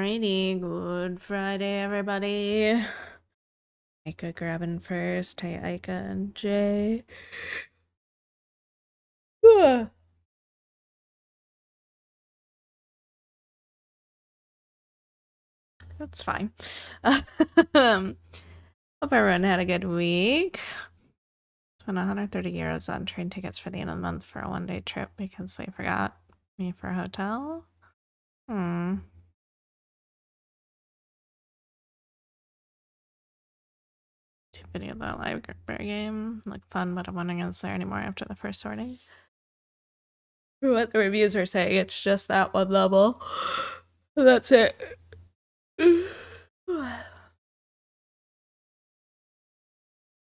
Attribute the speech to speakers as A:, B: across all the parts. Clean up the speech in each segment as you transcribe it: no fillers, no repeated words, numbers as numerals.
A: Alrighty, good Friday, everybody. Aika grabbing first. Hey, Aika and Jay. Ugh. That's fine. Hope everyone had a good week. Spent 130 euros on train tickets for the end of the month for a one-day trip because they forgot me for a hotel. Too many of the library game. Looked fun, but I'm wondering is there anymore after the first sorting? What the reviews are saying, it's just that one level. That's it.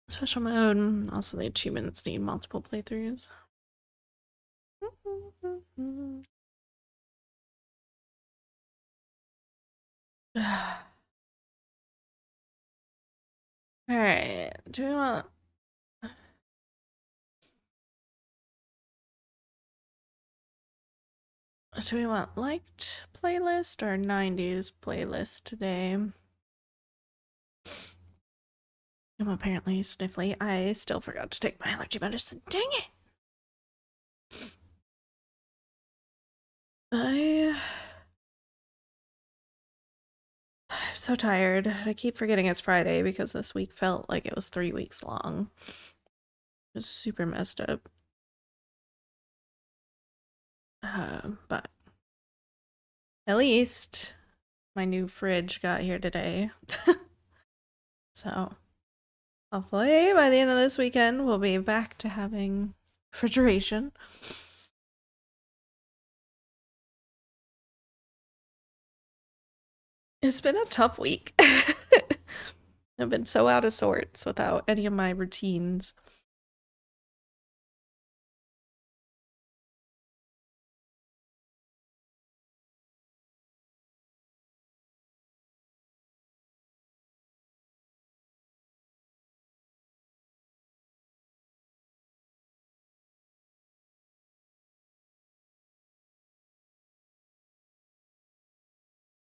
A: Special mode. Also, the achievements need multiple playthroughs. Alright. Do we want liked playlist or 90s playlist today? I'm apparently sniffly. I still forgot to take my allergy medicine. Dang it! I'm so tired. I keep forgetting it's Friday because this week felt like it was 3 weeks long. It was super messed up. But at least my new fridge got here today. So hopefully by the end of this weekend, we'll be back to having refrigeration. It's been a tough week. I've been so out of sorts without any of my routines.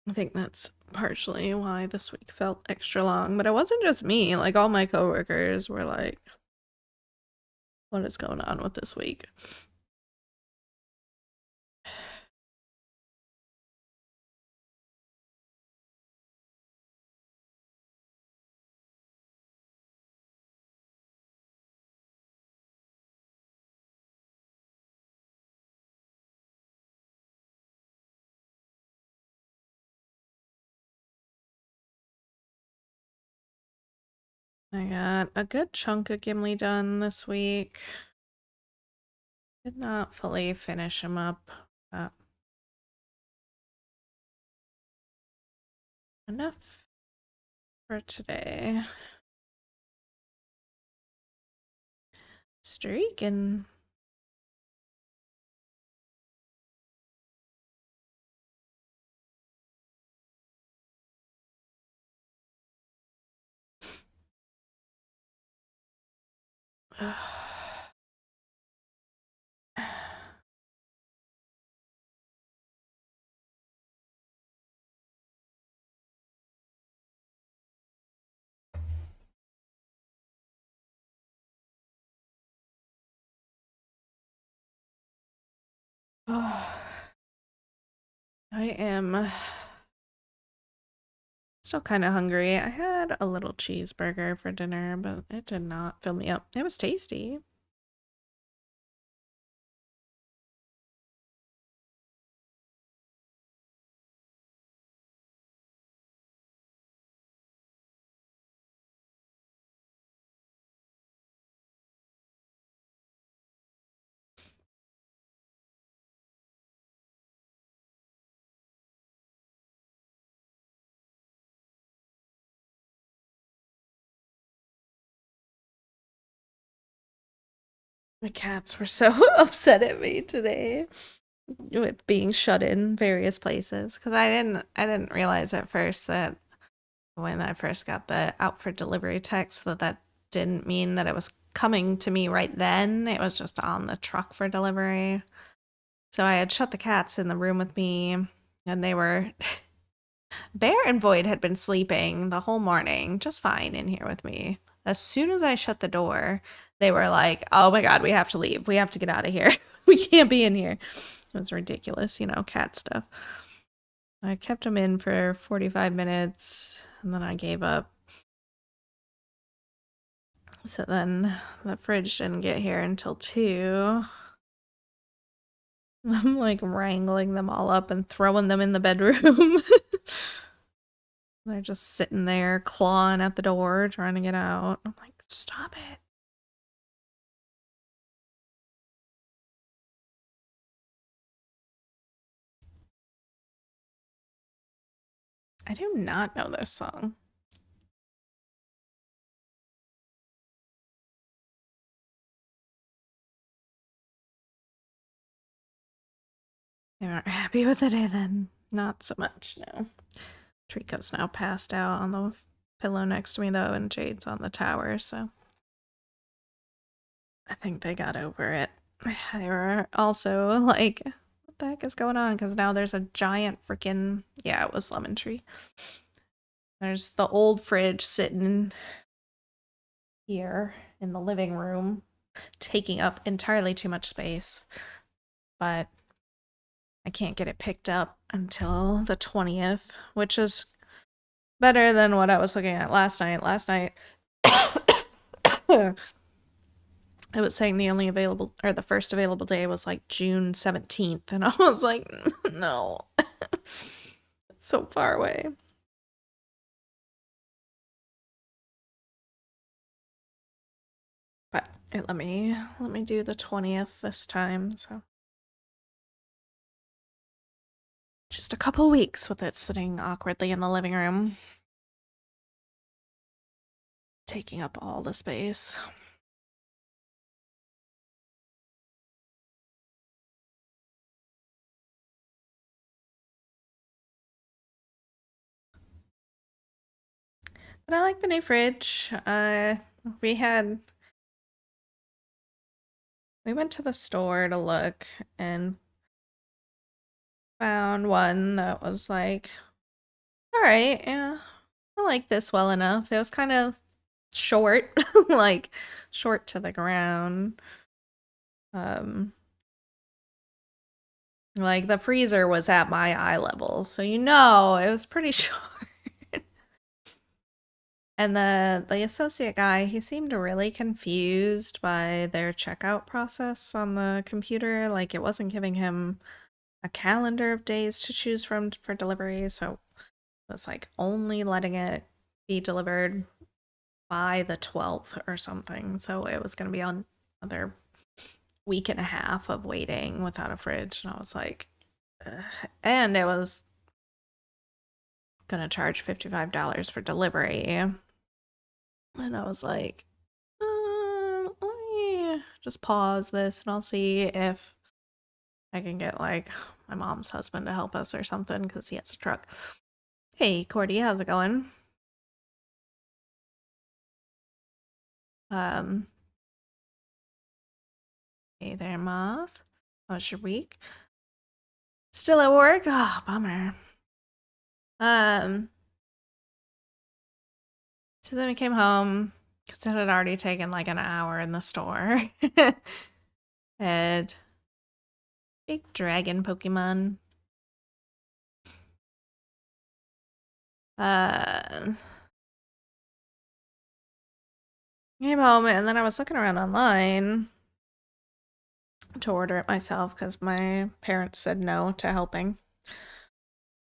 A: I think that's partially why this week felt extra long, but it wasn't just me. Like, all my coworkers were like, what is going on with this week? I got a good chunk of Gimli done this week. Did not fully finish him up, but enough for today. Streaking. I am still kind of hungry. I had a little cheeseburger for dinner, but it did not fill me up. It was tasty. The cats were so upset at me today with being shut in various places because I didn't realize at first that when I first got the out for delivery text that didn't mean that it was coming to me right then. It was just on the truck for delivery. So I had shut the cats in the room with me, and they were Bear and Void had been sleeping the whole morning just fine in here with me. As soon as I shut the door, they were like, oh my God, we have to leave. We have to get out of here. We can't be in here. It was ridiculous, you know, cat stuff. I kept them in for 45 minutes and then I gave up. So then the fridge didn't get here until 2. I'm like wrangling them all up and throwing them in the bedroom. They're just sitting there clawing at the door trying to get out. I'm like, stop it. I do not know this song. They aren't happy with it then. Not so much, no. Trico's now passed out on the pillow next to me though, and Jade's on the tower, so I think they got over it. They were also like, what the heck is going on? Because now there's a giant freaking, yeah, it was Lemon Tree. There's the old fridge sitting here in the living room, taking up entirely too much space, but I can't get it picked up until the 20th, which is better than what I was looking at last night. Last night, it was saying the only available, or the first available day was like June 17th, and I was like, no, it's so far away. But let me do the 20th this time, so just a couple weeks with it sitting awkwardly in the living room, taking up all the space. But I like the new fridge. We went to the store to look and found one that was like, all right, yeah, I like this well enough. It was kind of short, like short to the ground. Like the freezer was at my eye level, so you know it was pretty short. And the associate guy, he seemed really confused by their checkout process on the computer. Like it wasn't giving him a calendar of days to choose from for delivery, so it's like only letting it be delivered by the 12th or something. So it was going to be on another week and a half of waiting without a fridge. And I was like, ugh. And it was going to charge $55 for delivery. And I was like, let me just pause this and I'll see if I can get like my mom's husband to help us or something because he has a truck. Hey, Cordy, how's it going? Um, Hey there, Moth. How was your week? Still at work? Oh, bummer. Um, so then we came home because it had already taken like an hour in the store. Had big dragon Pokemon. Uh, Came home and then I was looking around online to order it myself because my parents said no to helping,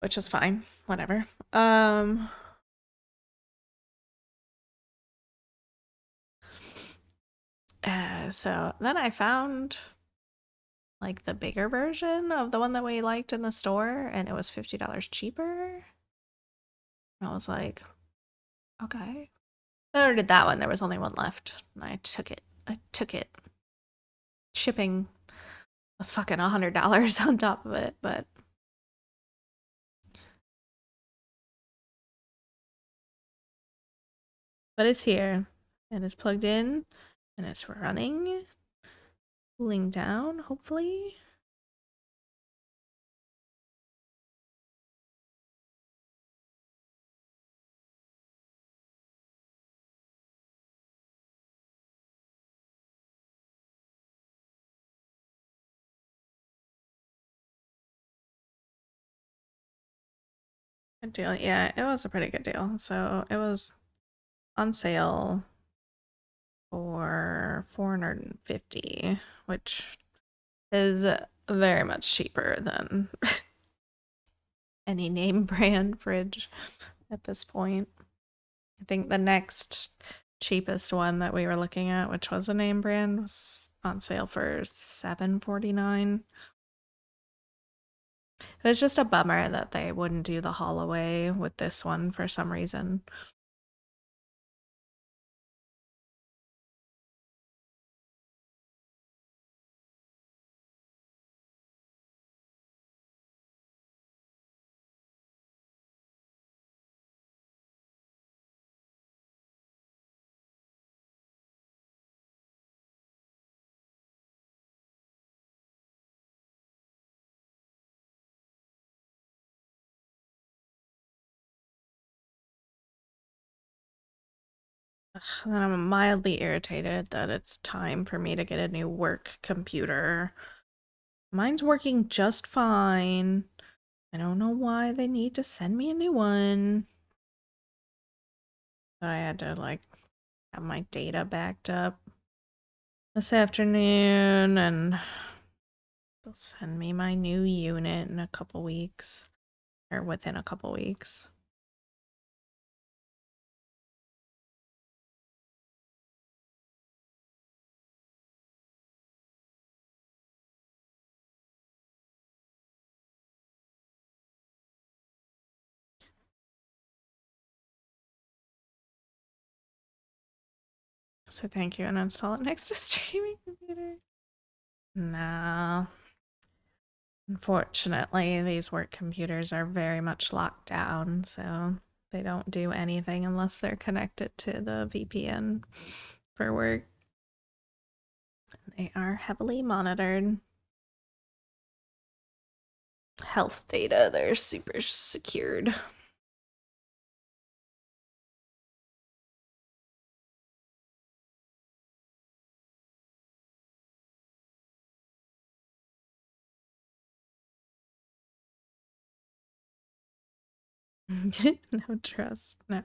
A: which is fine. Whatever. So then I found like the bigger version of the one that we liked in the store, and it was $50 cheaper. And I was like, okay. I ordered that one. There was only one left, and I took it. Shipping was fucking $100 on top of it, but it's here, and it's plugged in, and it's running, cooling down, hopefully. Good deal. Yeah, it was a pretty good deal. So it was on sale for 450, which is very much cheaper than any name brand fridge at this point. I think the next cheapest one that we were looking at, which was a name brand, was on sale for $749. It was just a bummer that they wouldn't do the Holloway with this one for some reason. And I'm mildly irritated that it's time for me to get a new work computer. Mine's working just fine. I don't know why they need to send me a new one. I had to like have my data backed up this afternoon, and they'll send me my new unit in a couple weeks, or within a couple weeks. So thank you, and install it next to streaming computer. No. Unfortunately, these work computers are very much locked down, so they don't do anything unless they're connected to the VPN for work. They are heavily monitored. Health data, they're super secured. No trust, no.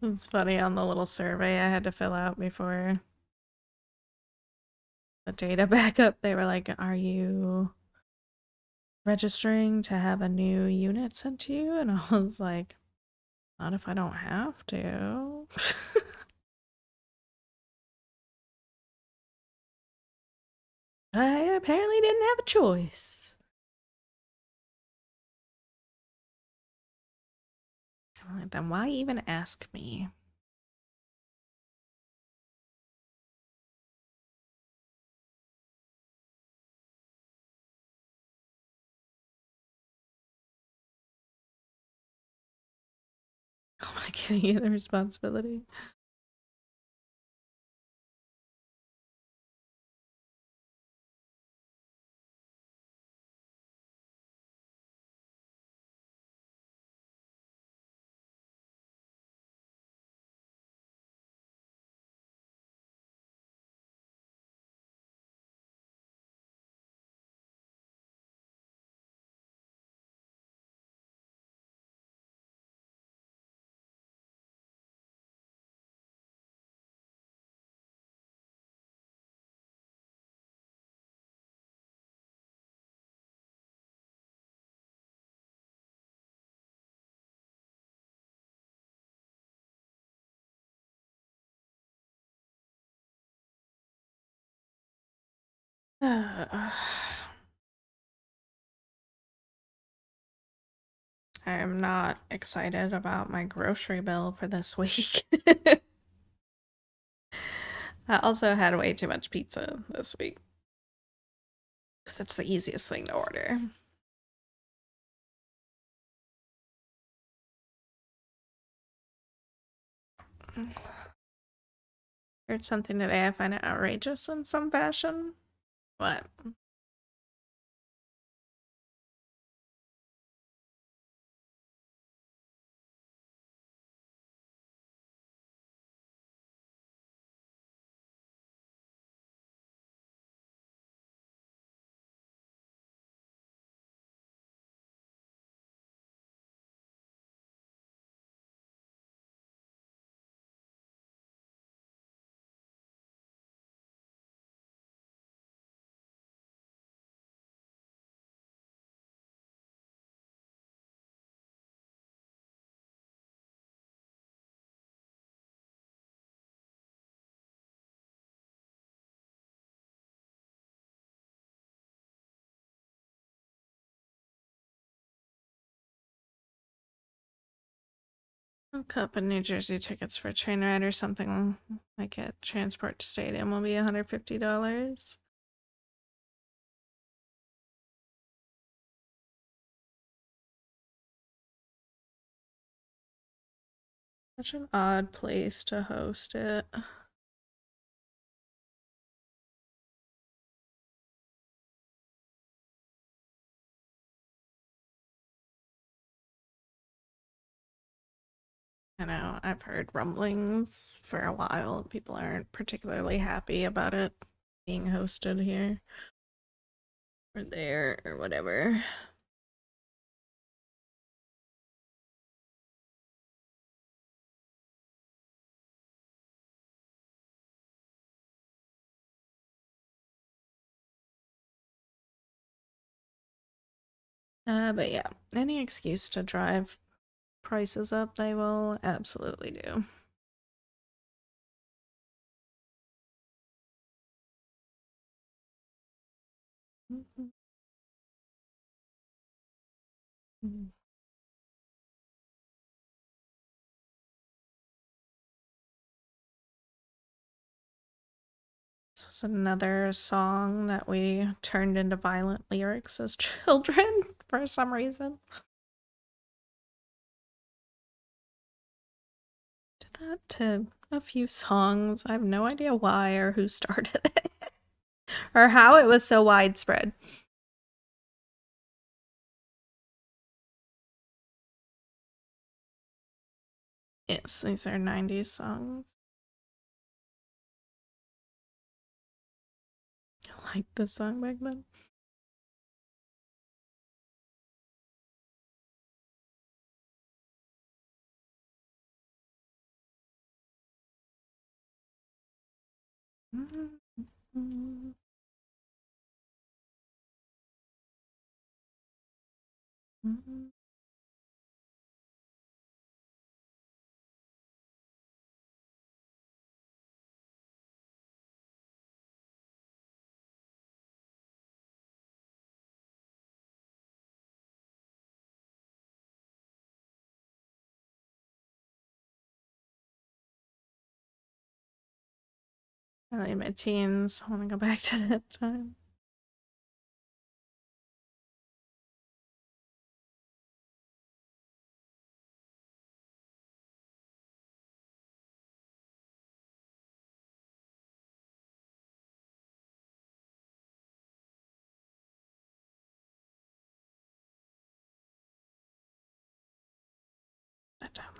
A: It's funny, on the little survey I had to fill out before the data backup, they were like, are you registering to have a new unit sent to you? And I was like, not if I don't have to. I apparently didn't have a choice. I'm like, then why even ask me? Am I giving you the responsibility? I'm not excited about my grocery bill for this week. I also had way too much pizza this week. Because it's the easiest thing to order. Heard something today I find it outrageous in some fashion. What? Look up in New Jersey tickets for a train ride or something like at Transport to Stadium will be $150. Such an odd place to host it. I know, I've heard rumblings for a while. People aren't particularly happy about it being hosted here or there or whatever. But yeah, any excuse to drive prices up, they will absolutely do. This was another song that we turned into violent lyrics as children for some reason. Did that to a few songs. I have no idea why or who started it or how it was so widespread. Yes, these are 90s songs. I liked this song back then. Early in my teens, I want to go back to that time. That time.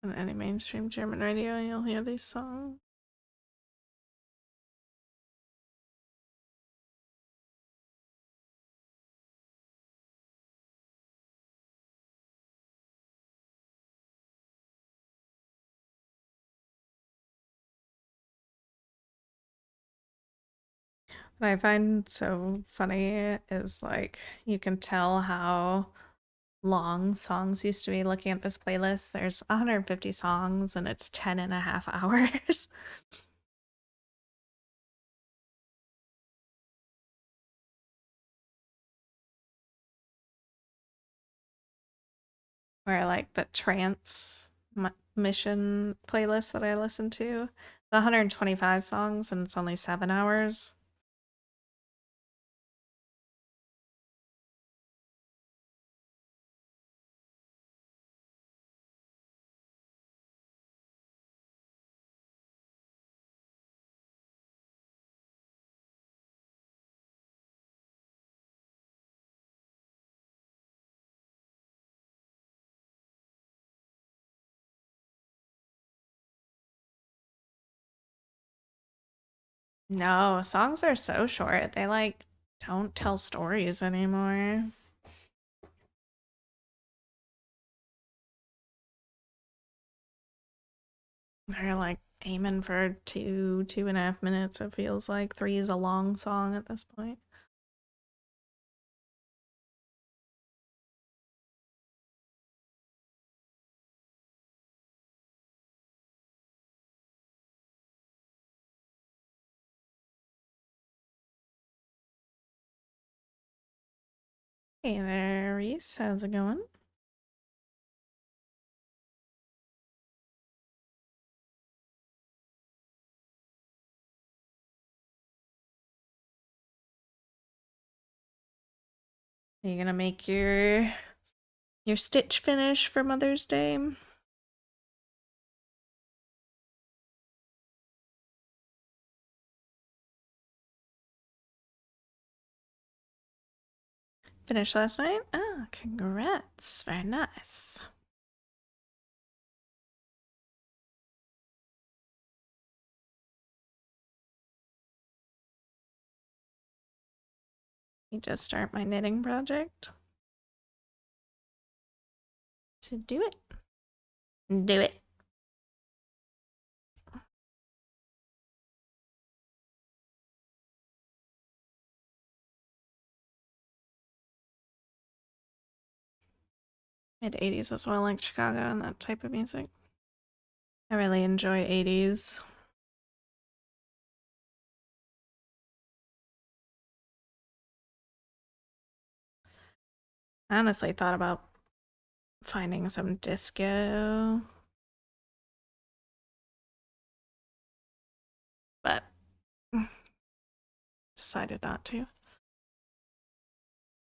A: On any mainstream German radio, you'll hear these songs. What I find so funny is like you can tell how long songs used to be. Looking at this playlist, there's 150 songs and it's 10 and a half hours. Where like the trance mission playlist that I listen to, the 125 songs and it's only 7 hours. No, songs are so short. They like don't tell stories anymore. They're like aiming for 2.5 minutes. It feels like 3 is a long song at this point. Hey there, Reese. How's it going? Are you gonna make your stitch finish for Mother's Day? Finished last night? Ah, congrats. Very nice. You just start my knitting project. To do it. Do it. Mid 80s as well, like Chicago and that type of music. I really enjoy 80s. I honestly thought about finding some disco, but decided not to.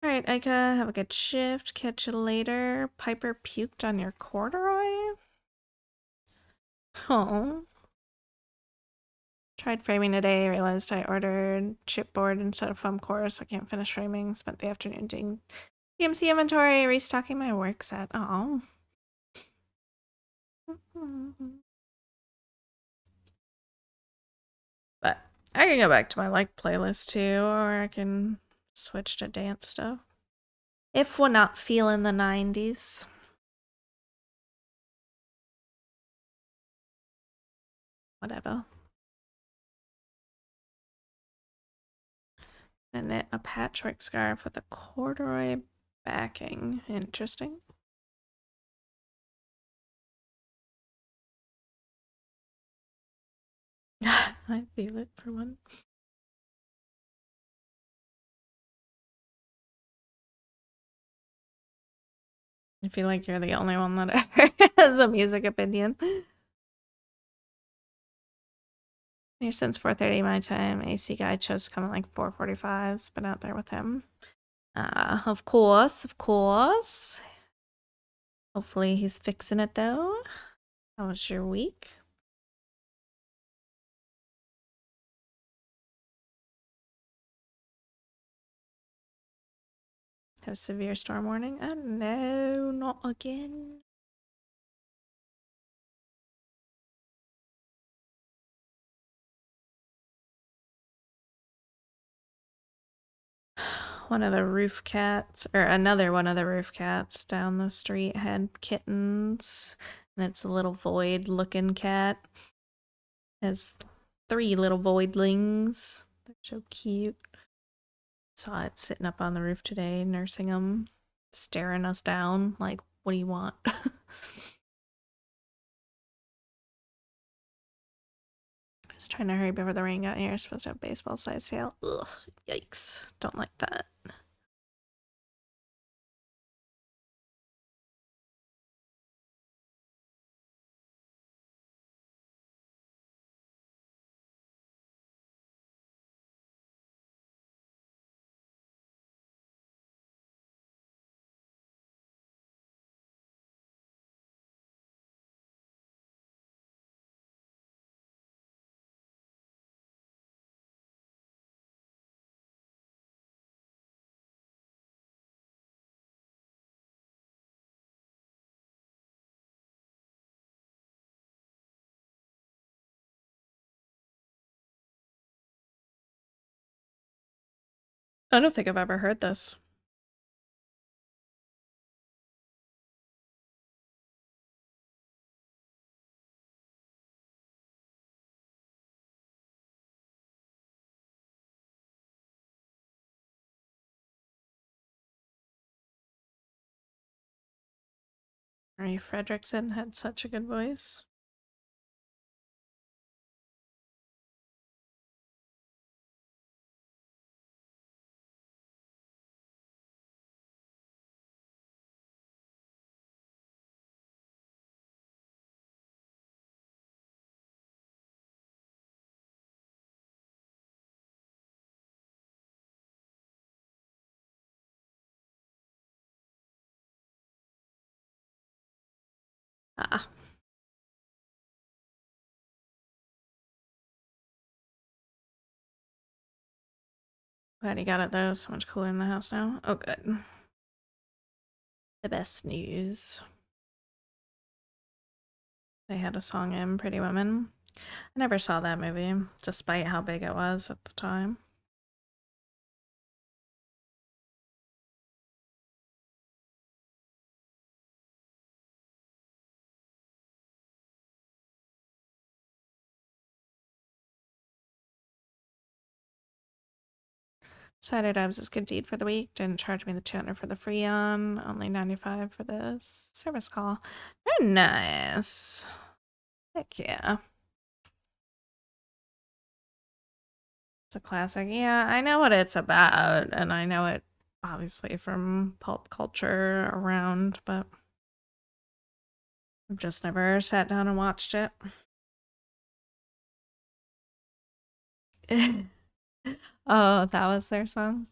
A: Alright, Ika, have a good shift. Catch you later. Piper puked on your corduroy? Oh. Tried framing today, realized I ordered chipboard instead of foam core, so I can't finish framing. Spent the afternoon doing PMC inventory, restocking my work set. Oh. But I can go back to my like playlist too, or I can switch to dance stuff. If we're not feeling the 90s. Whatever. And knit a patchwork scarf with a corduroy backing. Interesting. I feel it for one. I feel like you're the only one that ever has a music opinion. Here since 4:30 my time. AC guy chose to come at like 4:45's. Been out there with him. Of course, of course. Hopefully he's fixing it though. How was your week? Have a severe storm warning? Oh no, not again. One of the roof cats, or another one of the roof cats down the street had kittens, and it's a little void looking cat. It has 3 little voidlings. They're so cute. Saw it sitting up on the roof today, nursing them, staring us down like, what do you want? Just trying to hurry before the rain got here. Supposed to have baseball size hail. Ugh, yikes. Don't like that. I don't think I've ever heard this. Mary Fredrickson had such a good voice. Ah, glad he got it though. So much cooler in the house now. Oh, good. The best news. They had a song in Pretty Women. I never saw that movie, despite how big it was at the time. Decided I was this good deed for the week. Didn't charge me the 200 for the Freon. Only 95 for the service call. Very nice. Heck yeah. It's a classic. Yeah, I know what it's about, and I know it obviously from pulp culture around, but I've just never sat down and watched it. Oh, that was their song?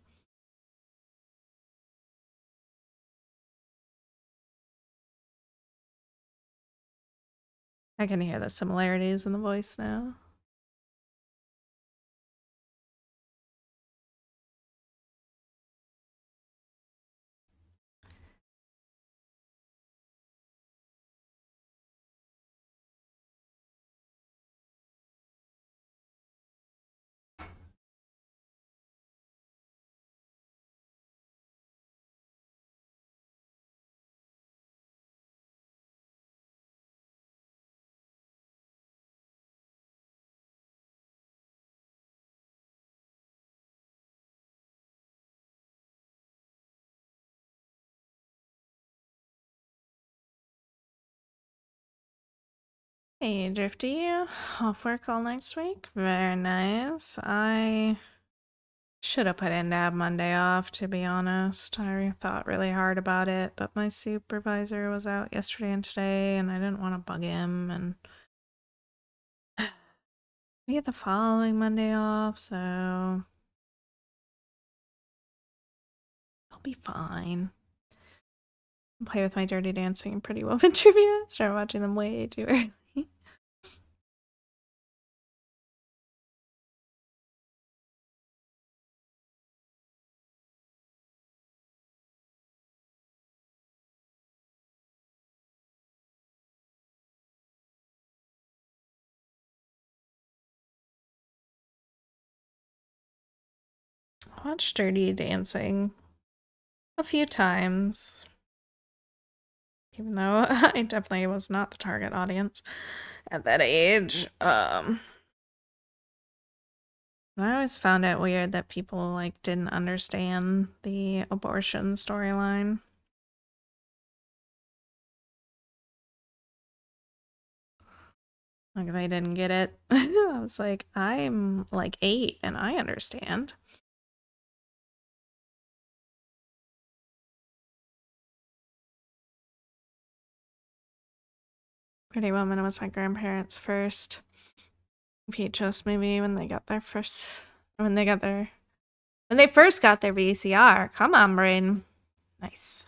A: I can hear the similarities in the voice now. Hey, Drifty. Off work all next week? Very nice. I should have put in to have Monday off, to be honest. I thought really hard about it, but my supervisor was out yesterday and today, and I didn't want to bug him, and we get the following Monday off, so I'll be fine. I'll play with my Dirty Dancing and Pretty Woman trivia. Start watching them way too early. I watched Dirty Dancing a few times, even though I definitely was not the target audience at that age. I always found it weird that people like didn't understand the abortion storyline. Like they didn't get it. I was like, I'm like 8 and I understand. Pretty Woman was my grandparents' first VHS movie when they got their first when they got their when they first got their VCR. Come on, brain. Nice.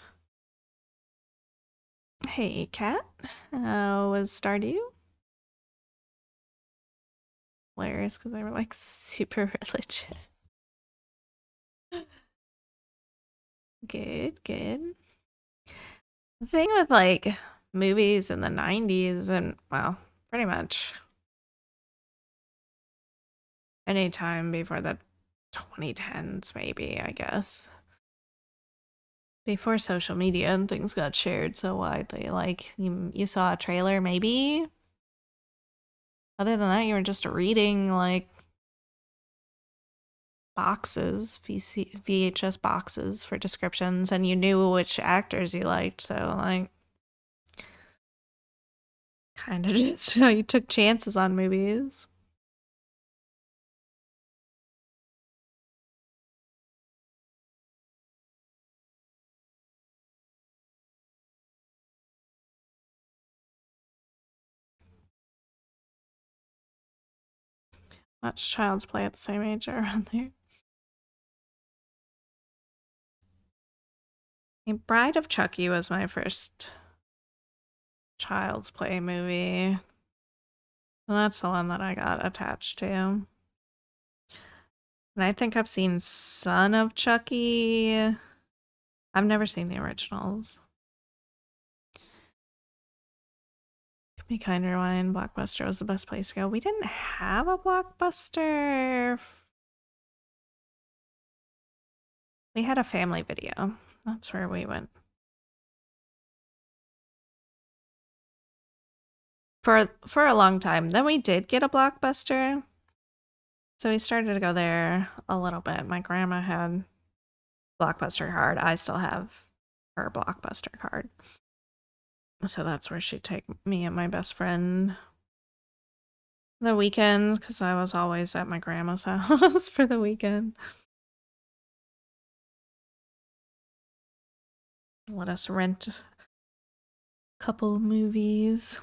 A: Hey, Cat. How was Stardew? Hilarious because they were like super religious. Good, good. The thing with like movies in the 90s and well, pretty much any time before the 2010s, maybe, I guess. Before social media and things got shared so widely. Like, you saw a trailer, maybe? Other than that, you were just reading, like, boxes, VHS boxes for descriptions, and you knew which actors you liked, so, like, kind of just how you took chances on movies. Watch Child's Play at the same age around there. Bride of Chucky was my first Child's Play movie. And that's the one that I got attached to. And I think I've seen Son of Chucky. I've never seen the originals. Be Kind Rewind, Blockbuster was the best place to go. We didn't have a Blockbuster. We had a Family Video. That's where we went. For a long time. Then we did get a Blockbuster. So we started to go there a little bit. My grandma had Blockbuster card. I still have her Blockbuster card. So that's where she'd take me and my best friend the weekends, because I was always at my grandma's house for the weekend. Let us rent a couple movies.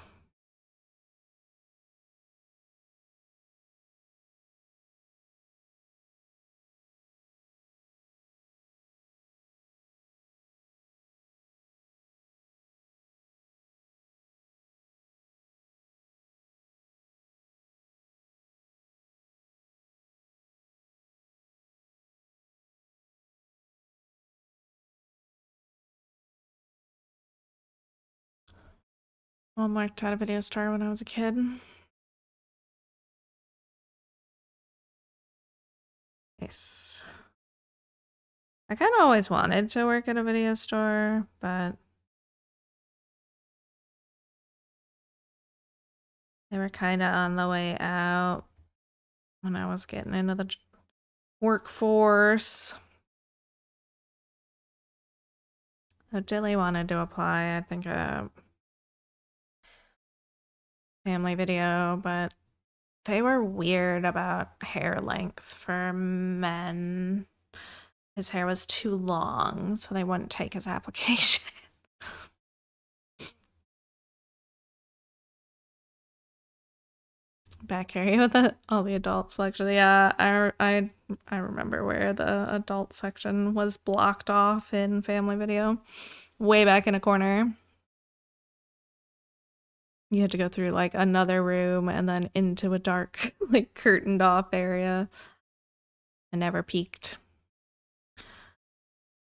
A: Walmart had a video store when I was a kid. Nice. I kind of always wanted to work at a video store, but they were kind of on the way out when I was getting into the workforce. So Dilly wanted to apply, I think, a Family Video, but they were weird about hair length for men. His hair was too long, so they wouldn't take his application. Back area with all the adult section. Yeah, I remember where the adult section was blocked off in Family Video. Way back in a corner. You had to go through like another room and then into a dark, like curtained off area. I never peeked.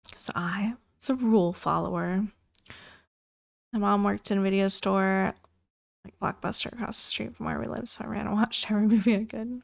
A: Because I was a rule follower. My mom worked in a video store, like Blockbuster across the street from where we lived, so I ran and watched every movie I could.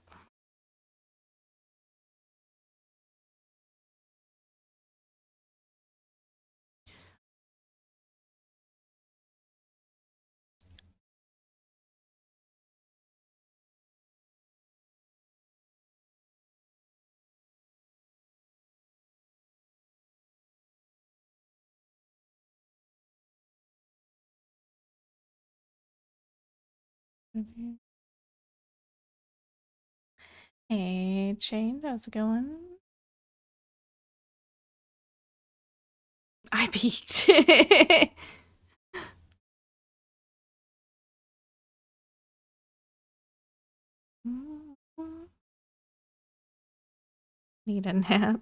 A: Hey, Shane, how's it going? I peeked. Need a nap.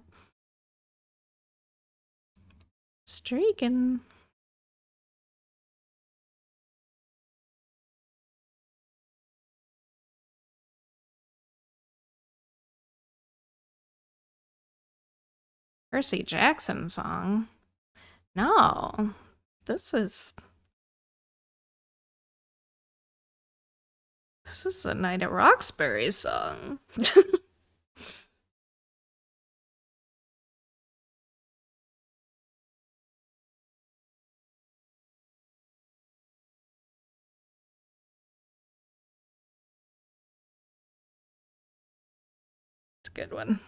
A: Streaking. Percy Jackson song. No, this is a Night at Roxbury song. good one.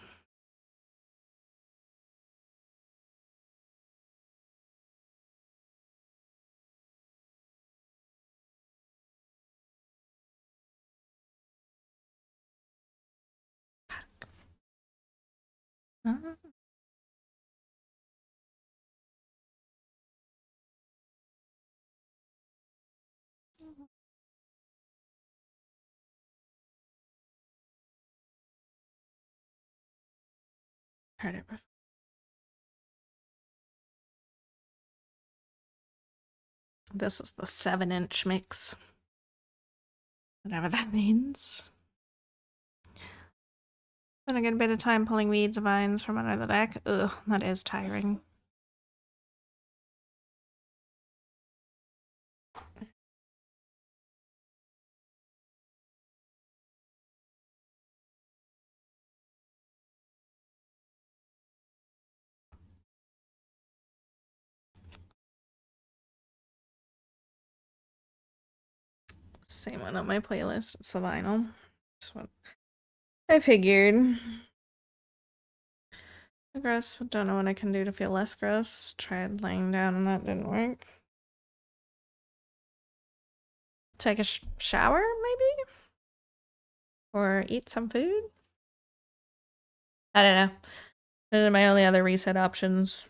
A: Heard it before. This is the 7-inch mix. Whatever that means. Been a good bit of time pulling weeds vines from under the deck. Ugh, that is tiring. Same one on my playlist. It's the vinyl. That's what I figured. Gross. Don't know what I can do to feel less gross. Tried laying down and that didn't work. Take a shower, maybe? Or eat some food? I don't know. Those are my only other reset options.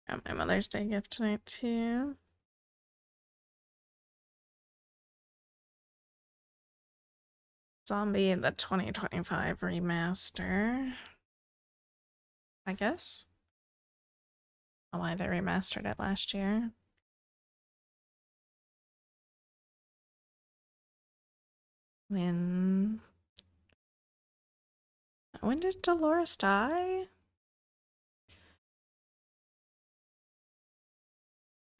A: Got my Mother's Day gift tonight, too. Zombie, the 2025 remaster. I guess. Oh, why they remastered it last year. When did Dolores die?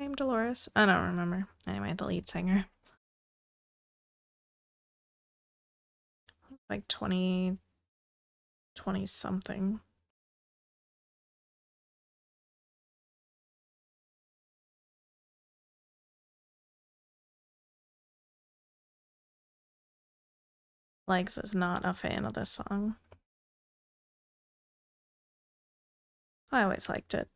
A: Name Dolores? I don't remember. Anyway, the lead singer. Like 20 something. Legs is not a fan of this song. I always liked it.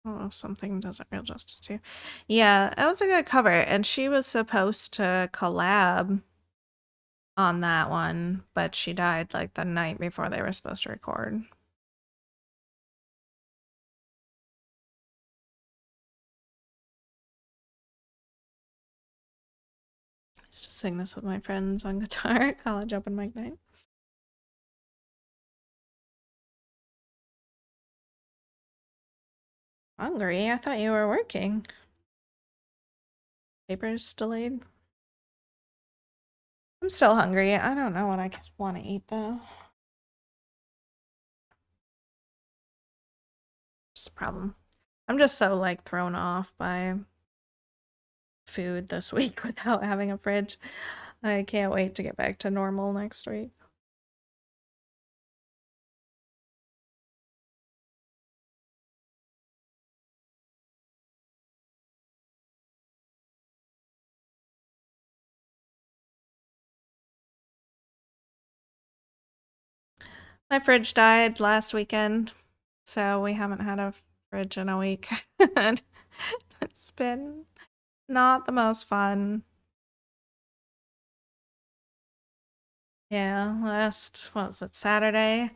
A: Oh, something doesn't real justice to. Yeah, that was a good cover, and she was supposed to collab on that one, but she died like the night before they were supposed to record. I used to sing this with my friends on guitar at college open mic night. Hungry? I thought you were working. Papers delayed. I'm still hungry. I don't know what I want to eat though. It's a problem. I'm just so like thrown off by food this week without having a fridge. I can't wait to get back to normal next week. My fridge died last weekend, so we haven't had a fridge in a week. And it's been not the most fun. Yeah, what was it, Saturday?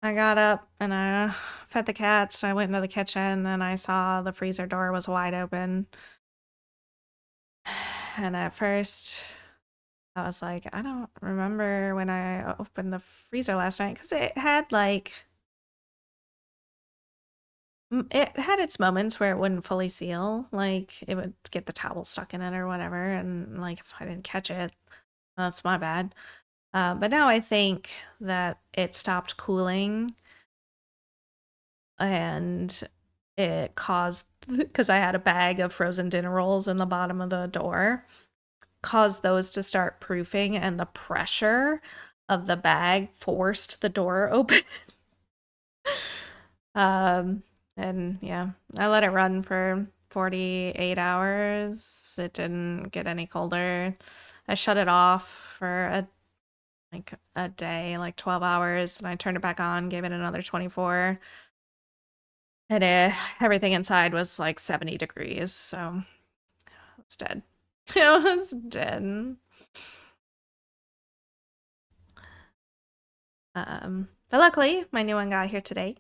A: I got up and I fed the cats. I went into the kitchen and I saw the freezer door was wide open. And at first, I was like, I don't remember when I opened the freezer last night because it had it had its moments where it wouldn't fully seal. Like it would get the towel stuck in it or whatever. And like if I didn't catch it, that's my bad. But now I think that it stopped cooling and it caused, because I had a bag of frozen dinner rolls in the bottom of the door, caused those to start proofing, and the pressure of the bag forced the door open. um, and yeah, I let it run for 48 hours. It didn't get any colder. I shut it off for a day, like 12 hours, and I turned it back on, gave it another 24. And everything inside was like 70 degrees, so it's dead. It was dead. But luckily, my new one got here today.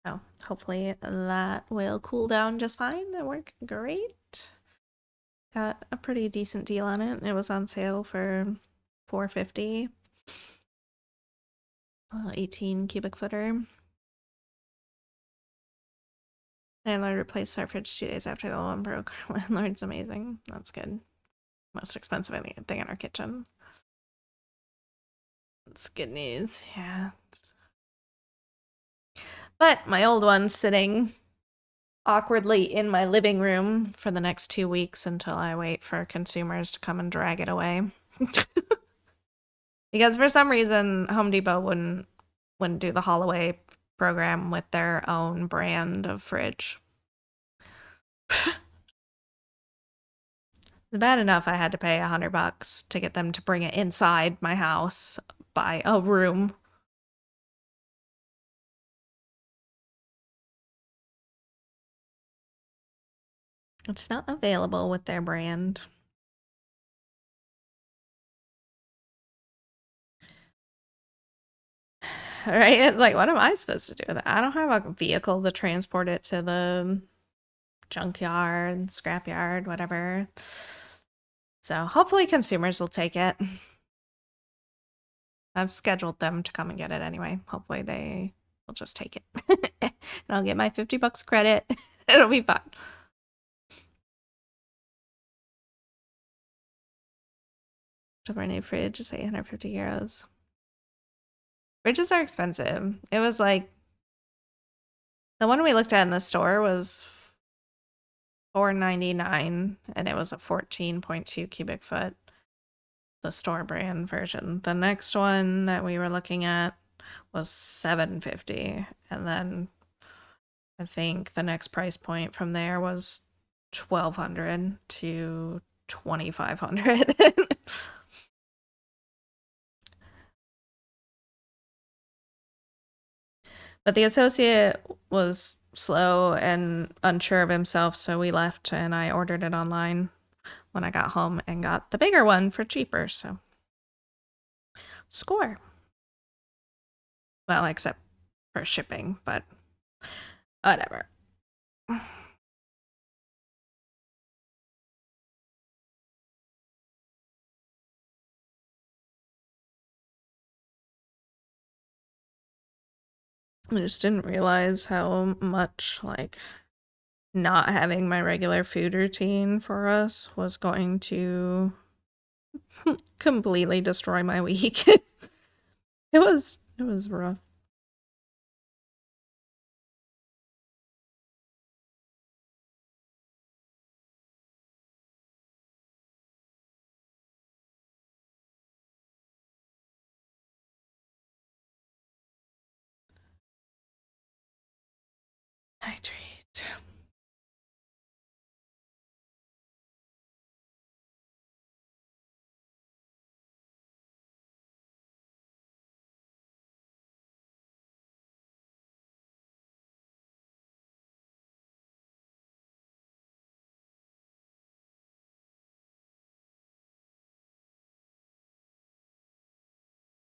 A: So hopefully that will cool down just fine and work great. Got a pretty decent deal on it. It was on sale for $450. 18 cubic footer. Landlord replaced our fridge 2 days after the one broke. Landlord's amazing. That's good. Most expensive thing in our kitchen. It's good news. Yeah. But my old one's sitting awkwardly in my living room for the next 2 weeks until I wait for consumers to come and drag it away. Because for some reason Home Depot wouldn't do the haul away program with their own brand of fridge. It's bad enough I had to pay $100 to get them to bring it inside my house by a room. It's not available with their brand. Right? It's like, what am I supposed to do with it? I don't have a vehicle to transport it to the junkyard, scrapyard, whatever. So hopefully consumers will take it. I've scheduled them to come and get it anyway. Hopefully they will just take it. And I'll get my $50 credit. It'll be fun. My new fridge is 850 euros. Fridges are expensive. It was like the one we looked at in the store was $4.99 and it was a 14.2 cubic foot, the store brand version. The next one that we were looking at was $750, and then I think the next price point from there was $1,200 to $2,500. But the associate was slow and unsure of himself, so we left and I ordered it online when I got home and got the bigger one for cheaper, so score. Well, except for shipping, but whatever. I just didn't realize how much like not having my regular food routine for us was going to completely destroy my week. It was rough. Hydrate.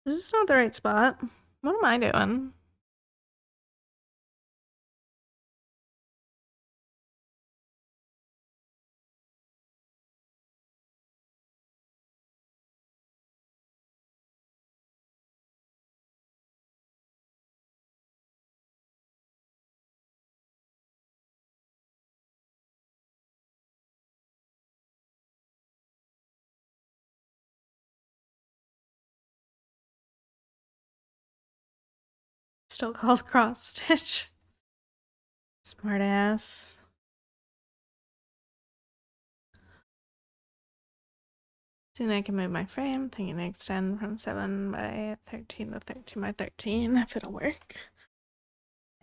A: This is not the right spot. What am I doing? Still called cross stitch. Smart ass. Soon I can move my frame, thinking to extend from 7 by 13 to 13 by 13 if it'll work.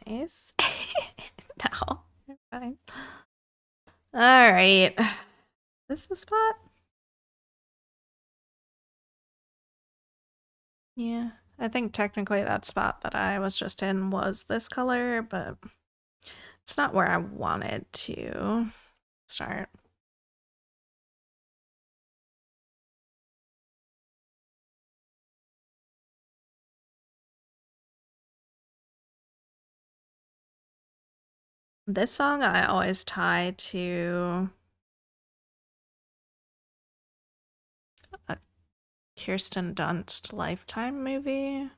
A: Nice. No, you're fine. Alright. Is this the spot? Yeah. I think technically that spot that I was just in was this color, but it's not where I wanted to start. This song I always tie to a Kirsten Dunst Lifetime movie.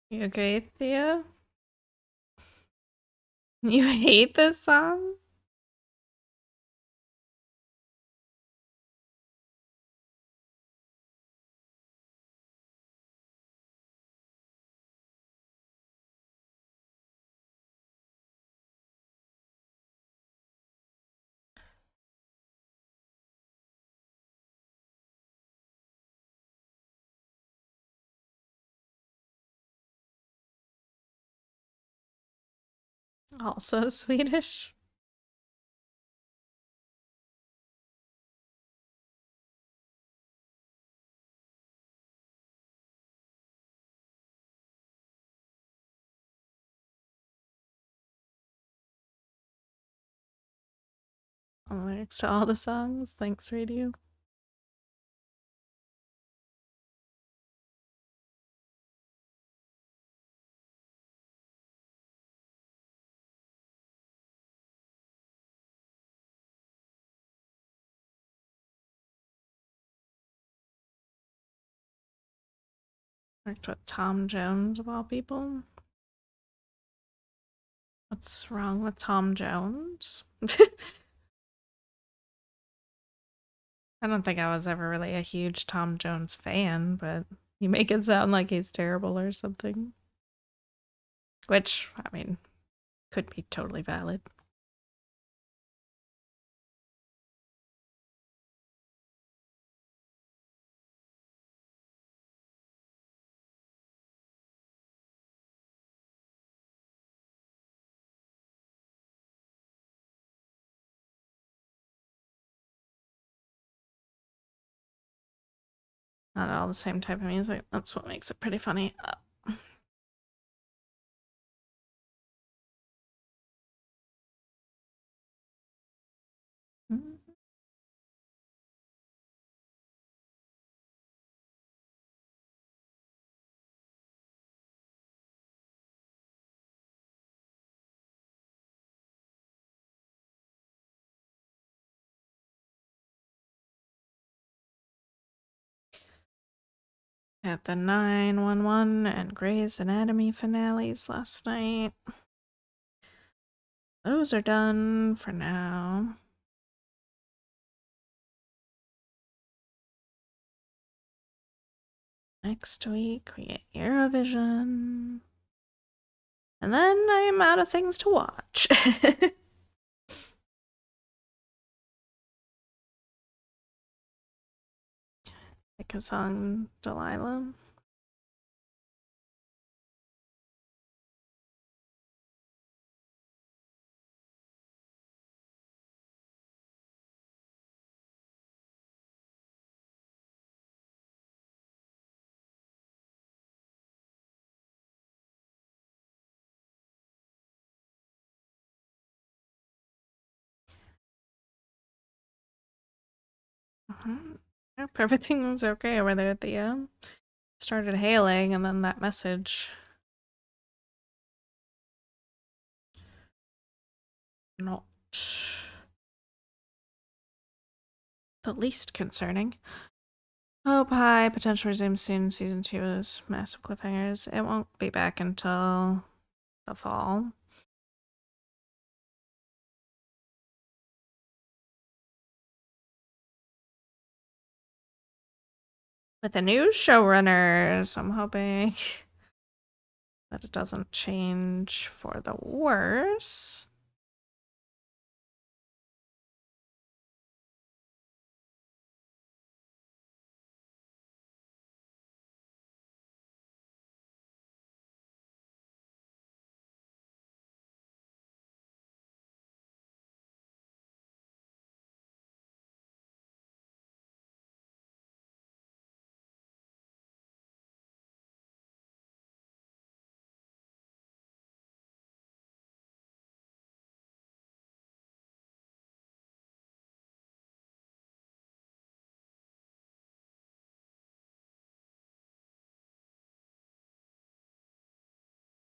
A: You okay, Thea? You hate this song? Also Swedish. Lyrics to all the songs. Thanks, radio. Worked with Tom Jones of all people. What's wrong with Tom Jones? I don't think I was ever really a huge Tom Jones fan, but you make it sound like he's terrible or something. Which, I mean, could be totally valid. Not all the same type of music. That's what makes it pretty funny. At the 911 and Grey's Anatomy finales last night. Those are done for now. Next week we get Eurovision. And then I'm out of things to watch. Pick a song, Delilah. Hope everything was okay over there at the started hailing, and then that message. Not the least concerning. Hope high, potential resume soon. Season 2 is massive cliffhangers. It won't be back until the fall. With the new showrunners, I'm hoping that it doesn't change for the worse.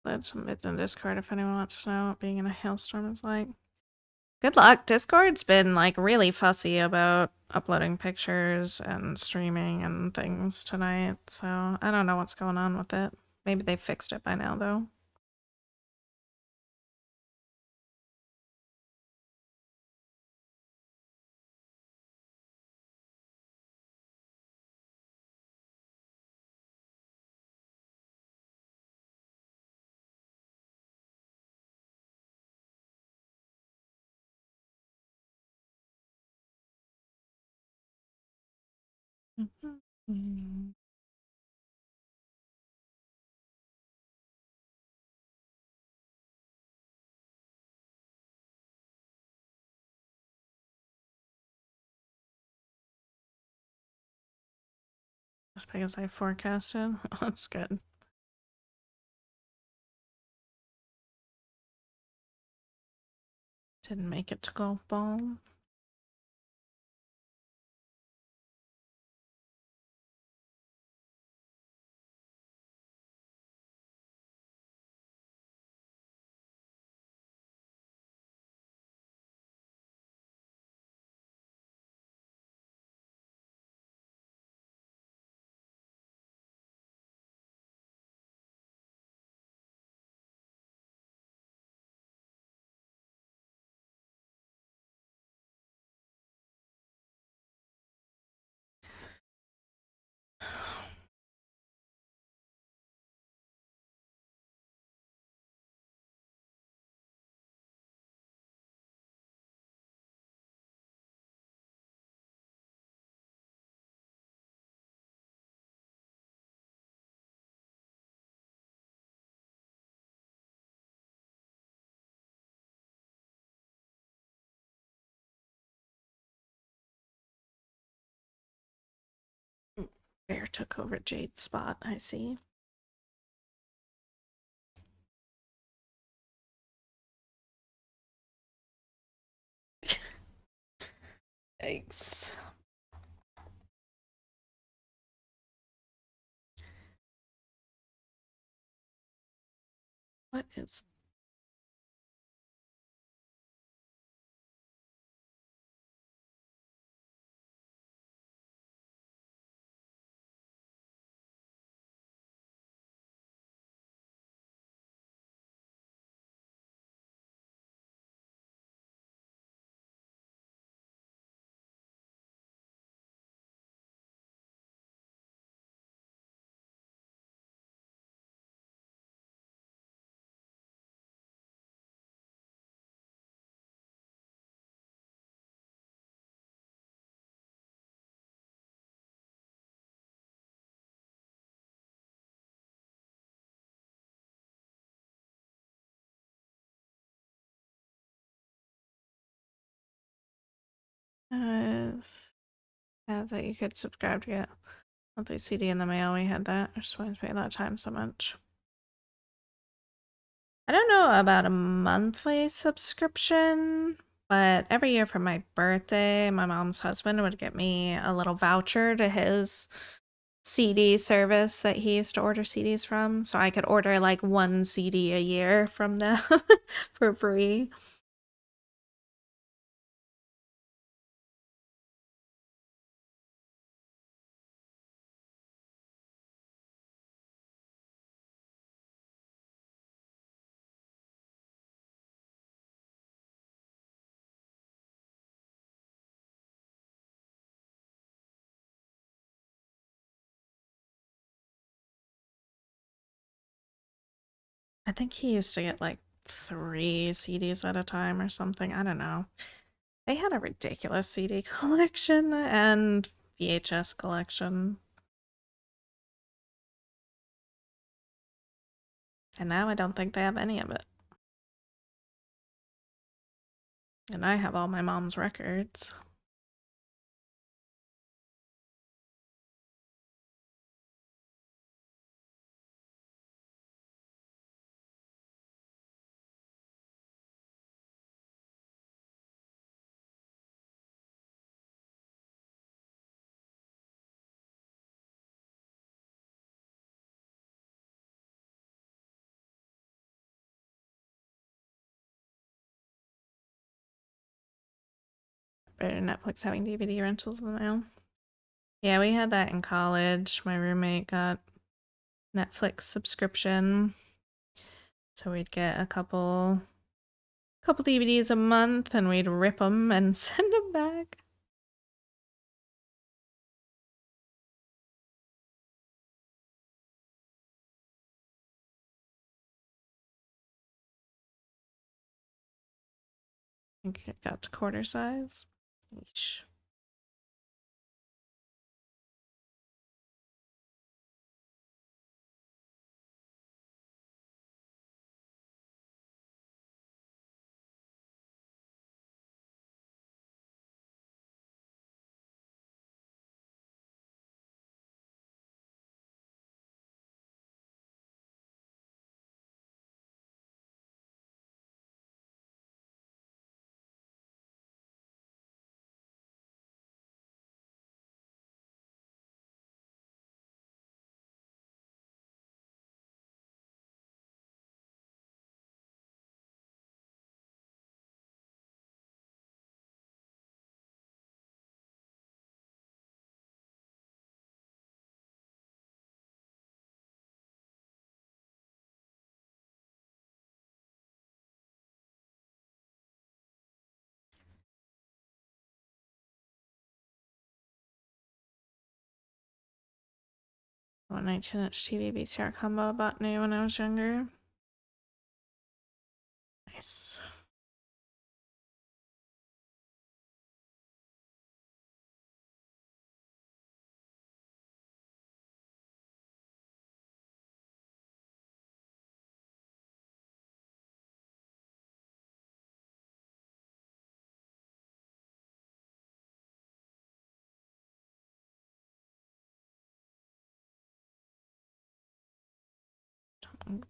A: Let some bits in Discord if anyone wants to know what being in a hailstorm is like. Good luck. Discord's been like really fussy about uploading pictures and streaming and things tonight, so I don't know what's going on with it. Maybe they fixed it by now though. As big as I forecasted. That's good. Didn't make it to golf ball. Bear took over Jade's spot, I see. Yikes. What is that you could subscribe to get monthly CD in the mail. We had that. I just wanted to pay that time so much. I don't know about a monthly subscription. But every year for my birthday, my mom's husband would get me a little voucher to his CD service that he used to order CDs from. So I could order like one CD a year from them for free. I think he used to get like 3 CDs at a time or something. I don't know. They had a ridiculous CD collection and VHS collection. And now I don't think they have any of it. And I have all my mom's records. Better than Netflix having DVD rentals in the mail. Yeah, we had that in college. My roommate got Netflix subscription. So we'd get a couple DVDs a month and we'd rip them and send them back. I think it got to quarter size. Eesh. A 19-inch TV VCR combo I bought new when I was younger. Nice.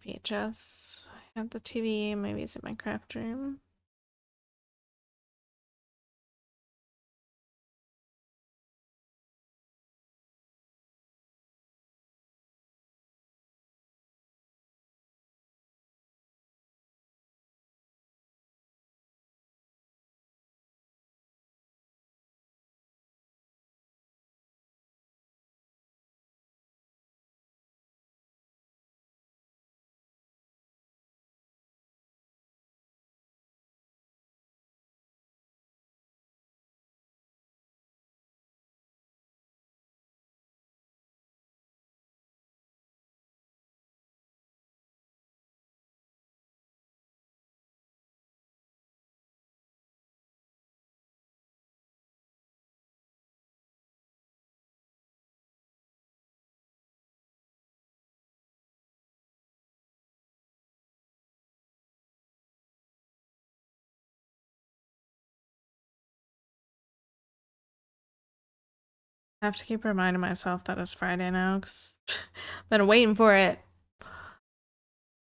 A: VHS. I had the TV, maybe it's in my craft room. I have to keep reminding myself that it's Friday now because I've been waiting for it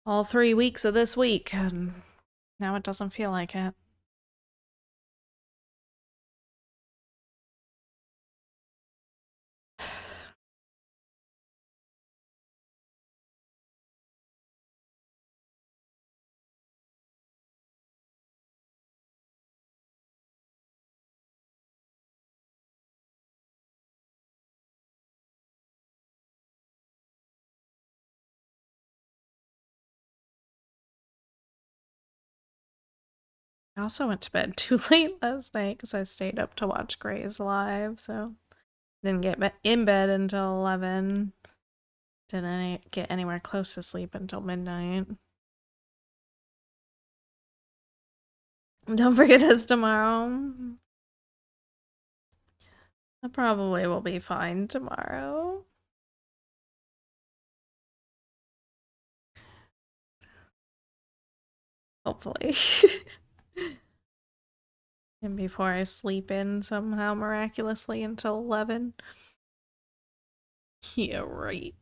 A: all 3 weeks of this week and now it doesn't feel like it. I also went to bed too late last night because I stayed up to watch Grey's live, so didn't get in bed until 11. Didn't get anywhere close to sleep until midnight. Don't forget us tomorrow. I probably will be fine tomorrow. Hopefully. And before I sleep in somehow miraculously until 11. Yeah, right.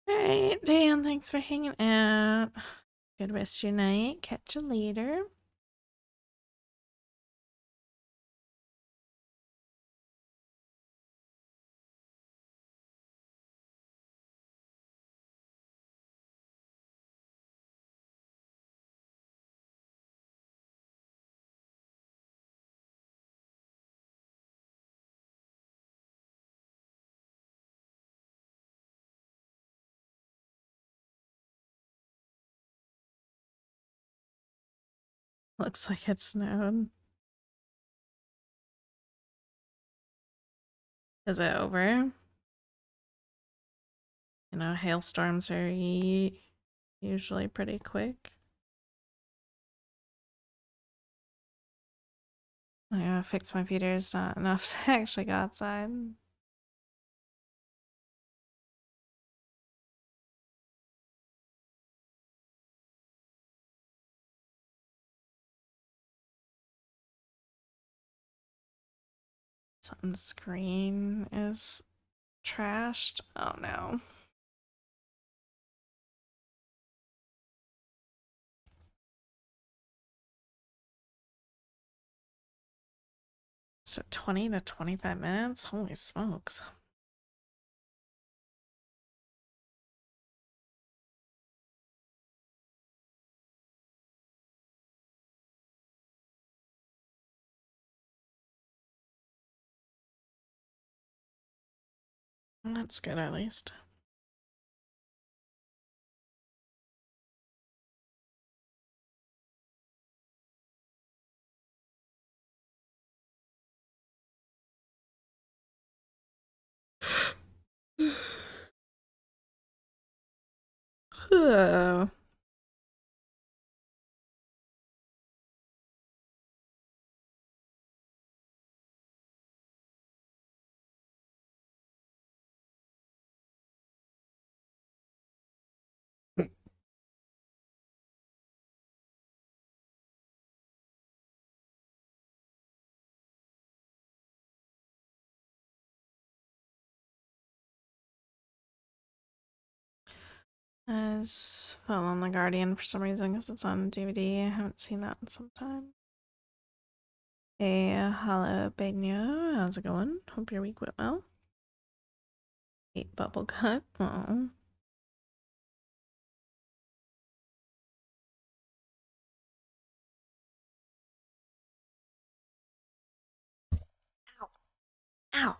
A: Alright, Dan, thanks for hanging out. Good rest of your night. Catch you later. Looks like it snowed. Is it over? You know, hailstorms are usually pretty quick. I gotta fix my feeders, not enough to actually go outside. Sunscreen is trashed. Oh no. So 20 to 25 minutes? Holy smokes. That's good at least. Oh. As fell on the Guardian for some reason because it's on DVD. I haven't seen that in some time. Hey, jalapeno, how's it going? Hope your week went well. Ate bubble gut. Oh. Ow. Ow.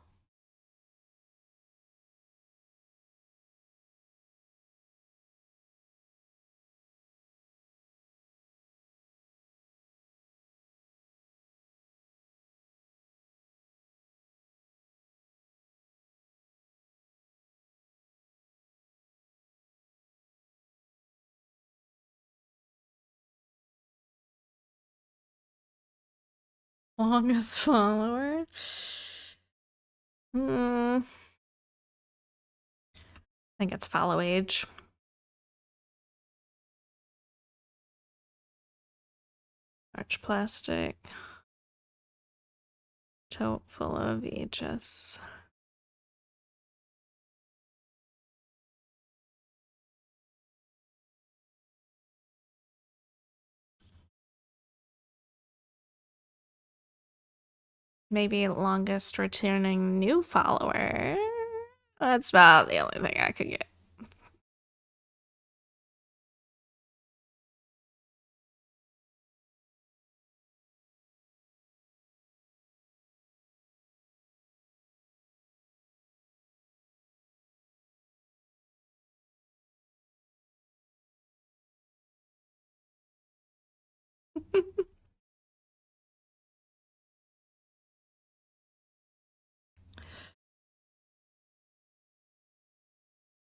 A: Longest follower. I think it's follow age. Arch plastic. Tote full of VHS. Maybe longest returning new follower. That's about the only thing I could get.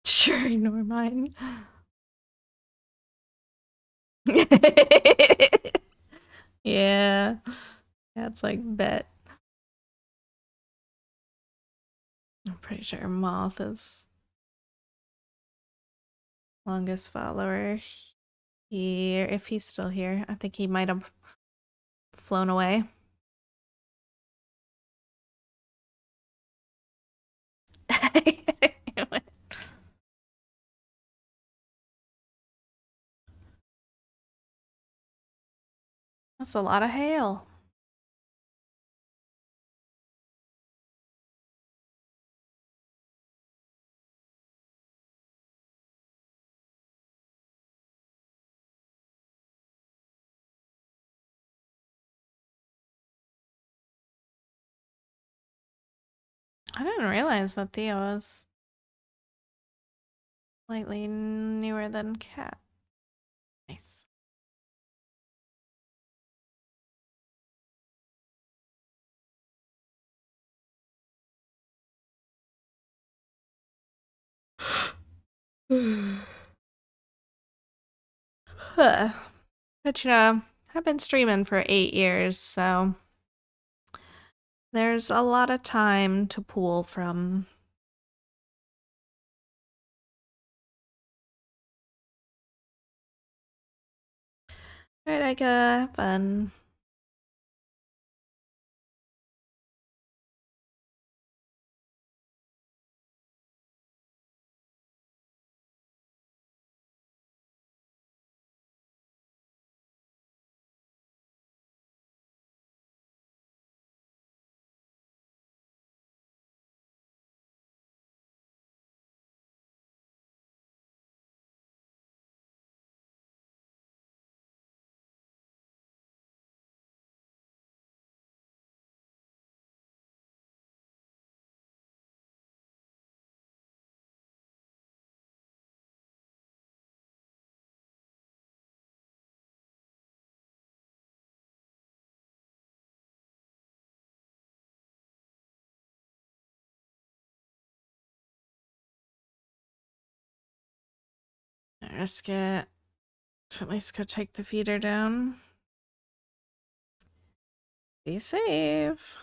A: Sure, ignore mine. Yeah. That's like bet. I'm pretty sure Moth is longest follower here. If he's still here, I think he might have flown away. That's a lot of hail. I didn't realize that Theo was slightly newer than Cat. Nice. But you know, I've been streaming for 8 years, so there's a lot of time to pull from. Right, I got fun. Risk it to at least go take the feeder down. Be safe.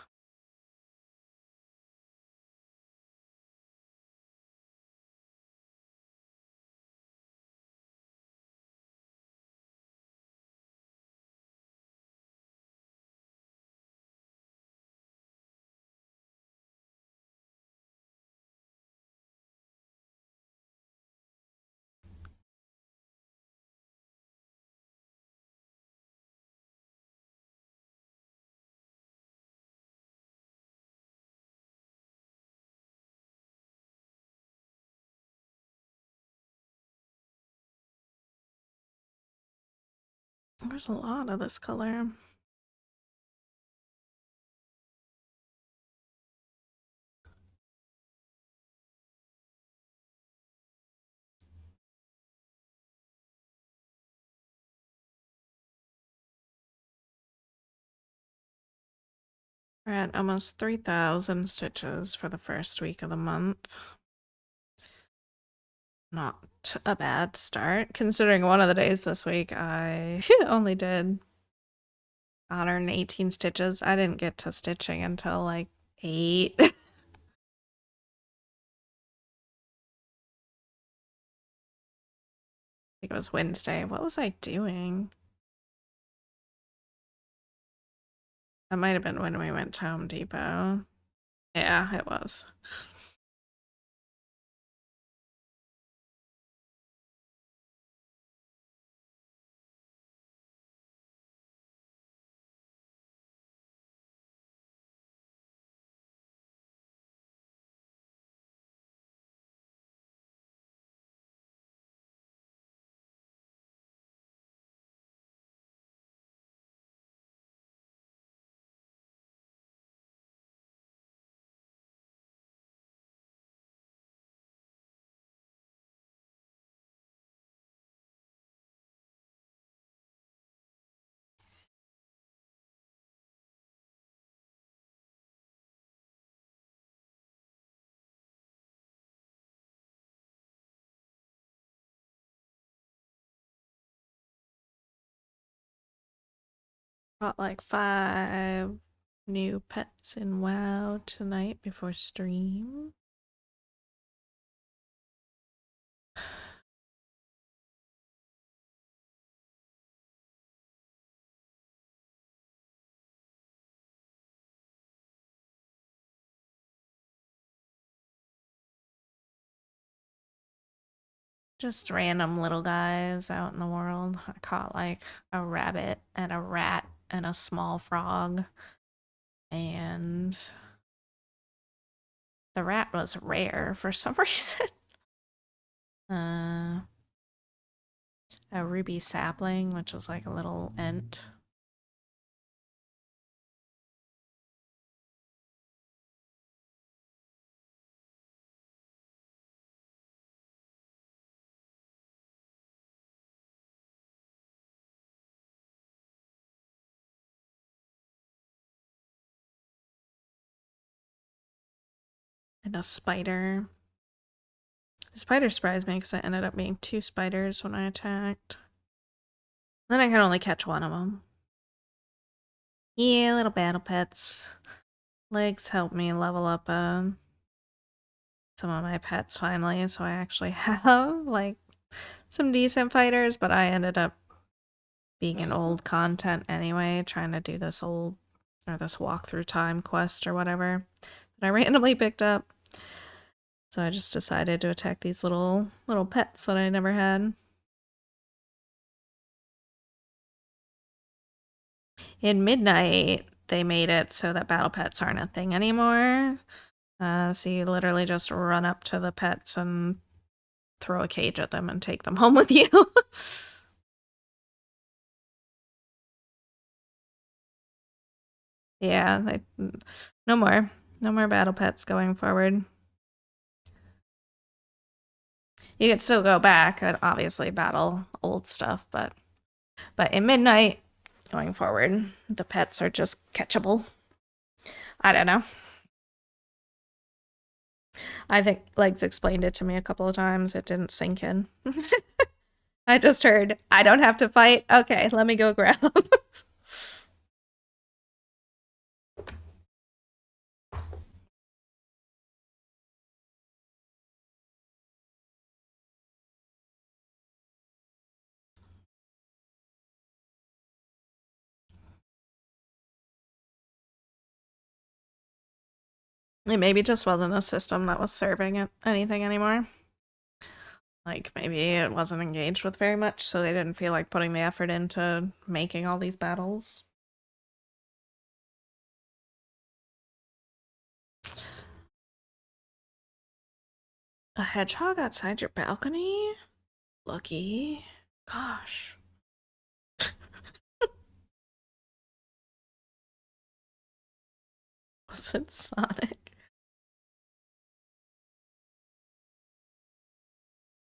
A: There's a lot of this color. We're at almost 3,000 stitches for the first week of the month. Not a bad start, considering one of the days this week I only did 118 stitches. I didn't get to stitching until like 8. I think it was Wednesday. What was I doing? That might have been when we went to Home Depot. Yeah, it was. Got like 5 new pets in WoW tonight before stream. Just random little guys out in the world. I caught like a rabbit and a rat and a small frog. And the rat was rare for some reason. A ruby sapling, which was like a little ent. And a spider. The spider surprised me because it ended up being 2 spiders when I attacked. Then I could only catch one of them. Yeah, little battle pets. Legs helped me level up some of my pets finally, so I actually have like some decent fighters, but I ended up being an old content anyway, trying to do this walkthrough time quest or whatever that I randomly picked up. So I just decided to attack these little pets that I never had. In Midnight, they made it so that battle pets aren't a thing anymore. So you literally just run up to the pets and throw a cage at them and take them home with you. Yeah, no more battle pets going forward. You could still go back and obviously battle old stuff, but in Midnight going forward, the pets are just catchable. I don't know. I think Legs explained it to me a couple of times. It didn't sink in. I just heard, I don't have to fight. Okay, let me go grab them. It maybe just wasn't a system that was serving anything anymore. Like, maybe it wasn't engaged with very much, so they didn't feel like putting the effort into making all these battles. A hedgehog outside your balcony? Lucky. Gosh. Was it Sonic?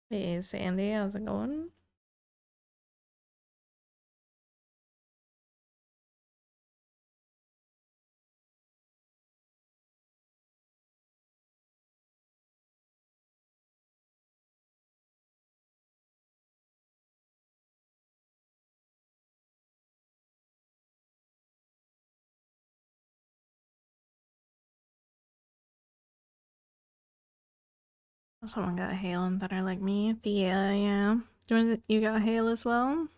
A: Hey, Sandy, how's it going? Someone got hail and better like me. Thea, yeah. You got hail as well?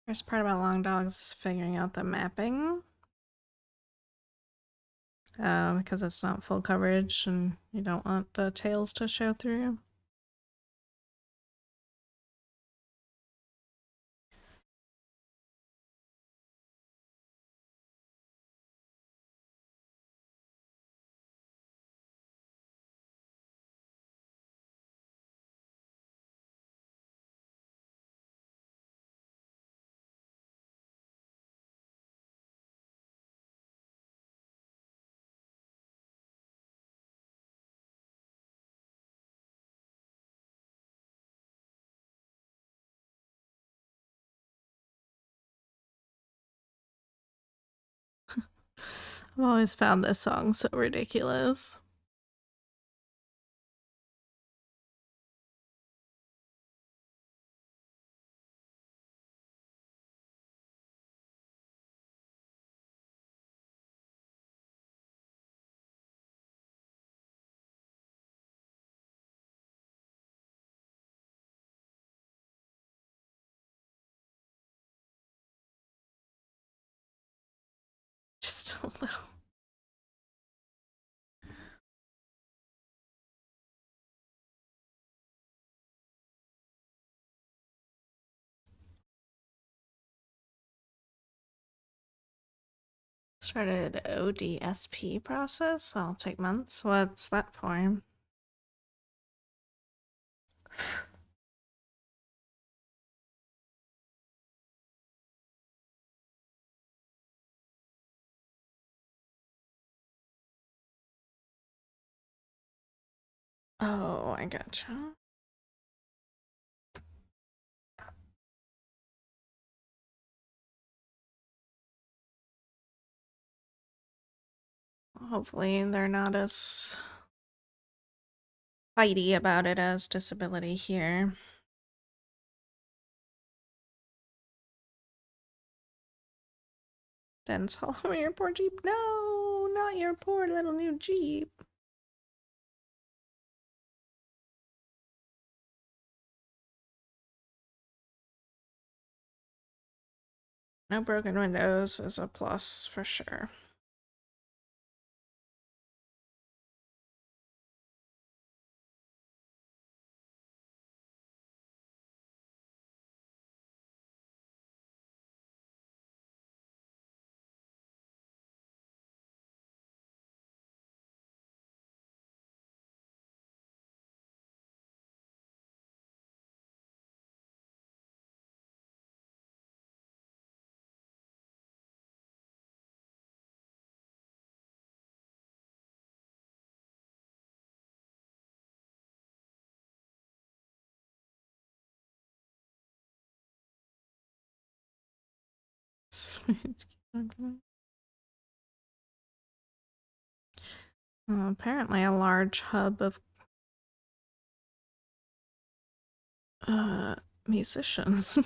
A: First part about long dogs is figuring out the mapping. Because it's not full coverage and you don't want the tails to show through. I've always found this song so ridiculous. Just a little. Started ODSP process. I'll take months. What's that for? Oh, I gotcha. Hopefully they're not as fighty about it as disability here. Didn't sell your poor Jeep. No, not your poor little new Jeep. No broken windows is a plus for sure. Apparently a large hub of musicians.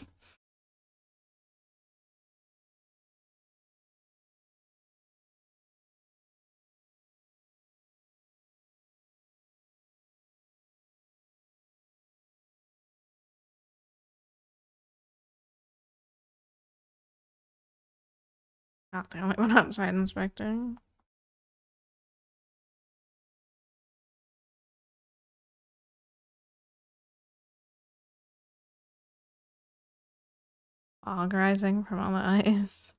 A: Not the only one outside inspecting. Fog rising from all the ice.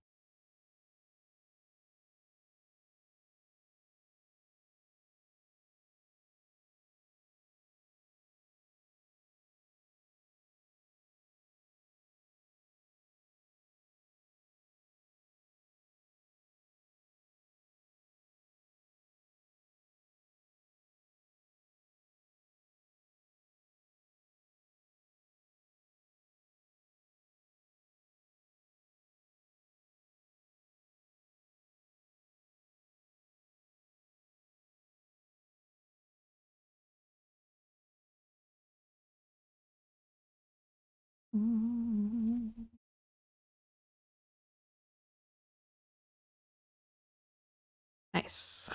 A: Nice.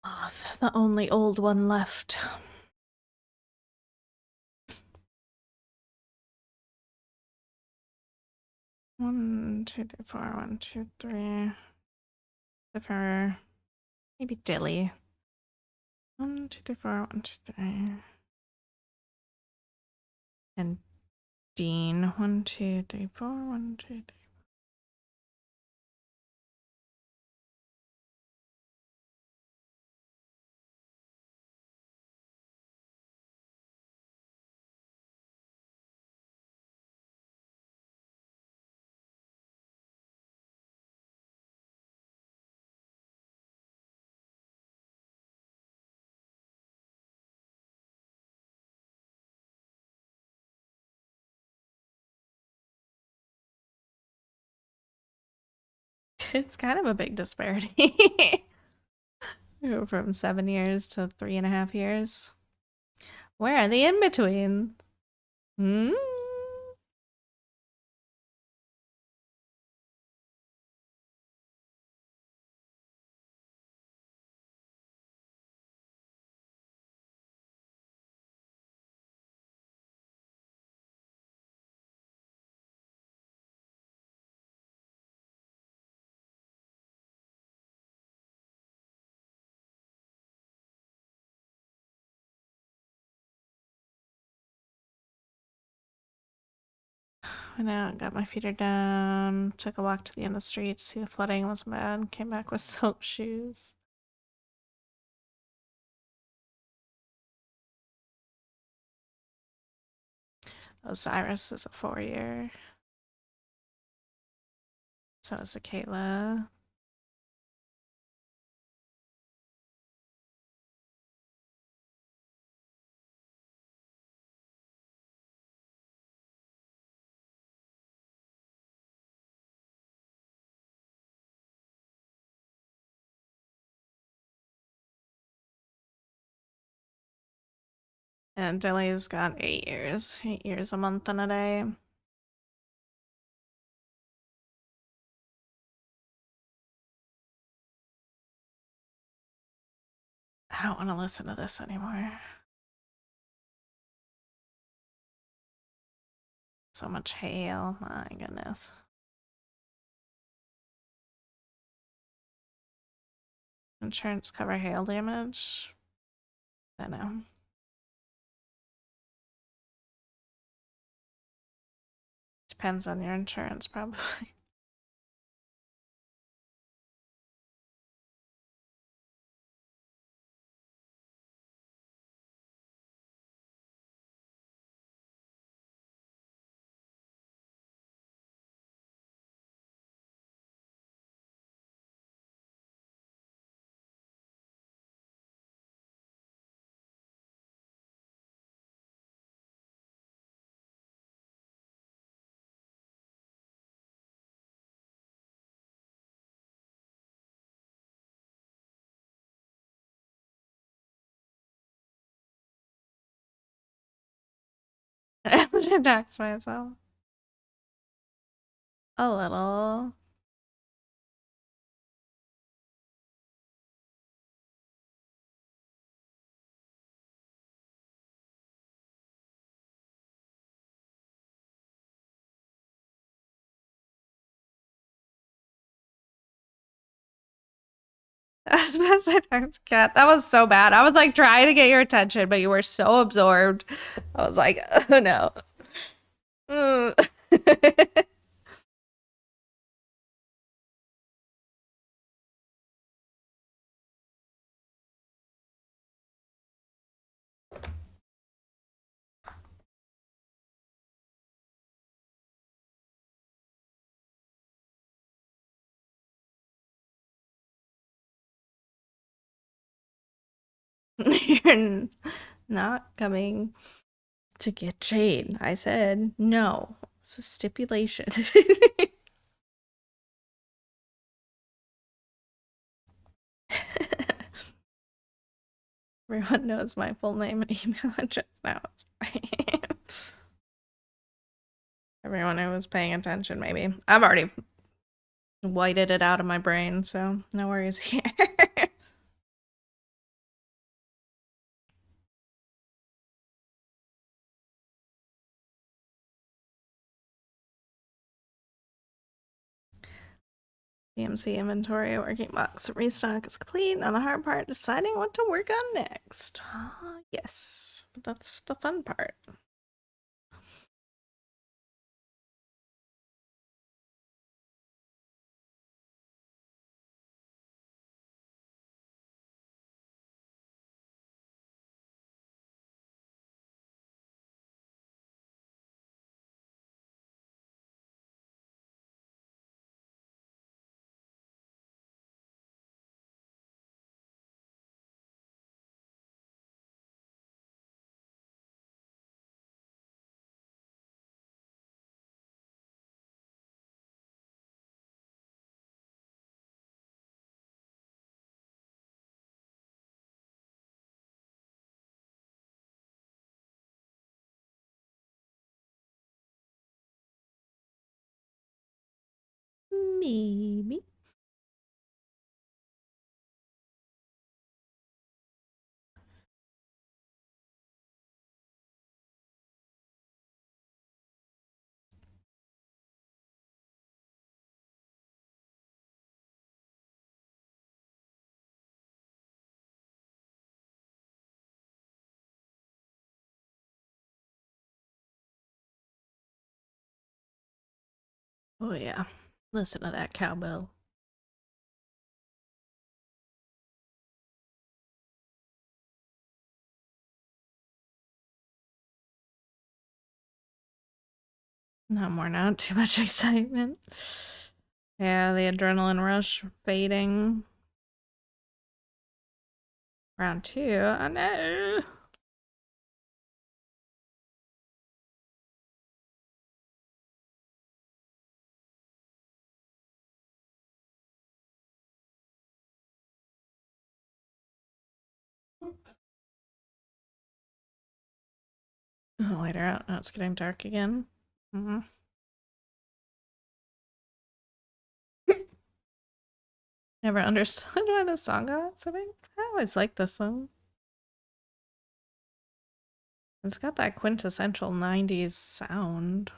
A: Oh, the only old one left. One, two, three, four. 1, 2, 3. For maybe Dilly. 1, 2, 3, 4. 1, 2, 3. And Dean. 1, 2, 3, 4. 1, 2, 3. It's kind of a big disparity. We go from 7 years to 3.5 years. Where are the in between? Hmm. Went out, got my feeder down, took a walk to the end of the street, see the flooding wasn't bad, came back with soaked shoes. Osiris is a 4-year. So is the Kayla. And Dilly's got 8 years. 8 years, a month, and a day. I don't want to listen to this anymore. So much hail. My goodness. Insurance cover hail damage? I don't know. Depends on your insurance, probably. I have to dox myself. A little. I was about to say Dr. Cat. That was so bad. I was like trying to get your attention, but you were so absorbed. I was like, oh no. You're not coming to get Jane. I said no. It's a stipulation. Everyone knows my full name and email address now. It's fine. Everyone who was paying attention, maybe. I've already whited it out of my brain, so no worries here. DMC inventory working box restock is complete. Now the hard part, deciding what to work on next. Yes, but that's the fun part. Maybe. Oh yeah, listen to that cowbell. Not more now, too much excitement. Yeah, the adrenaline rush fading. Round 2, oh no. Oh, later out, now it's getting dark again. Never understood why the song got so big. I always like this song. It's got that quintessential 90s sound.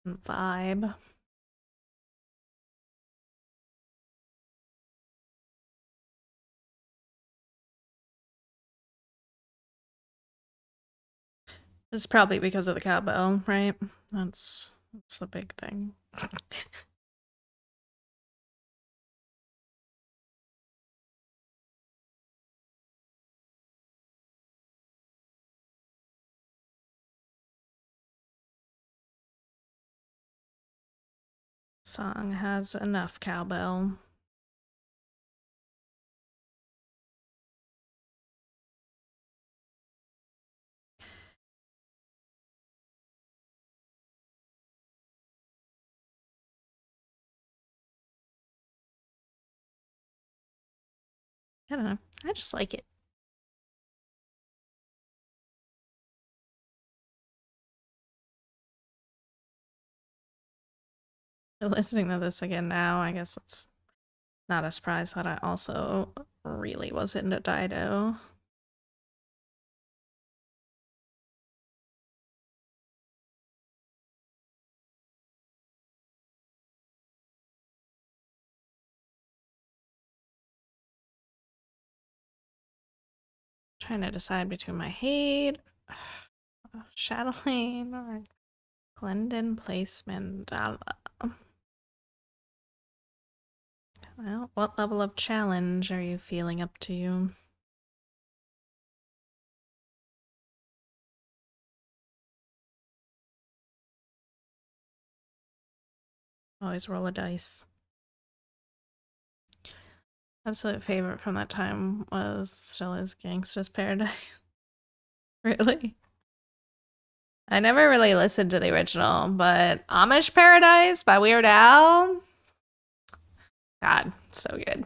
A: And vibe. It's probably because of the cowbell, right? That's the big thing. Song has enough cowbell. I don't know. I just like it. Listening to this again now, I guess it's not a surprise that I also really was into Dido. Trying to decide between my hate, Chatelaine, or Glendon Place Mandala. Well, what level of challenge are you feeling up to? Always roll a dice. Absolute favorite from that time was still is Gangsta's Paradise. Really? I never really listened to the original, but Amish Paradise by Weird Al? God, so good.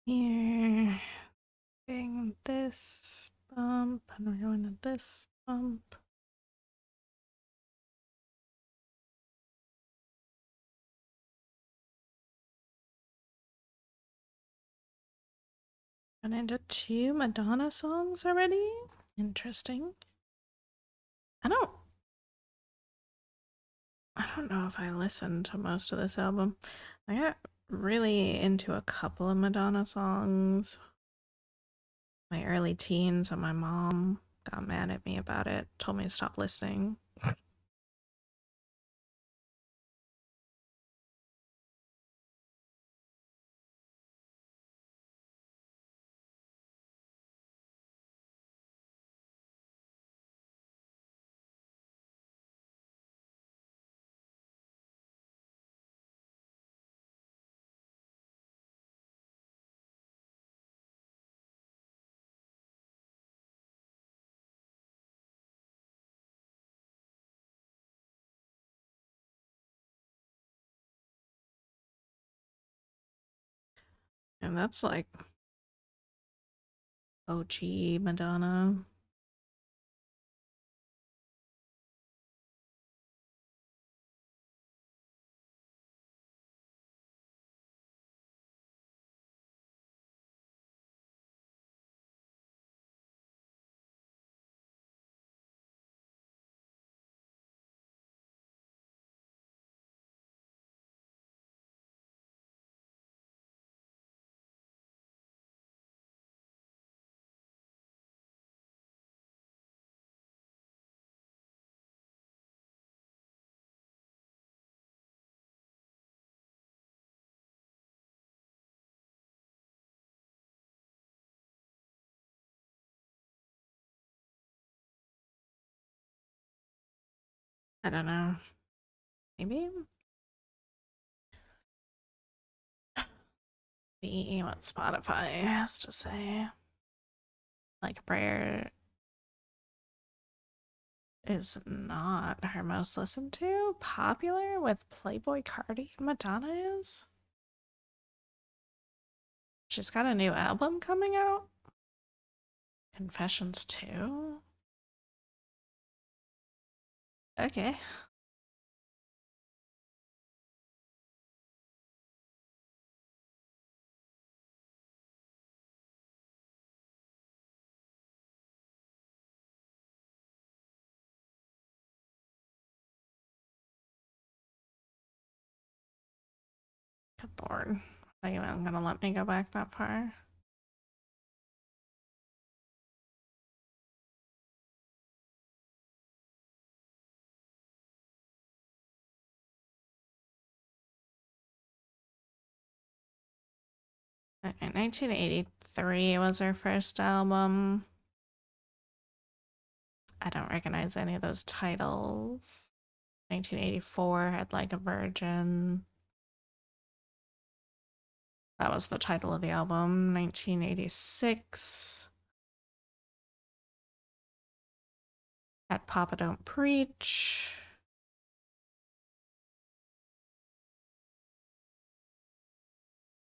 A: Here, bring this bump, and we're going to this bump. And into two Madonna songs already? Interesting. I don't I don't know if I listened to most of this album. I got really into a couple of Madonna songs. My early teens and my mom got mad at me about it, told me to stop listening. And that's like OG Madonna. I don't know. Maybe? See what Spotify has to say. Like Prayer is not her most listened to. Popular with Playboy Cardi and Madonna is? She's got a new album coming out? Confessions 2? Okay. Good lord. Are you even gonna let me go back that far? Okay, 1983 was her first album. I don't recognize any of those titles. 1984 had Like a Virgin. That was the title of the album. 1986 had Papa Don't Preach.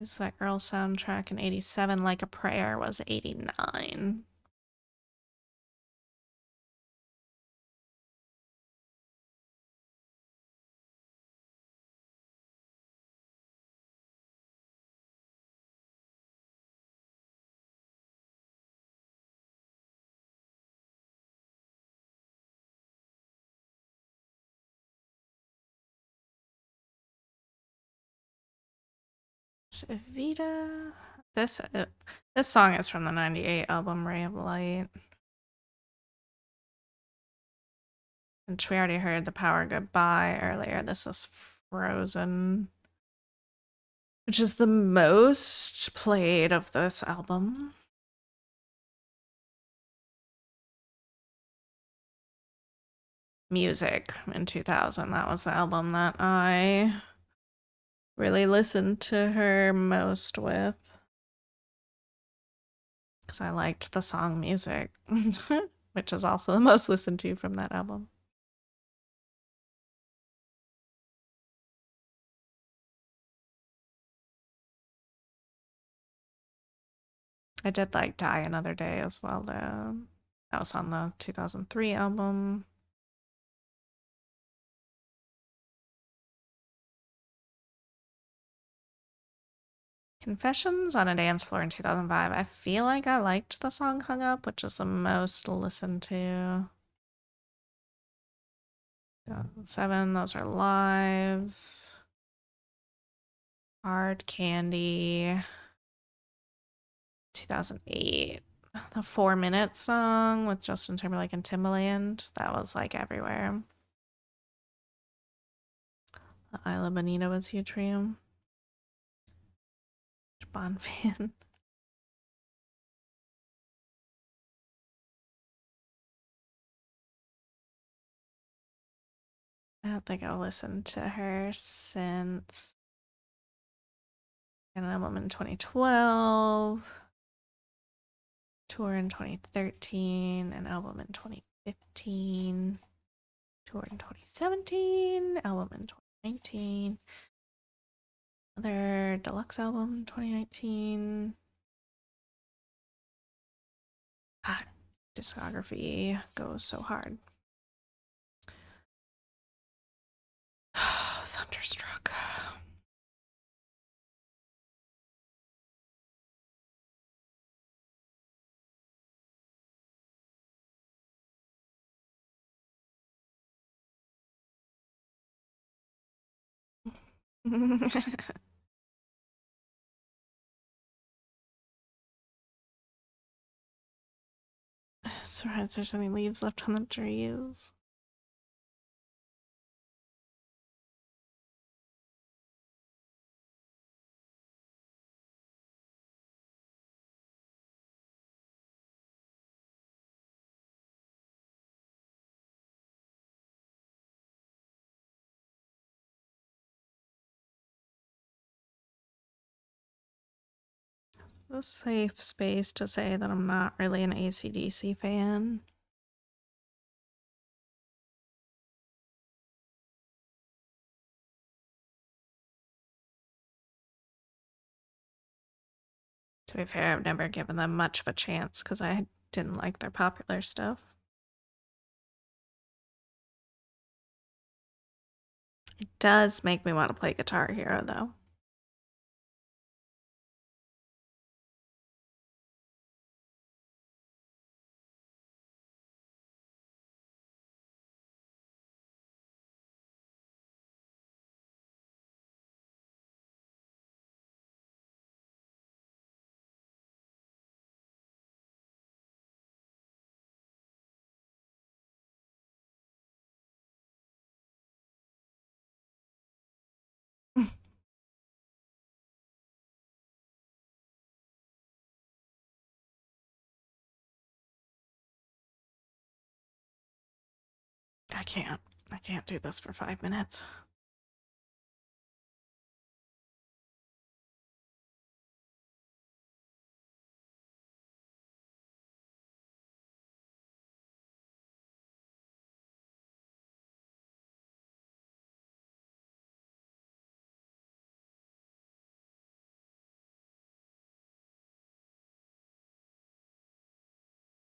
A: Is that girl soundtrack in 87? Like a Prayer was 89. Evita. This song is from the 98 album Ray of Light. Which we already heard The Power Goodbye earlier. This is Frozen, which is the most played of this album. Music in 2000. That was the album that I really listened to her most with. Because I liked the song Music, which is also the most listened to from that album. I did like Die Another Day as well, though. That was on the 2003 album. Confessions on a Dance Floor in 2005. I feel like I liked the song Hung Up, which is the most listened to. 2007, those are lives. Hard Candy. 2008. The 4 Minute song with Justin Timberlake and Timbaland. That was like everywhere. The Isla Bonita was huge for you. Bond fan. I don't think I've listened to her since an album in 2012, tour in 2013, an album in 2015, tour in 2017, album in 2019, another deluxe album in 2019. God, discography goes so hard. Thunderstruck. Surprised there's any leaves left on the trees. A safe space to say that I'm not really an AC/DC fan. To be fair, I've never given them much of a chance because I didn't like their popular stuff. It does make me want to play Guitar Hero, though. I can't. I can't do this for 5 minutes.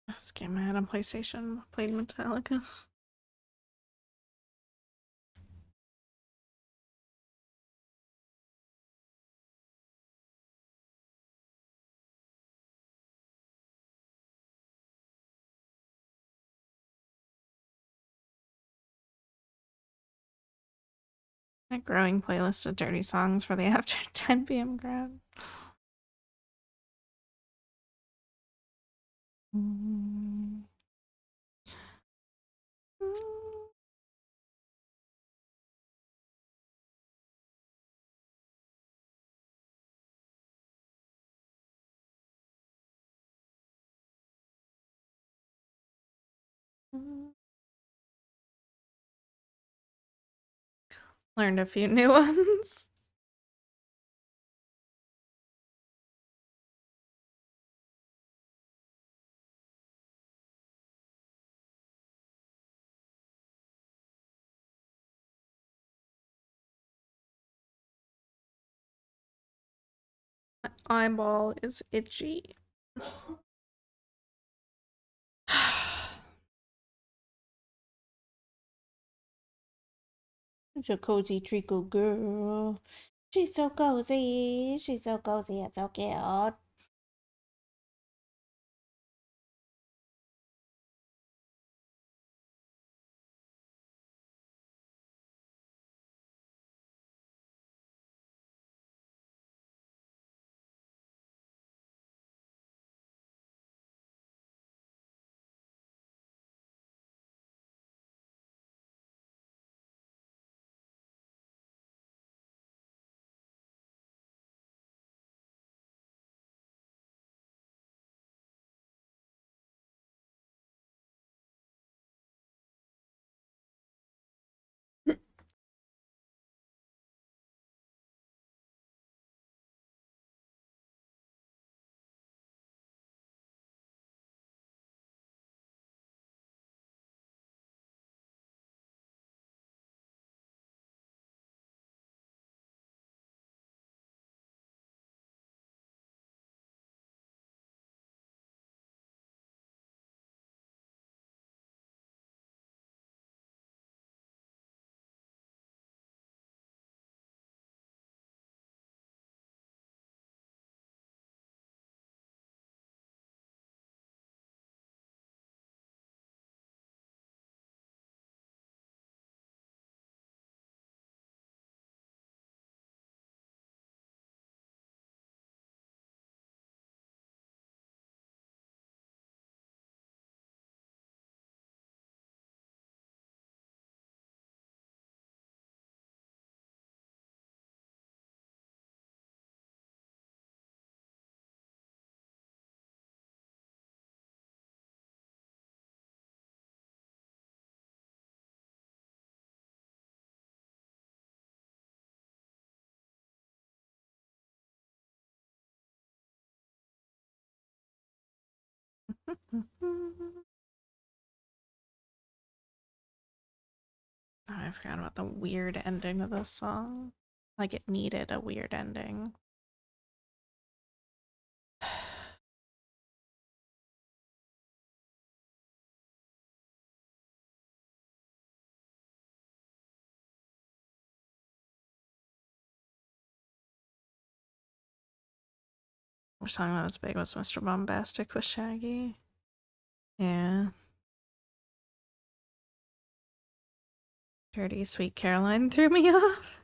A: This game I had on PlayStation played Metallica. A growing playlist of dirty songs for the after 10 p.m. crowd. Learned a few new ones. My eyeball is itchy. Such a cozy treacle girl. She's so cozy. She's so cozy and so cute. I forgot about the weird ending of this song. Like, it needed a weird ending. Which song that was big was Mr. Bombastic with Shaggy. Yeah. Dirty Sweet Caroline threw me off.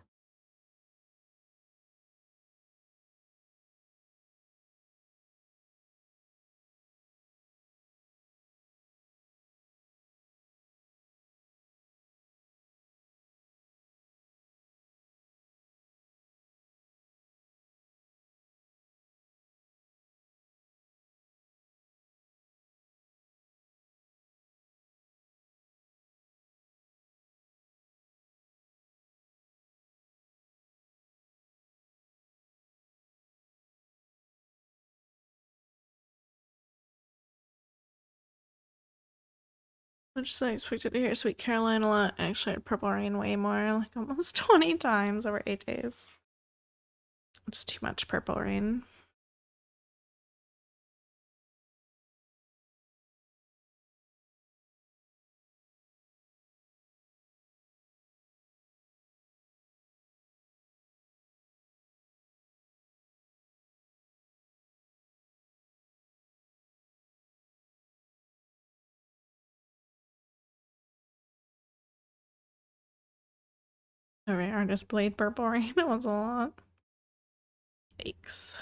A: I just expected to hear Sweet Caroline a lot. Actually, I heard Purple Rain way more, like almost 20 times over 8 days. It's too much Purple Rain. Every artist played Purple Rain. It was a lot. Yikes.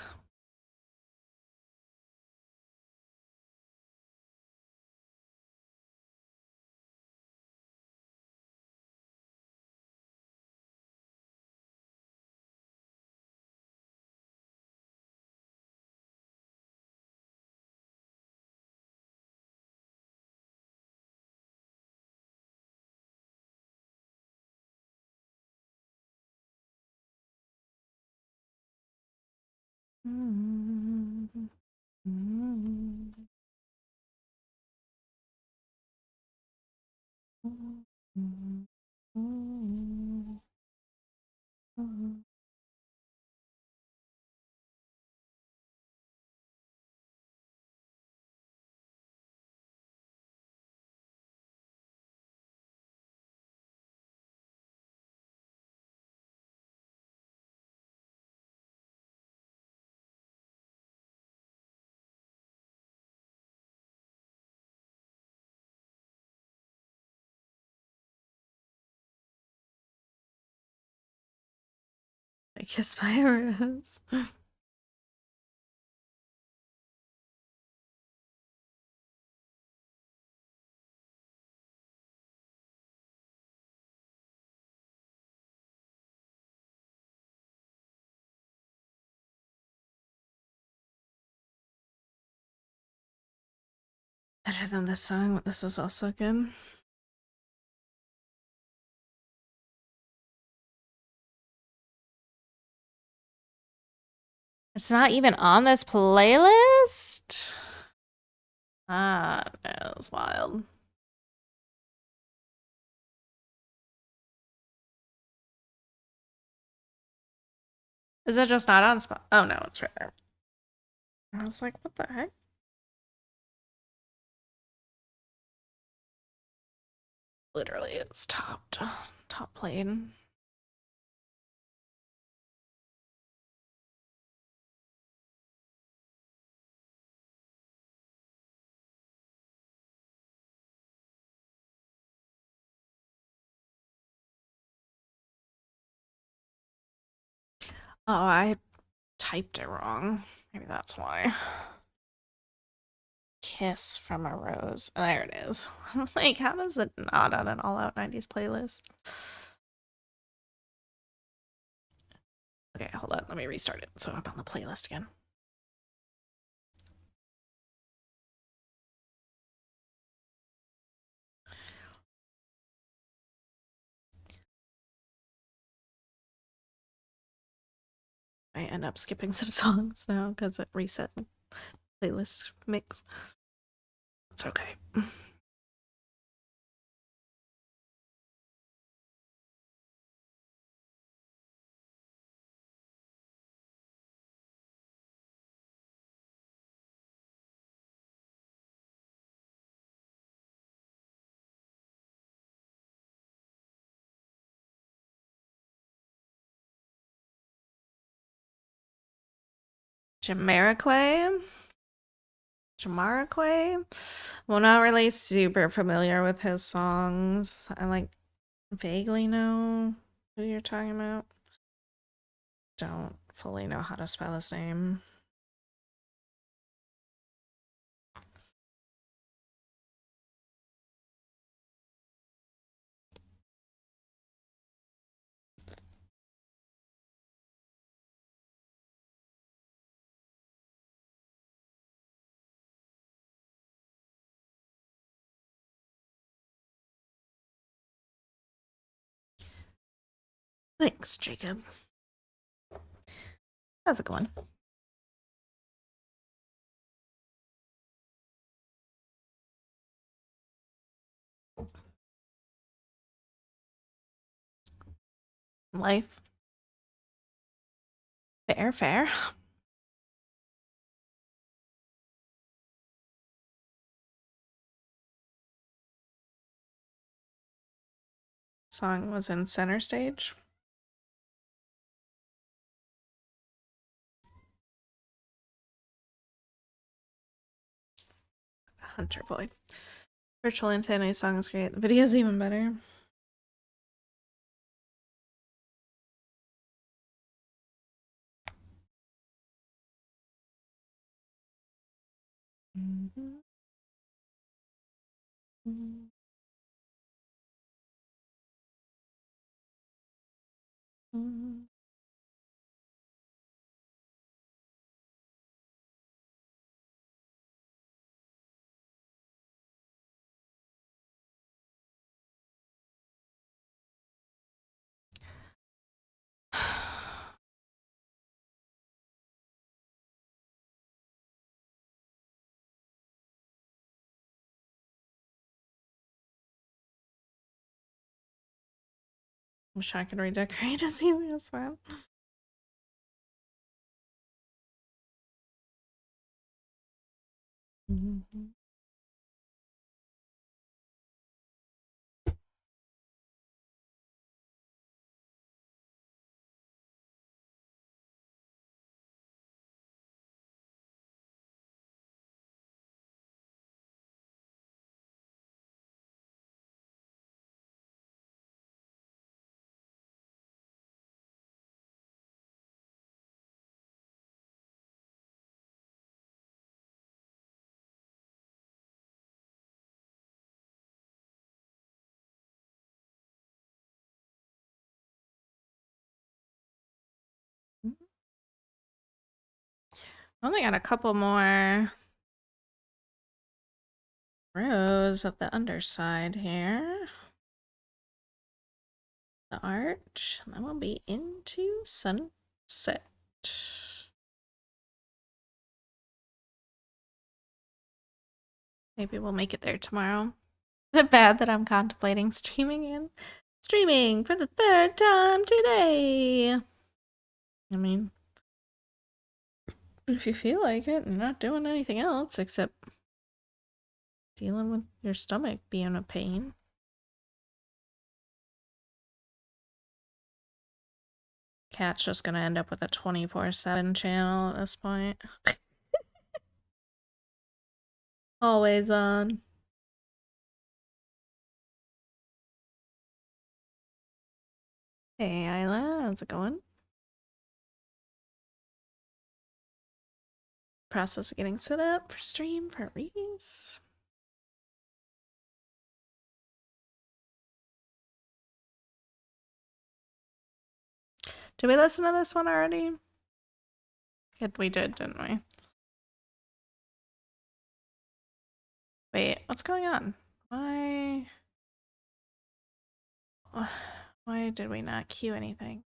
A: I kiss by a rose. Better than this song, but this is also good. It's not even on this playlist? Ah, that was wild. Is it just not on spot? Oh no, it's right there. I was like, what the heck? Literally, it's top played. Oh, I typed it wrong. Maybe that's why. Kiss from a Rose. There it is. Like, how does it not on an all out 90s playlist? Okay, hold on. Let me restart it so I'm on the playlist again. I end up skipping some songs now because it reset my playlist mix. It's okay. Jamiroquai? Jamiroquai? Well, not really super familiar with his songs. I like vaguely know who you're talking about. Don't fully know how to spell his name. Thanks, Jacob. How's it going? Life? Fair, fair. Song was in center stage. Hunter Boy. Virtual Insanity song is great. The video's even better. I'm sure I can redecorate to see this one. Mm-hmm. Only got a couple more rows of the underside here. The arch, and then we'll be into sunset. Maybe we'll make it there tomorrow. Is it bad that I'm contemplating streaming for the third time today? I mean, if you feel like it, and not doing anything else except dealing with your stomach being a pain. Cat's just gonna end up with a 24/7 channel at this point. Always on. Hey Isla, how's it going? Process of getting set up for stream for Reese. Did we listen to this one already? We did, didn't we? Wait, what's going on? Why did we not queue anything?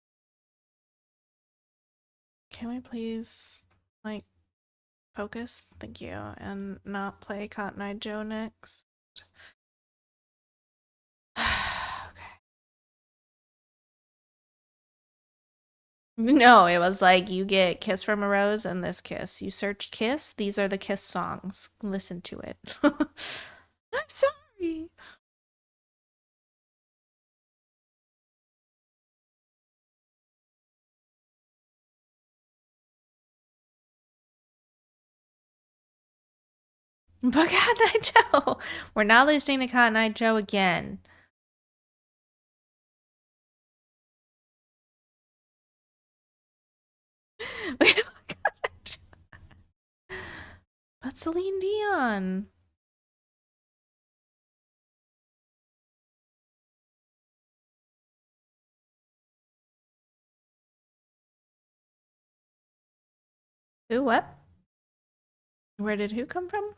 A: Can we please, like, focus? Thank you. And not play Cotton Eye Joe next? Okay. No, it was like you get Kiss from a Rose and this Kiss. You search Kiss, these are the Kiss songs. Listen to it. I'm sorry. But Cotton Eye Joe. We're not listening to Cotton Eye Joe again. Wait, but Celine Dion. Who, what? Where did who come from?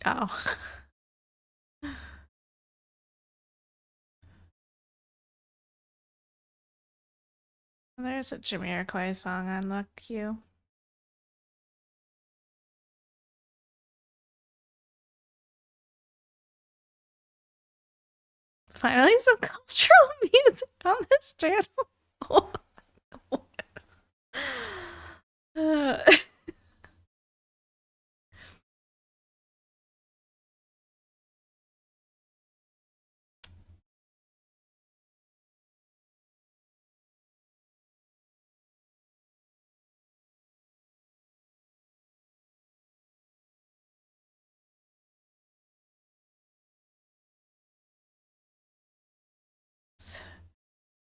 A: Oh. There's a Jamiroquai song on the queue. Finally, some cultural music on this channel.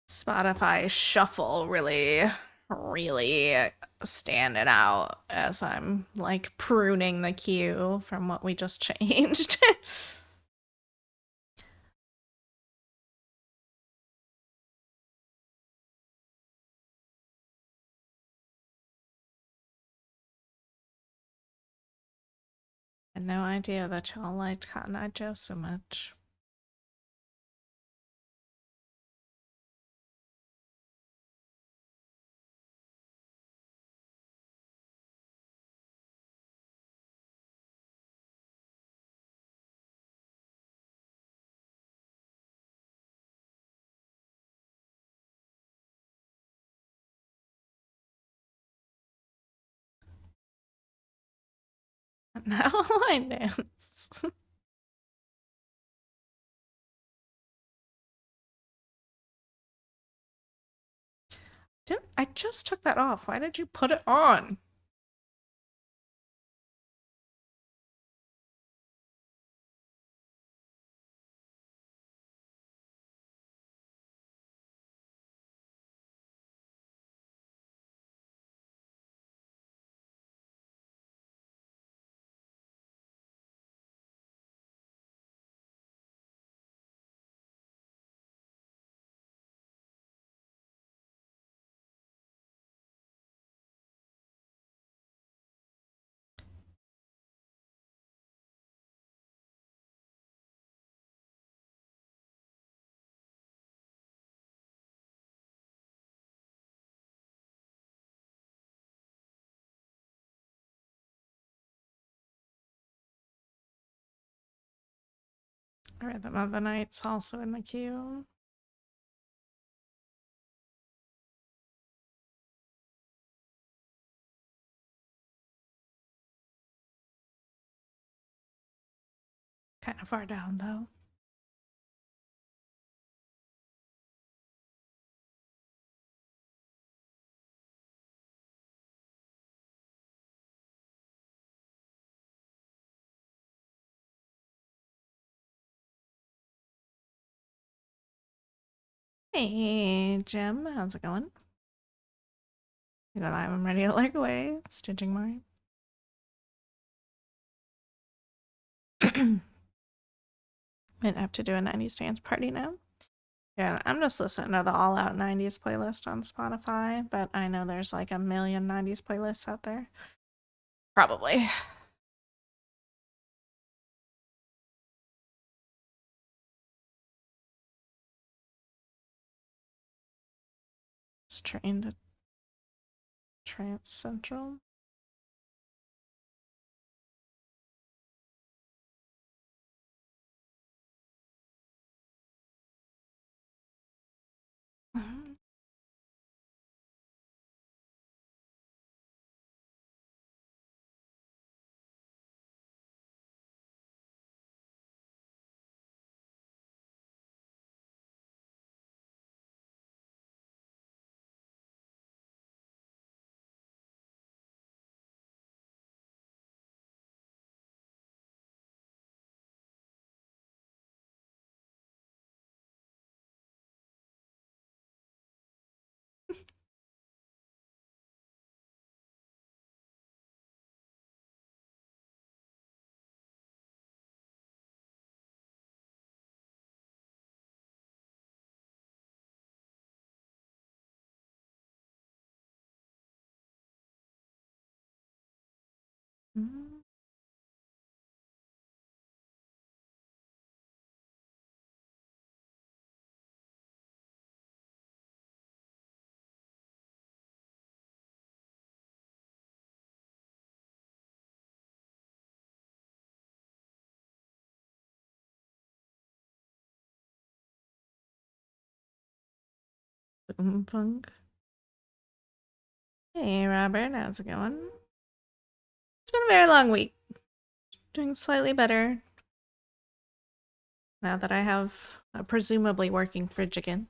A: Spotify shuffle really standing out as I'm like pruning the queue from what we just changed. had no idea that y'all liked Cotton Eye Joe so much. Now line dance. I just took that off. Why did you put it on? Rhythm of the Night's also in the queue. Kind of far down, though. Hey, Jim, how's it going? You got I'm ready to leg away. Stitching mine. Might have to do a 90s dance party now. Yeah, I'm just listening to the All Out 90s playlist on Spotify, but I know there's like a million 90s playlists out there. Probably. It's trained at Trance Central. Mm. Boom punk. Hey, Robert, how's it going? It's been a very long week. Doing slightly better now that I have a presumably working fridge again.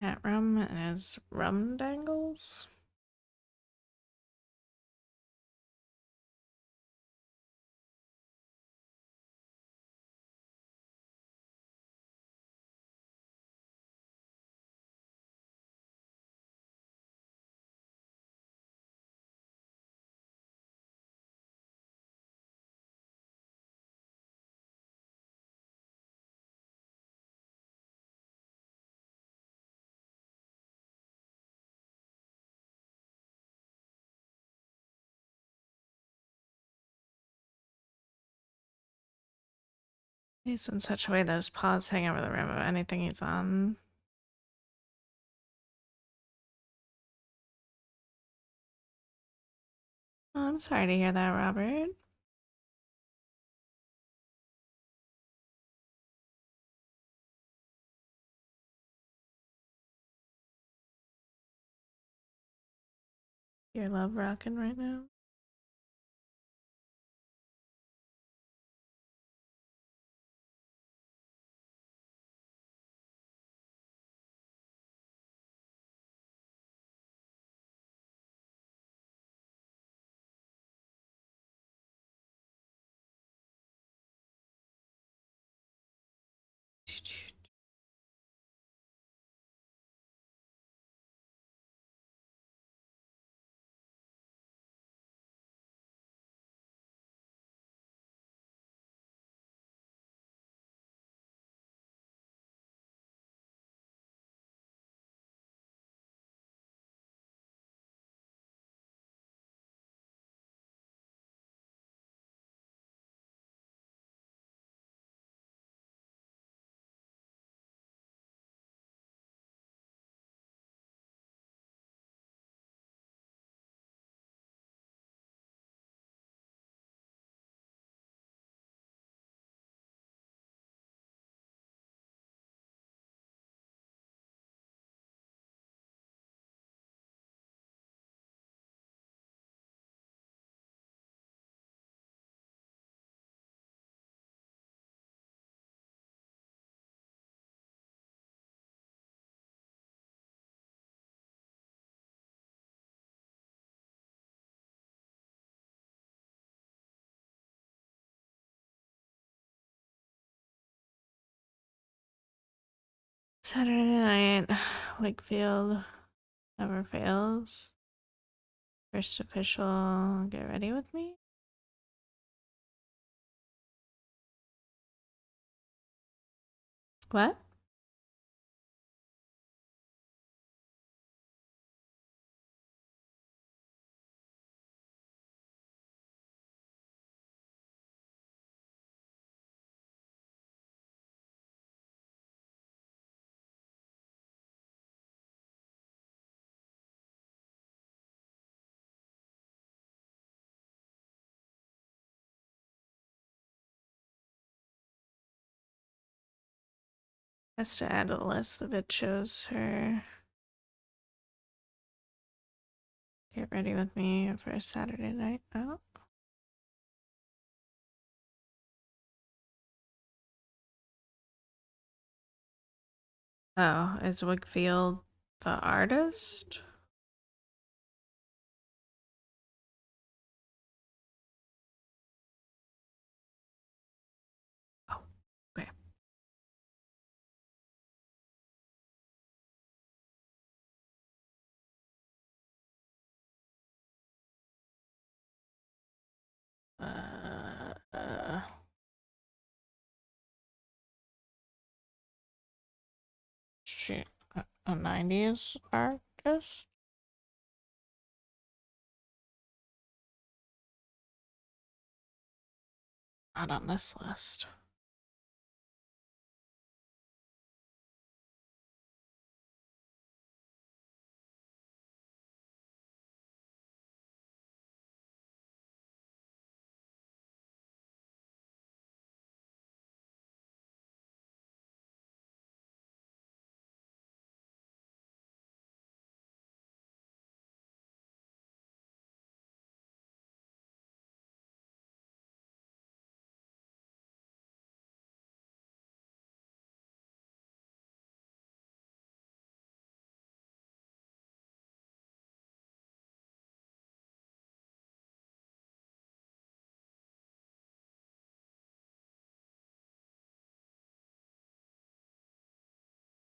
A: Cat rum is rum dangles. He's in such a way that his paws hang over the rim of anything he's on. Oh, I'm sorry to hear that, Robert. Your love rocking right now. Saturday night, Wakefield never fails. First official, get ready with me. What? Has to add to the list if it shows her. Get ready with me for a Saturday night out. Oh, is Wakefield the artist? Oh, okay. Uh, uh, she, a 90s artist? Not on this list.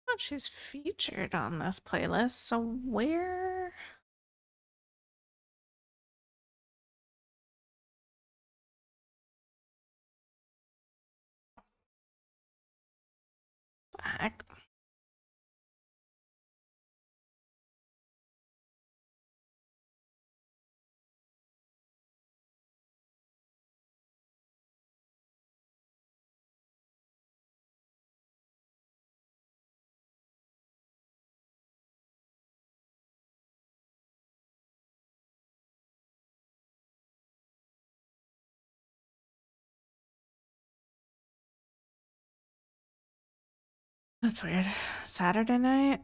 A: Oh, she's featured on this playlist, so where? Back. That's weird. Saturday night?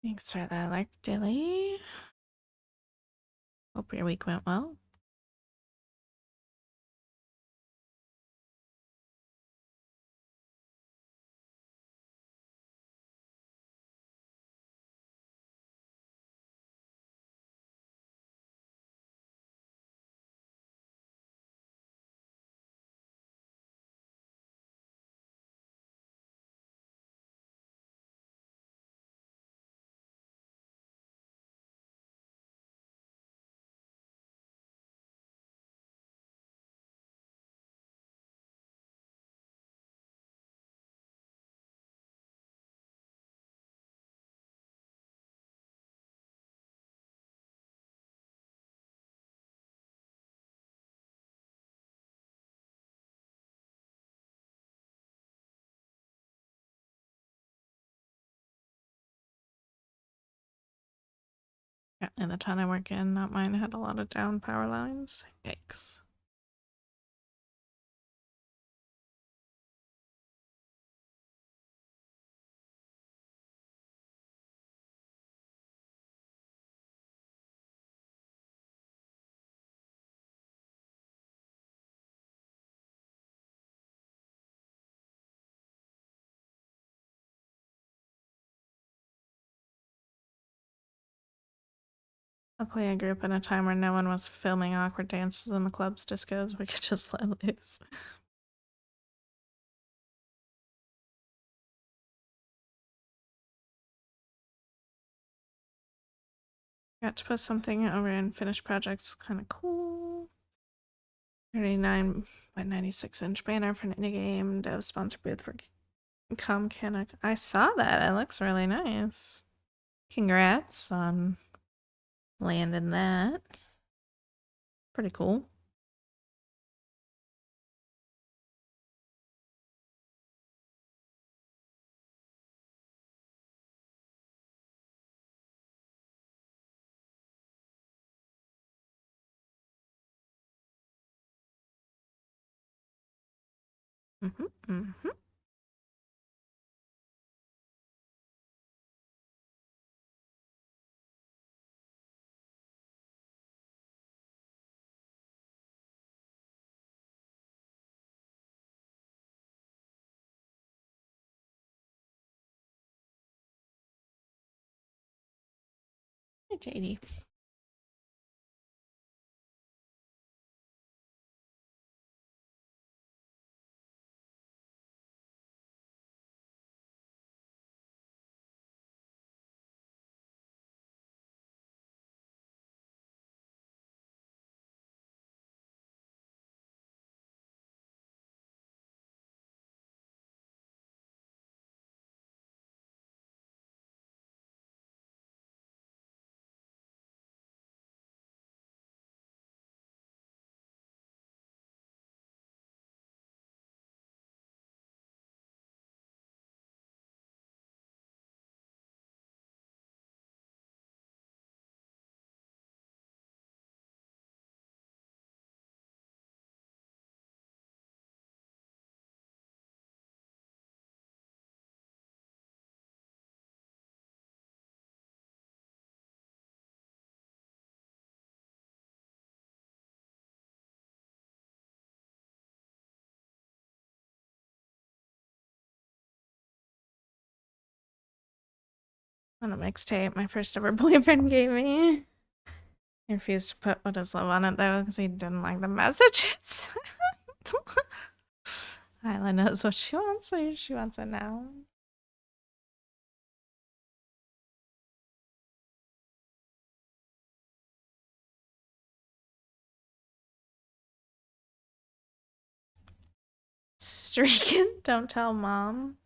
A: Thanks for the alert, Dilly. Hope your week went well. Yeah, and the town I work in, not mine, had a lot of down power lines. Yikes. Luckily, I grew up in a time where no one was filming awkward dances in the club's discos. We could just let loose. Got to put something over in finished projects. Kind of cool. 39 by 96 inch banner for an indie game. Dev sponsor booth for Comcanic. I saw that. It looks really nice. Congrats on landing that. Pretty cool. Mm-hmm, mm-hmm. Hey, JD. On a mixtape my first ever boyfriend gave me. He refused to put What Is Love on it though because he didn't like the messages. Isla knows what she wants, so she wants it now. Streaking, don't tell mom.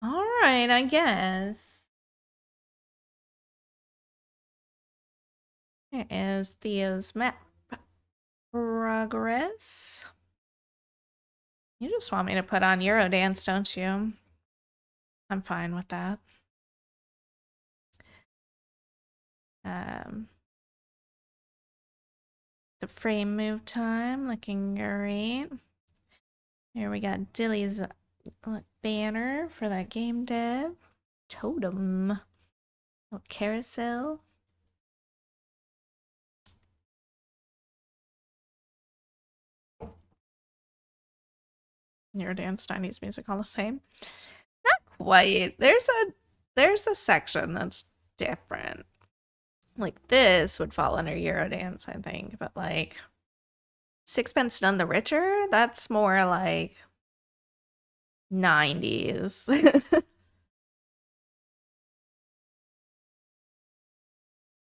A: Alright, I guess. Here is Thea's map. Progress. You just want me to put on Eurodance, don't you? I'm fine with that. The frame move time looking great. Here we got Dilly's banner for that game dev. Totem. Little carousel. Eurodance 90s music all the same. Not quite. There's a section that's different. Like this would fall under Eurodance, I think, but like Sixpence None the Richer, that's more like 90s.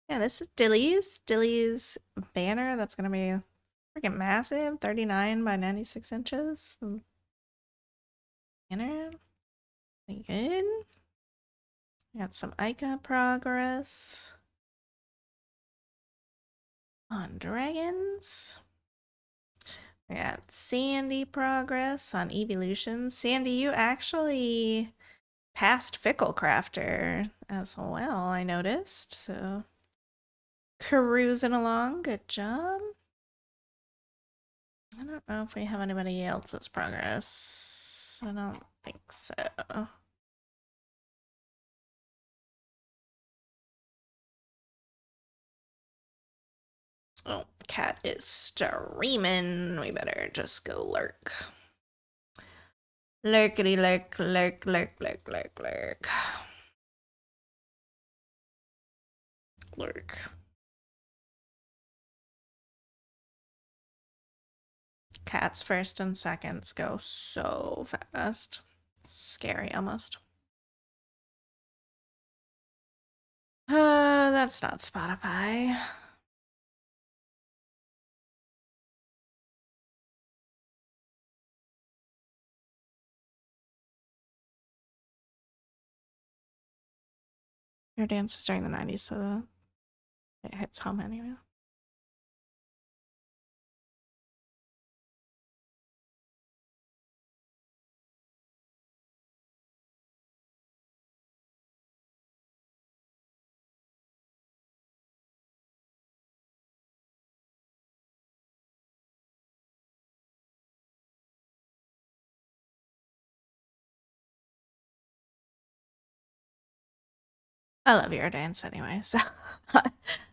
A: Yeah, this is Dilly's banner. That's gonna be freaking massive. 39 by 96 inches. Banner. Pretty good. We got some Ica progress. On dragons. We got Sandy progress on evolution. Sandy, you actually passed Fickle Crafter as well, I noticed. So cruising along, good job. I don't know if we have anybody else's progress. I don't think so. Oh, cat is streaming. We better just go lurk. Lurkity lurk, lurk, lurk, lurk, lurk, lurk. Lurk. Cats first and seconds go so fast. Scary almost. That's not Spotify. Your dance is during the 90s, so it hits home anyway. I love your dance anyway, so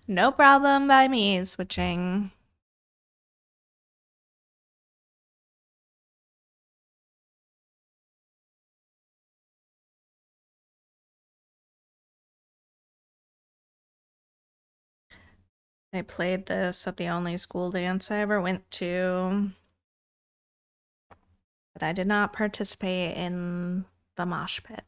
A: no problem by me switching. I played this at the only school dance I ever went to, but I did not participate in the mosh pit.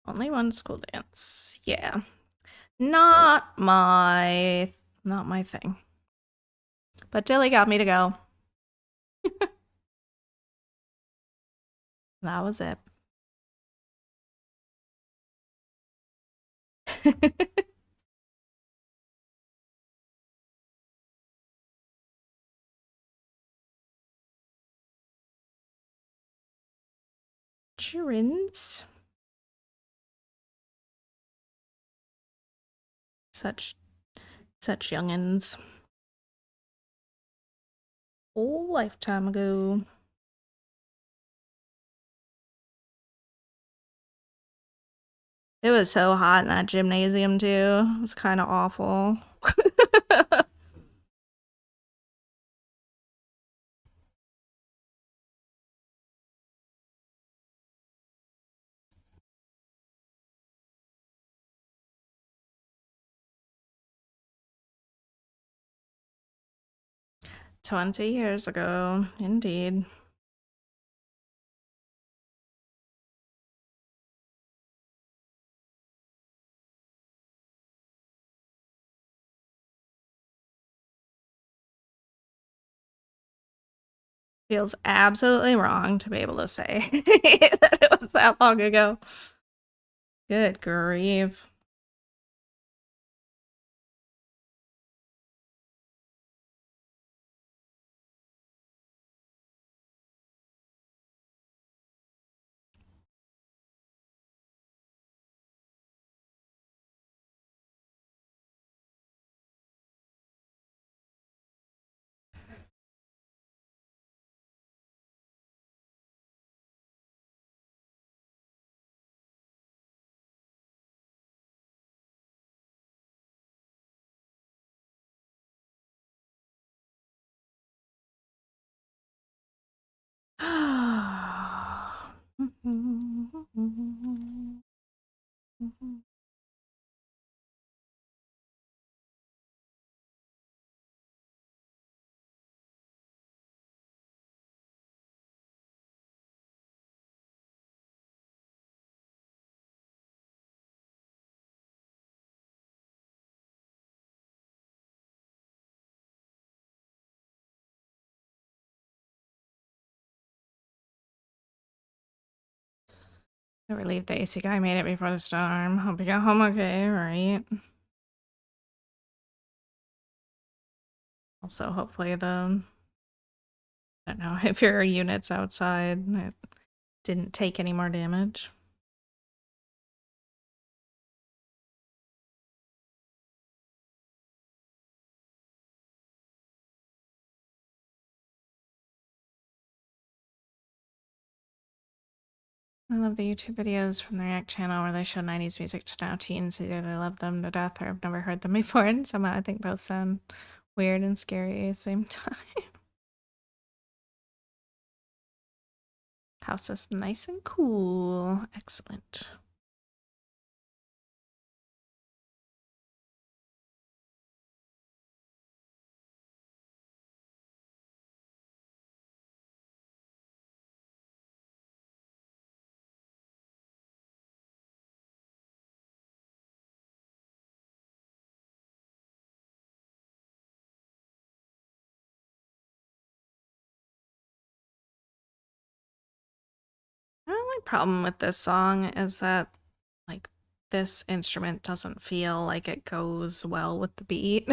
A: Only one school dance. Yeah. Not my thing. But Dilly got me to go. That was it. Cheerins. such youngins. Whole lifetime ago. It was so hot in that gymnasium too. It was kind of awful. 20 years ago, indeed. Feels absolutely wrong to be able to say that it was that long ago. Good grief. I relieved the AC guy made it before the storm. Hope you got home okay, right? Also, hopefully I don't know, if your unit's outside, it didn't take any more damage. I love the YouTube videos from the React channel where they show 90s music to now teens. Either they love them to death or have never heard them before, and somehow I think both sound weird and scary at the same time. House is nice and cool. Excellent. My only problem with this song is that, like, this instrument doesn't feel like it goes well with the beat.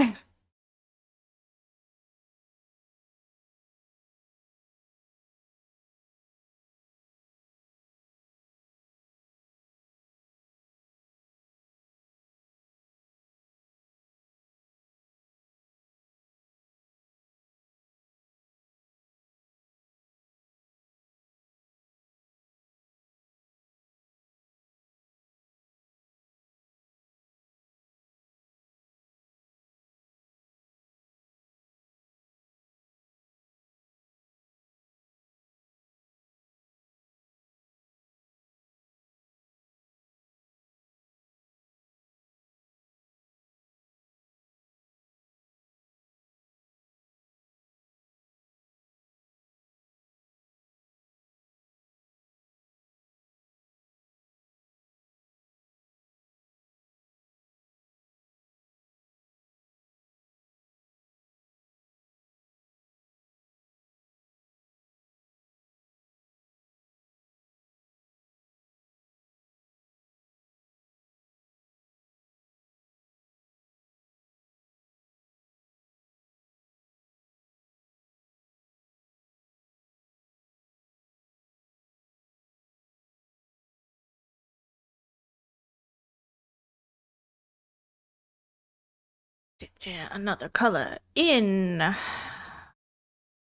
A: Another color in.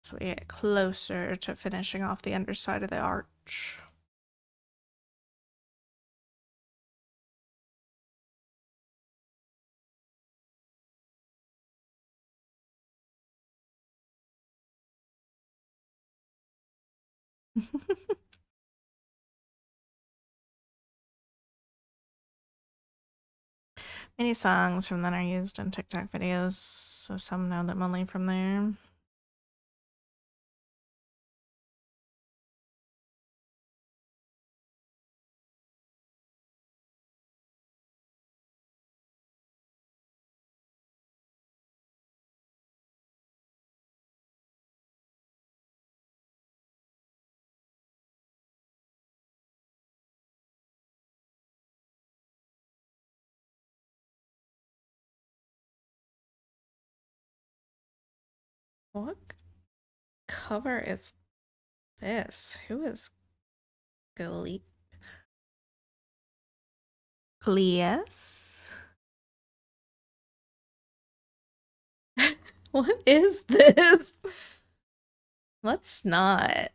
A: So we get closer to finishing off the underside of the arch. Many songs from then are used in TikTok videos, so some know them only from there. What cover is this? Who is Glies? What is this? Let's not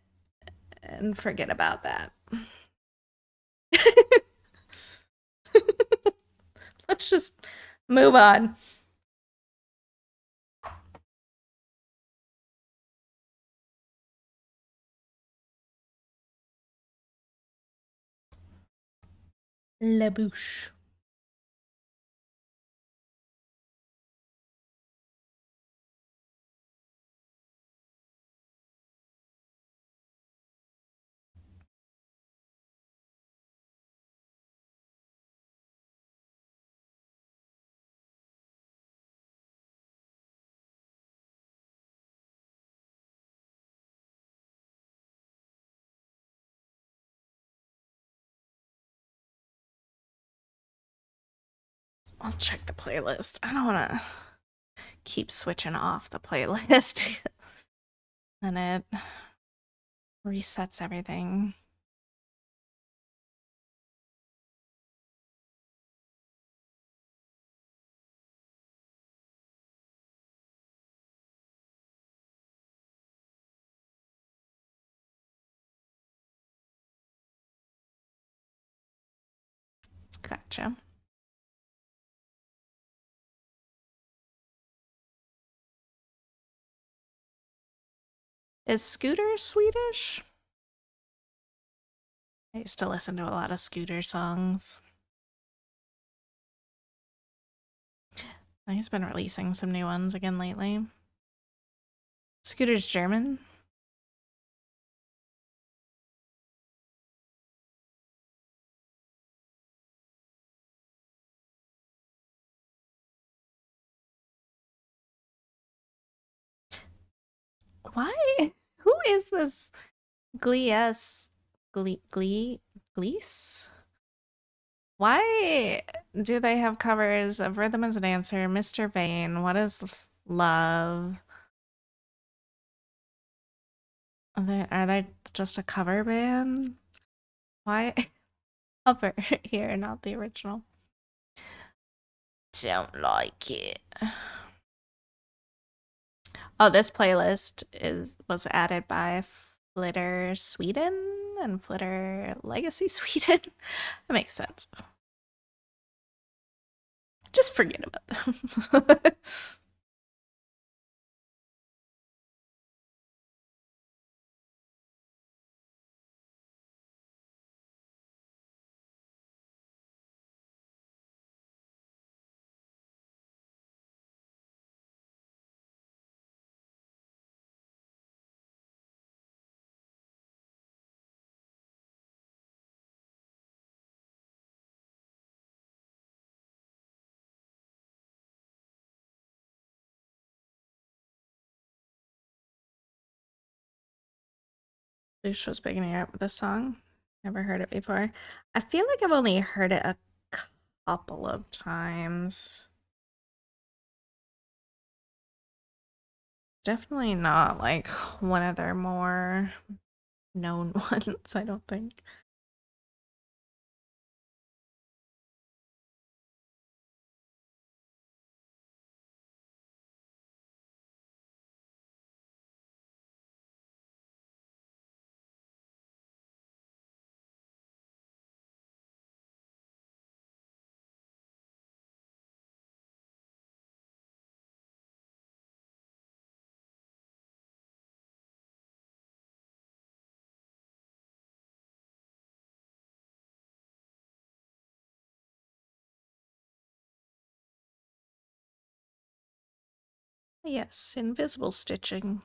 A: and forget about that. Let's just move on. La bouche. I'll check the playlist. I don't want to keep switching off the playlist. And it resets everything. Gotcha. Is Scooter Swedish? I used to listen to a lot of Scooter songs. He's been releasing some new ones again lately. Scooter's German. Why? Who is this Glies? Glees? Why do they have covers of Rhythm as a Dancer, Mr. Vane, What is Love? Are they just a cover band? Why cover here, not the original? Don't like it. Oh, this playlist was added by Flitter Sweden and Flitter Legacy Sweden. That makes sense. Just forget about them. Luce was beginning up with this song. Never heard it before. I feel like I've only heard it a couple of times. Definitely not like one of their more known ones, I don't think. Yes, invisible stitching.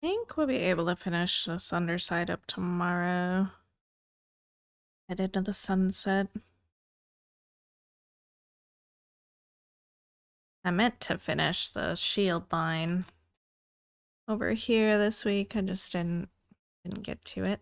A: I think we'll be able to finish this underside up tomorrow. Head into the sunset. I meant to finish the shield line over here this week. I just didn't get to it.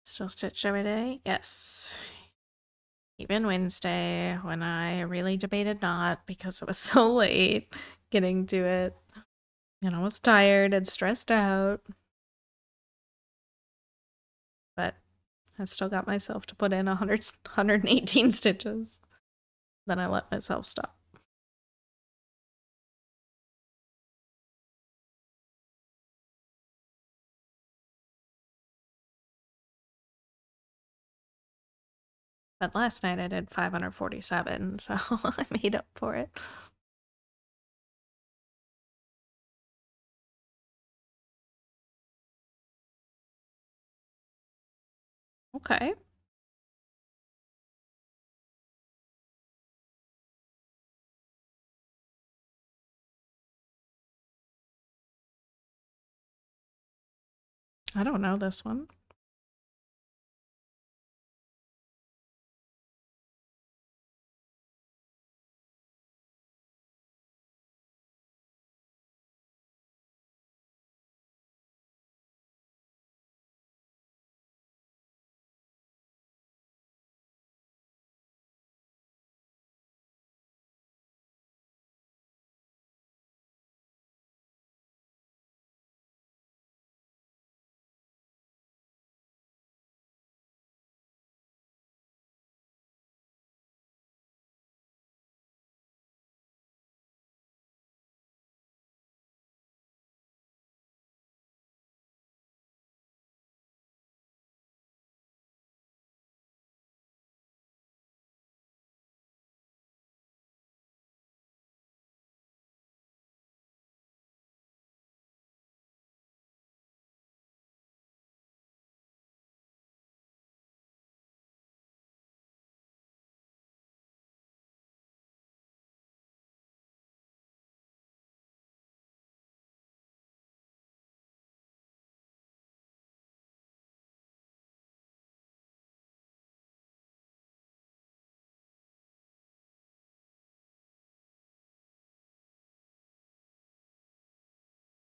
A: Still stitch every day? Yes. Even Wednesday, when I really debated not because it was so late getting to it. And I was tired and stressed out. But I still got myself to put in 118 stitches. Then I let myself stop. But last night I did 547, so I made up for it. Okay. I don't know this one.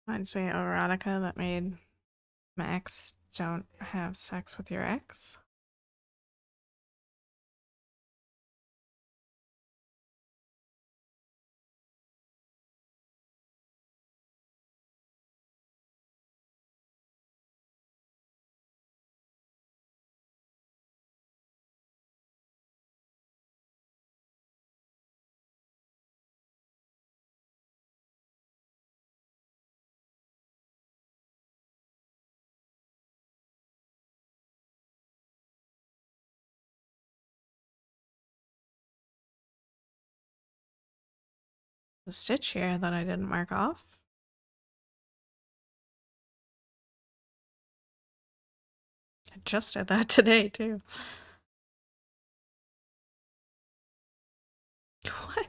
A: Reminds me of erotica that made Max don't have sex with your ex. The stitch here that I didn't mark off. I just did that today too. What?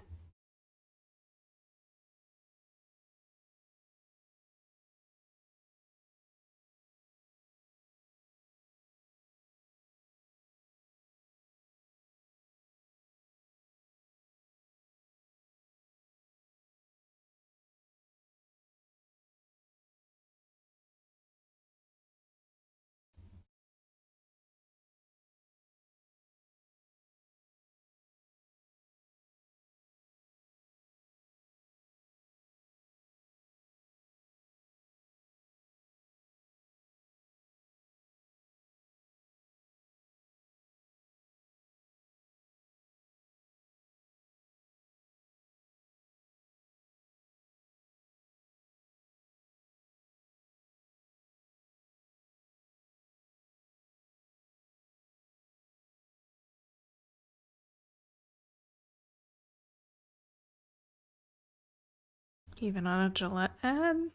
A: Even on a Gillette ad?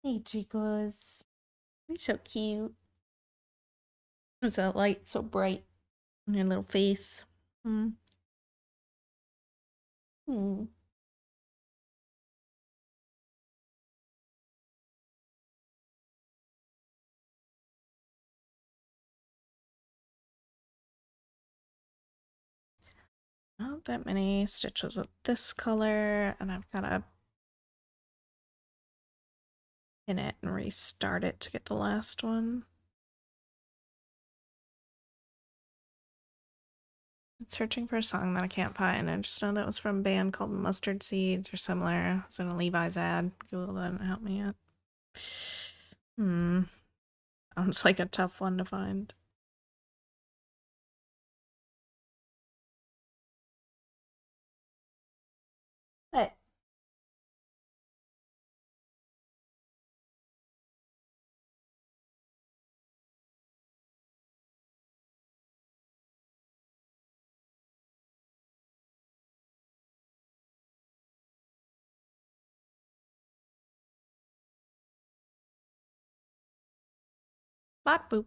A: Hey, Tricos. You're so cute. It's that light so bright on your little face. Hmm. Hmm. Not that many stitches of this color, and I've got to pin it and restart it to get the last one. Searching for a song that I can't find. I just know that was from a band called Mustard Seeds or similar. It was in a Levi's ad. Google didn't help me yet. Sounds like a tough one to find. But bot boop.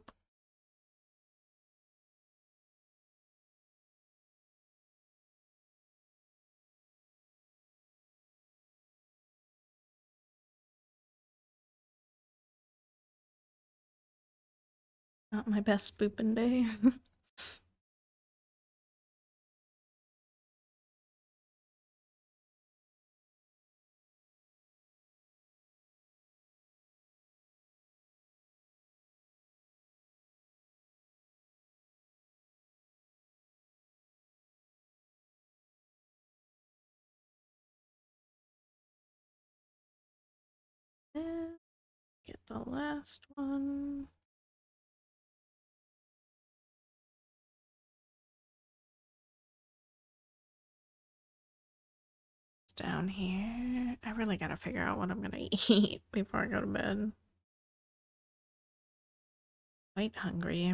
A: Not my best booping day. And get the last one. down here. I really gotta figure out what I'm gonna eat before I go to bed. Quite hungry.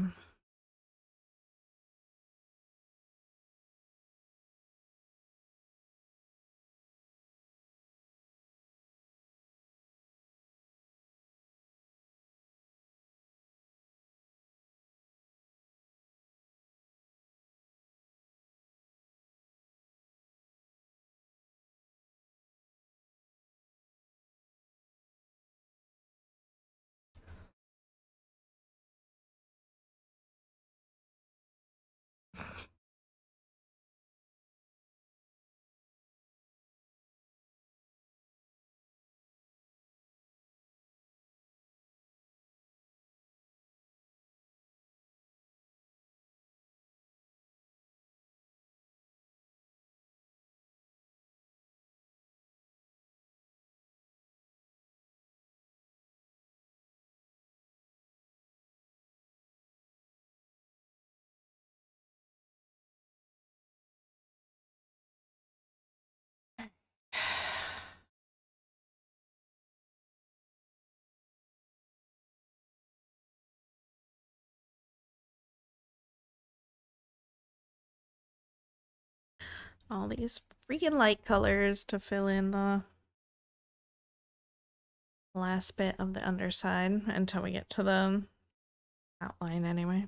A: All these freaking light colors to fill in the last bit of the underside until we get to the outline anyway.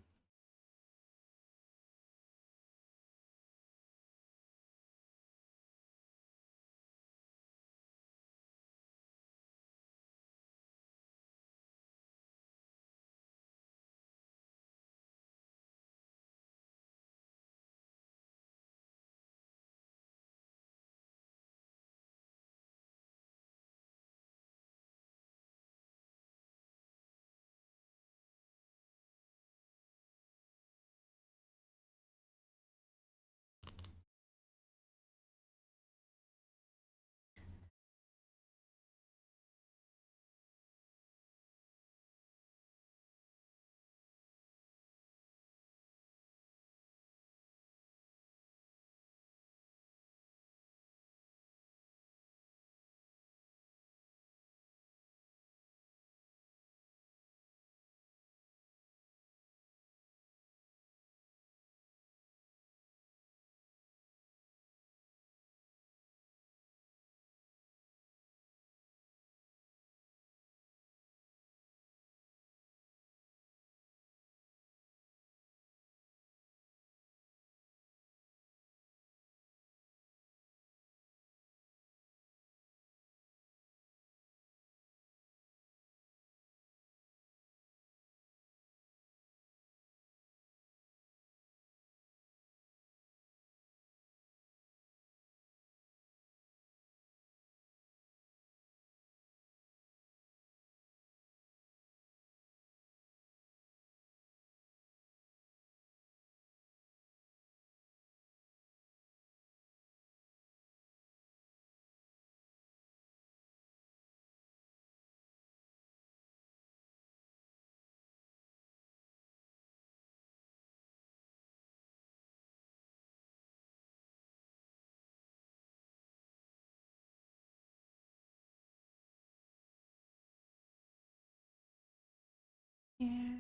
A: Yeah.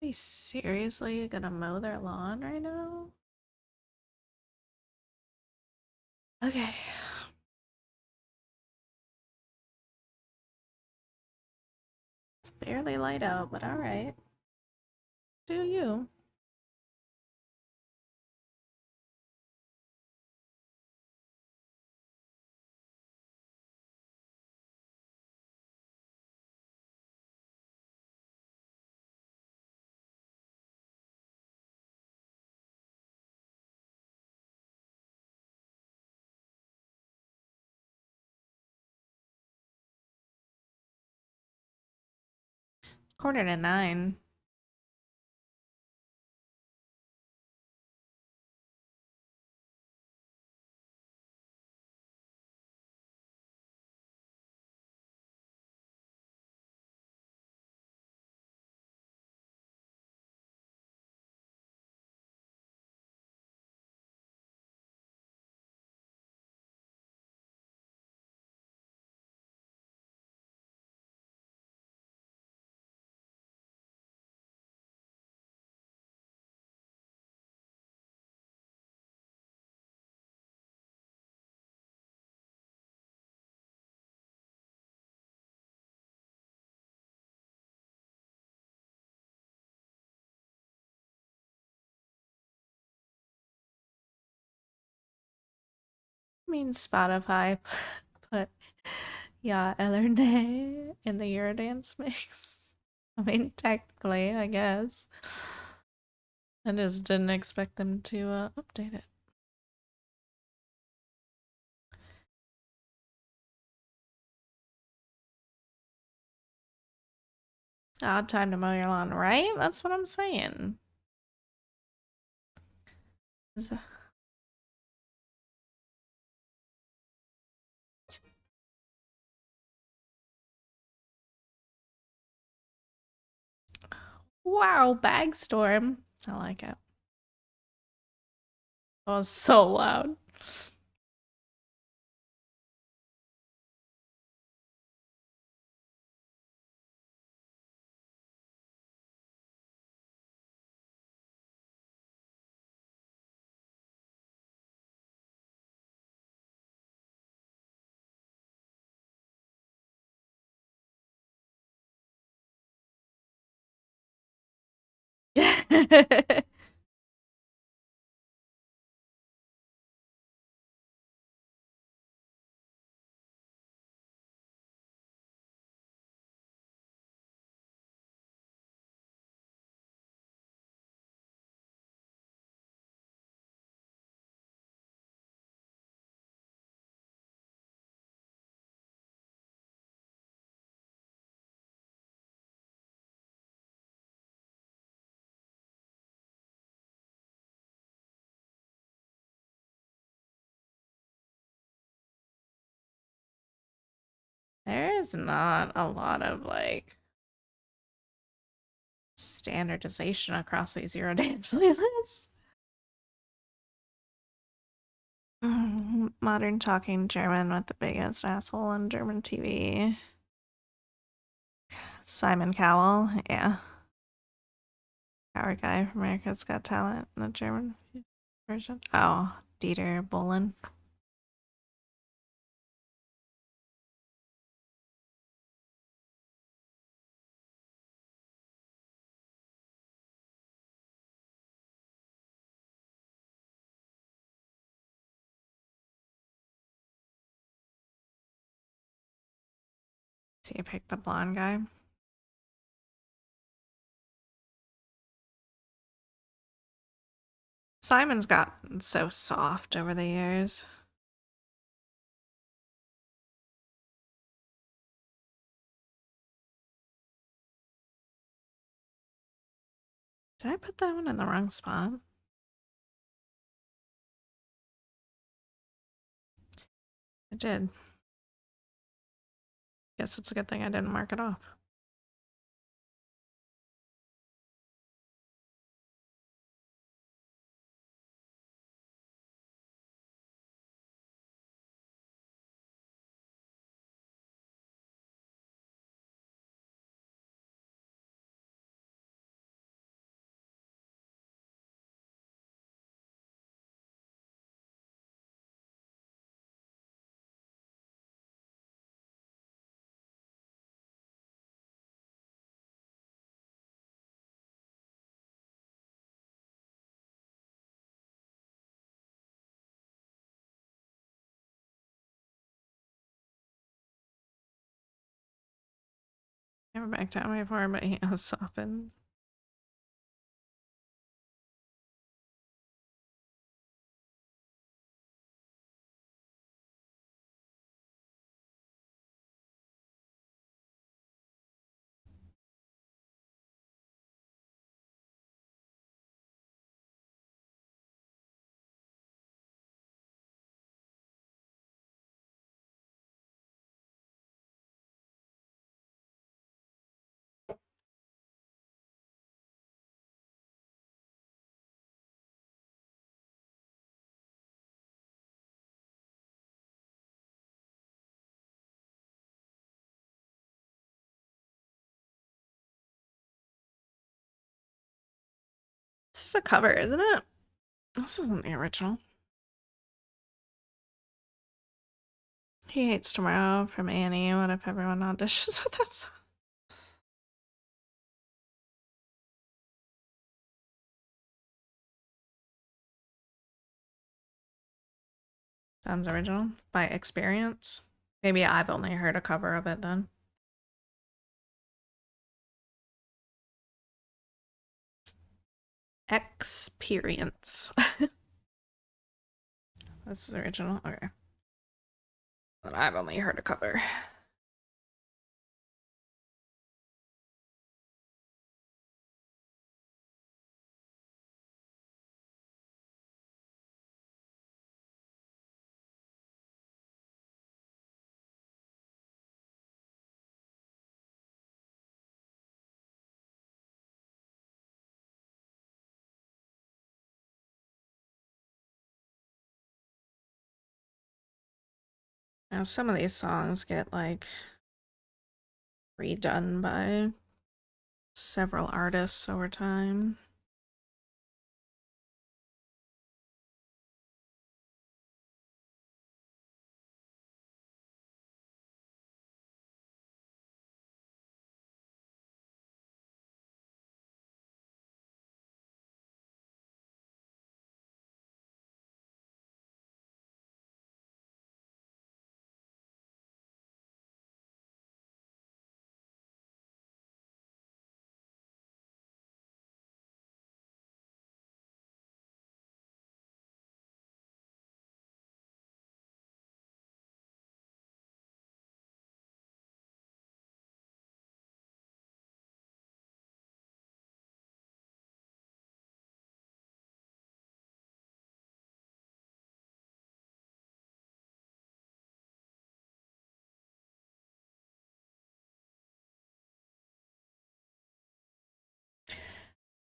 A: Are you seriously gonna mow their lawn right now? Okay. It's barely light out, but alright. Do you? 9:45. I mean, Spotify put Ja eller Nej in the Eurodance mix. I mean, technically, I guess. I just didn't expect them to update it. Odd time to mow your lawn, right? That's what I'm saying. Wow, bag storm. I like it. That was so loud. There is not a lot of like standardization across these Eurodance playlists. Modern talking German with the biggest asshole on German TV. Simon Cowell, yeah. Our guy from America's Got Talent, the German version. Oh, Dieter Bohlen. So you picked the blonde guy. Simon's gotten so soft over the years. Did I put that one in the wrong spot? I did. Guess it's a good thing I didn't mark it off. Never backed down before, but he was softened. is a cover, isn't it? This isn't the original. He Hates Tomorrow from Annie. What if everyone auditions with that song? Sounds original. By Experience. Maybe I've only heard a cover of it then. Experience. That's the original? Okay. But I've only heard a cover. Now, some of these songs get like redone by several artists over time.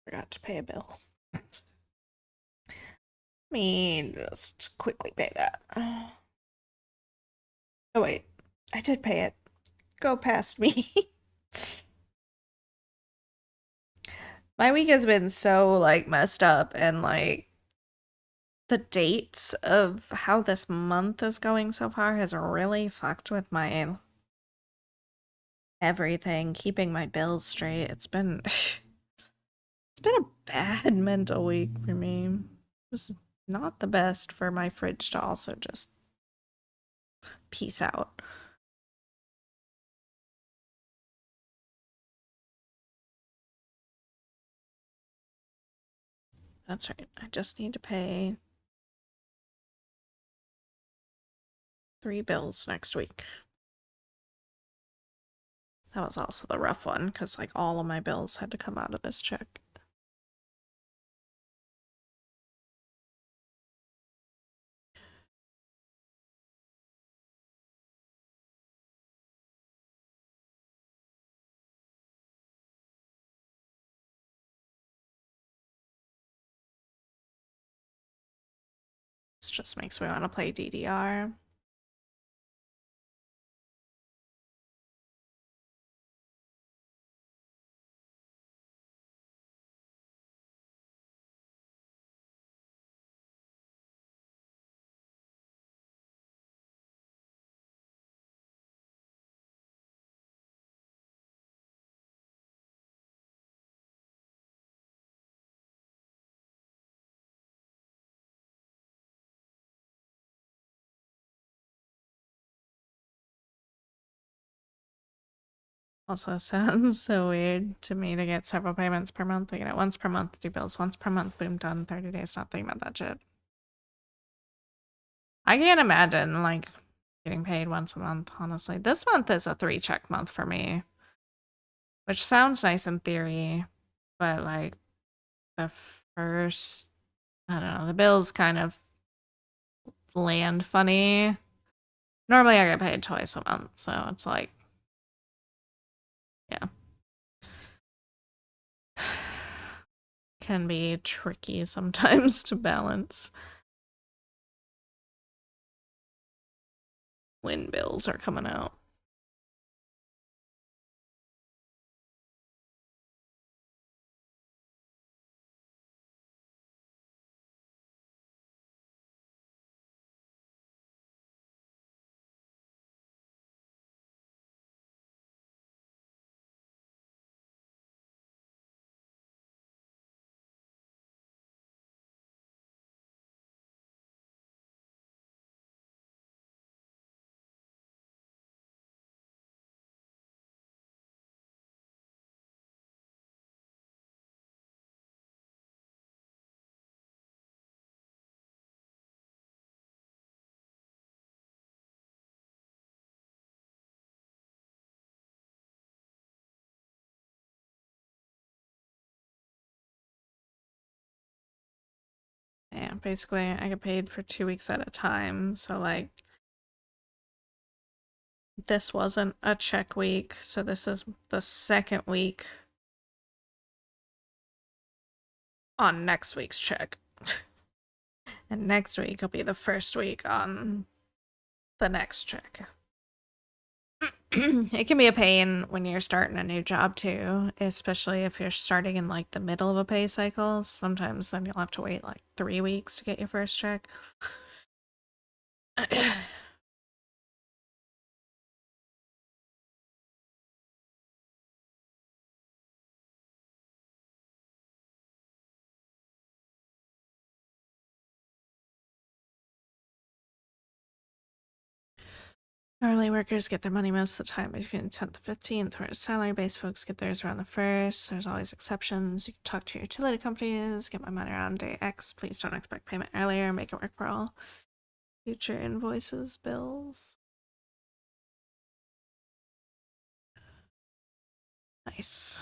A: Forgot to pay a bill. Let me just quickly pay that. Oh, wait. I did pay it. Go past me. My week has been so, like, messed up, and, like, the dates of how this month is going so far has really fucked with my everything, keeping my bills straight. It's been it's been a bad mental week for me. It was not the best for my fridge to also just peace out. That's right. I just need to pay 3 bills next week. That was also the rough one because, like, all of my bills had to come out of this check. This just makes me want to play DDR. Also sounds so weird to me to get several payments per month. I get it once per month, do bills once per month, boom, done, 30 days, not thinking about that shit. I can't imagine, like, getting paid once a month, honestly. This month is a 3-check month for me, which sounds nice in theory, but, like, the first, I don't know, the bills kind of land funny. Normally I get paid twice a month, so it's like, yeah. Can be tricky sometimes to balance when bills are coming out. basically I get paid for 2 weeks at a time. So like this wasn't a check week, so this is the second week on next week's check. And next week will be the first week on the next check. It can be a pain when you're starting a new job too, especially if you're starting in like the middle of a pay cycle. Sometimes then you'll have to wait like 3 weeks to get your first check. Hourly workers get their money most of the time between the 10th and 15th, whereas salary-based folks get theirs around the 1st. There's always exceptions. You can talk to your utility companies, get my money around day X. Please don't expect payment earlier. Make it work for all future invoices, bills. Nice.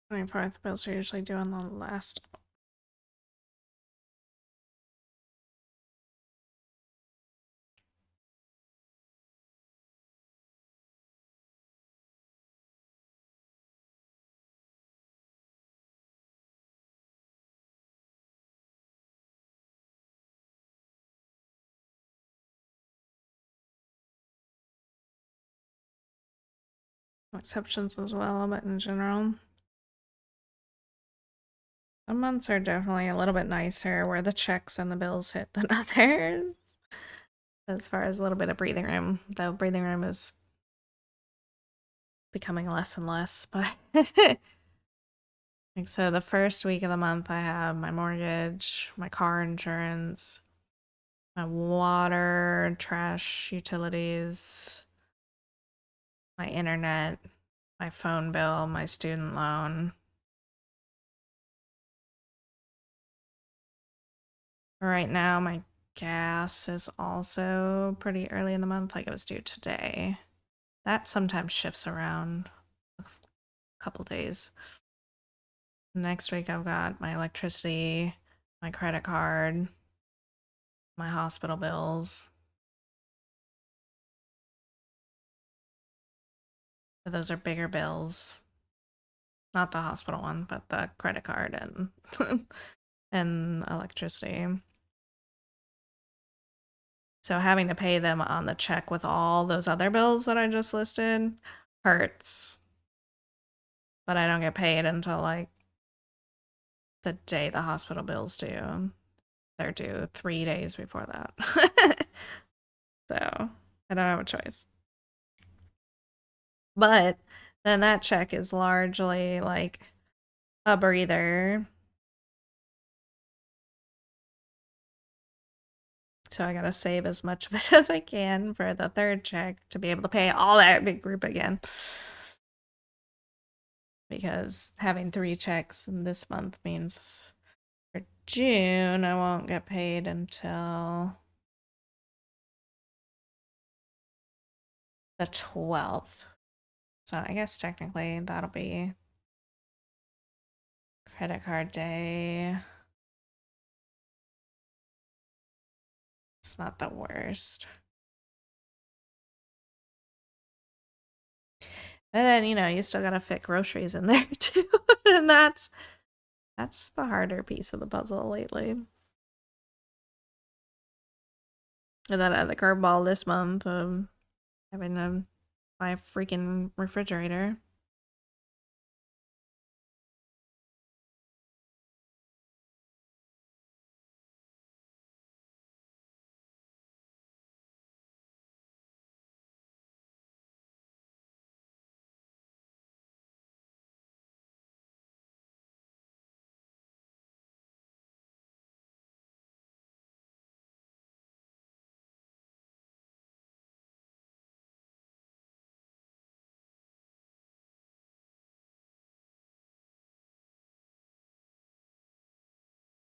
A: My fourth bills are usually due on the last. Exceptions as well, but in general, some months are definitely a little bit nicer where the checks and the bills hit than others. As far as a little bit of breathing room, though breathing room is becoming less and less, but like so the first week of the month I have my mortgage, my car insurance, my water, trash, utilities, my internet, my phone bill, my student loan. Right now, my gas is also pretty early in the month, like it was due today. That sometimes shifts around a couple days. Next week, I've got my electricity, my credit card, my hospital bills. So those are bigger bills. Not the hospital one, but the credit card and and electricity. So having to pay them on the check with all those other bills that I just listed hurts. But I don't get paid until like the day the hospital bill's due. They're due 3 days before that. So I don't have a choice. But then that check is largely like a breather. So I gotta save as much of it as I can for the third check to be able to pay all that big group again. Because having 3 checks in this month means for June I won't get paid until the 12th. So I guess technically that'll be Credit card day. It's not the worst. And then, you know, you still gotta fit groceries in there too. And that's the harder piece of the puzzle lately. And then at the curveball this month, having to buy a freaking refrigerator.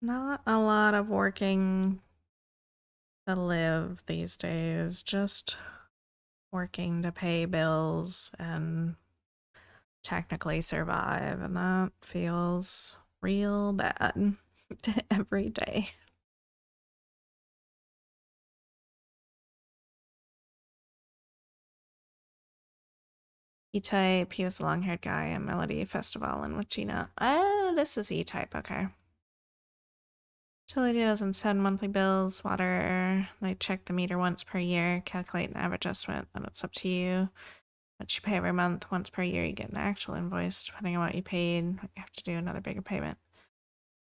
A: Not a lot of working to live these days, just working to pay bills and technically survive, and that feels real bad every day. E-Type, he was the long-haired guy at Melody Festival in Wachina. Oh, this is E-Type, okay. Utility doesn't send monthly bills, water. They check the meter once per year, calculate an average estimate, then it's up to you. What you pay every month, once per year, you get an actual invoice. Depending on what you paid, you have to do another bigger payment.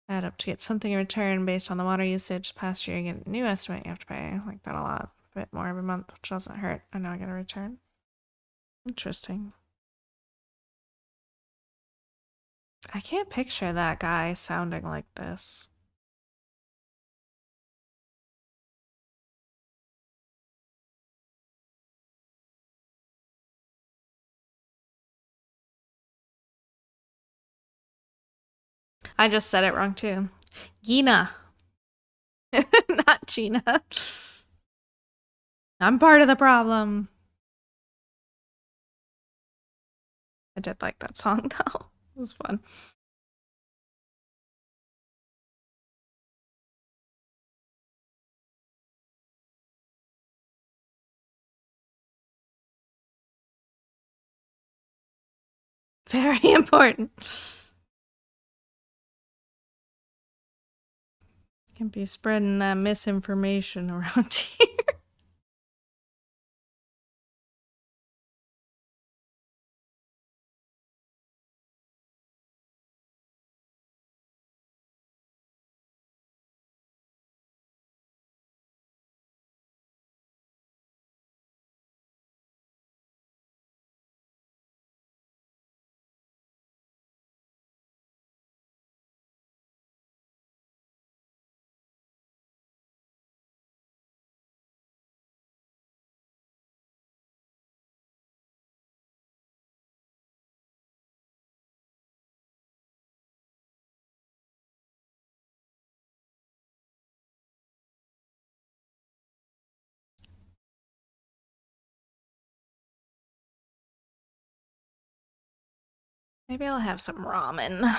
A: Add up to get something in return based on the water usage. Past year, you get a new estimate you have to pay. I like that a lot. A bit more every month, which doesn't hurt. I know I get a return. Interesting. I can't picture that guy sounding like this. I just said it wrong too. Gina. Not Gina. I'm part of the problem. I did like that song though. It was fun. Very important. Can be spreading that misinformation around here. Maybe I'll have some ramen.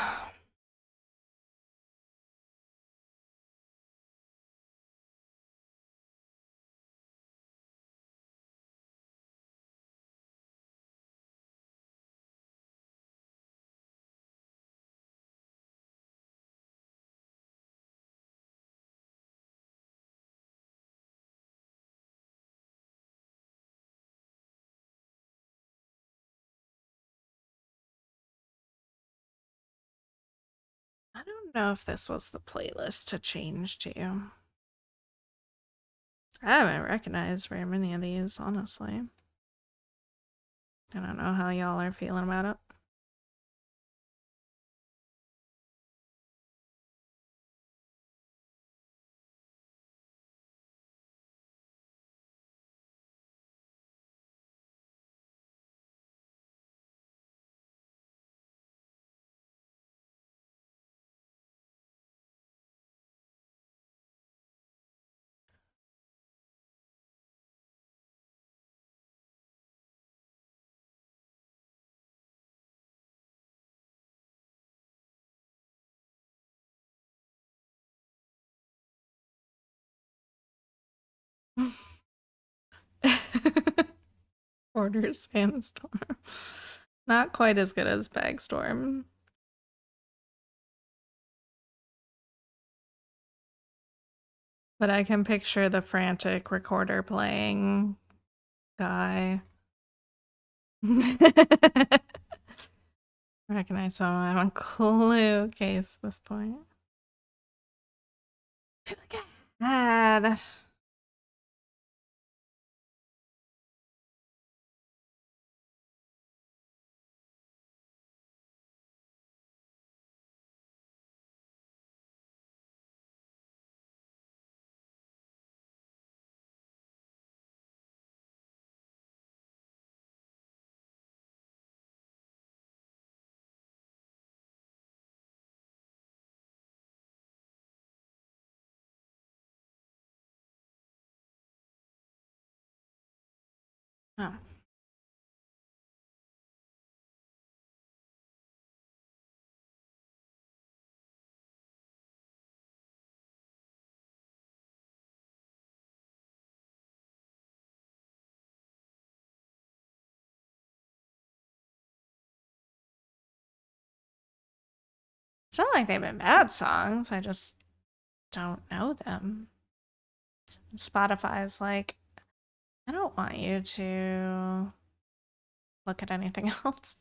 A: I don't know if this was the playlist to change to. I haven't recognized very many of these, honestly. I don't know how y'all are feeling about it. Order Sandstorm. Not quite as good as Bagstorm. But I can picture the frantic recorder playing guy. Recognize someone. I have a clue case at this point. I feel like I had. Oh. It's not like they've been bad songs. I just don't know them. Spotify's like, I don't want you to look at anything else.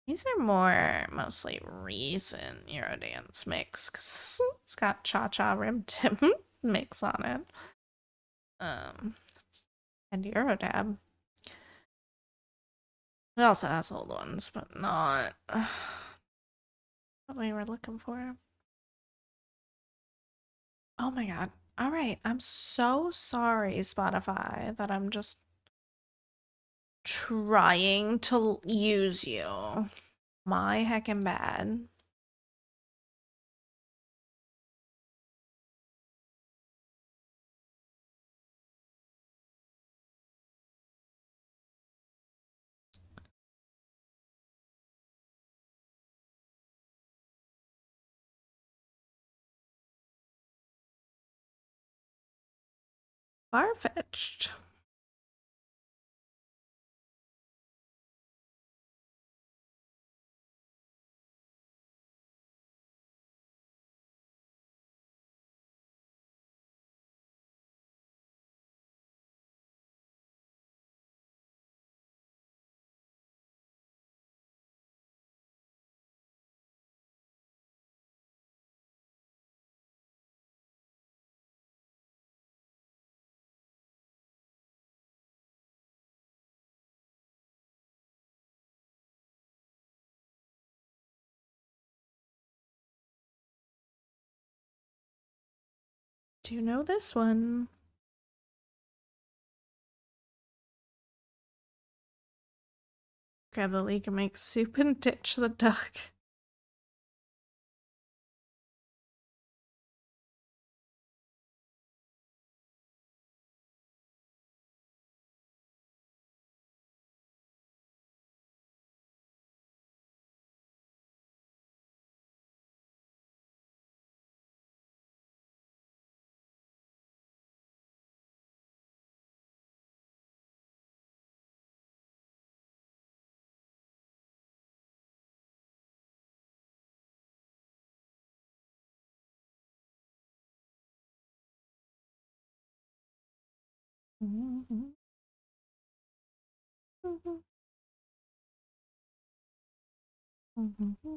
A: These are more mostly recent Eurodance mix because it's got Cha Cha Rim Tim mix on it. And Eurodab. It also has old ones, but not what we were looking for. Oh my god. All right. I'm so sorry, Spotify, that I'm just trying to use you. My heckin' bad. Far-fetched. Do you know this one? Grab the leek and make soup and ditch the duck. Mm-hmm. Mm-hmm. Mm-hmm.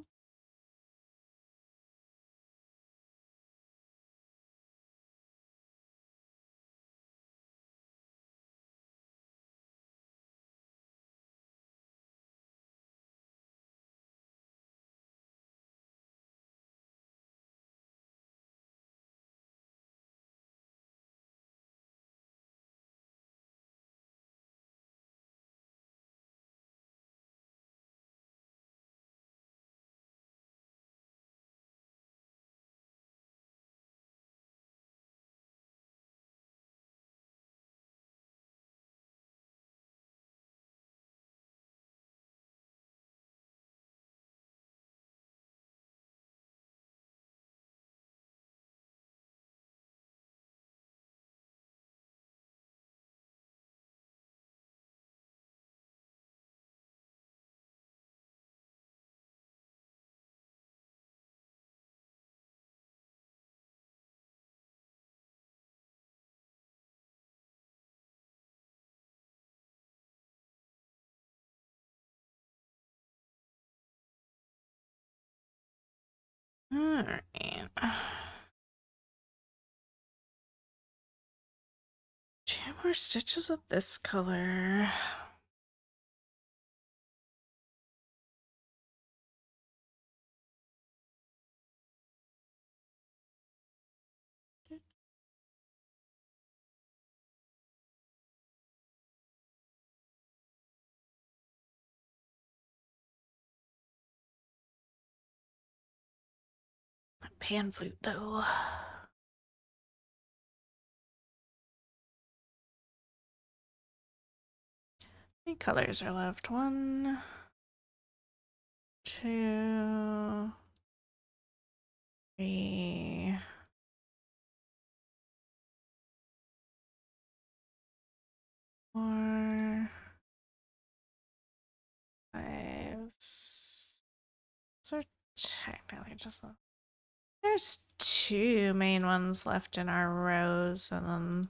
A: Alright. 2 more stitches of this color. Pan flute though. How many colors are left? 1, 2, 3, 4, 5. So technically just there's 2 main ones left in our rows, and then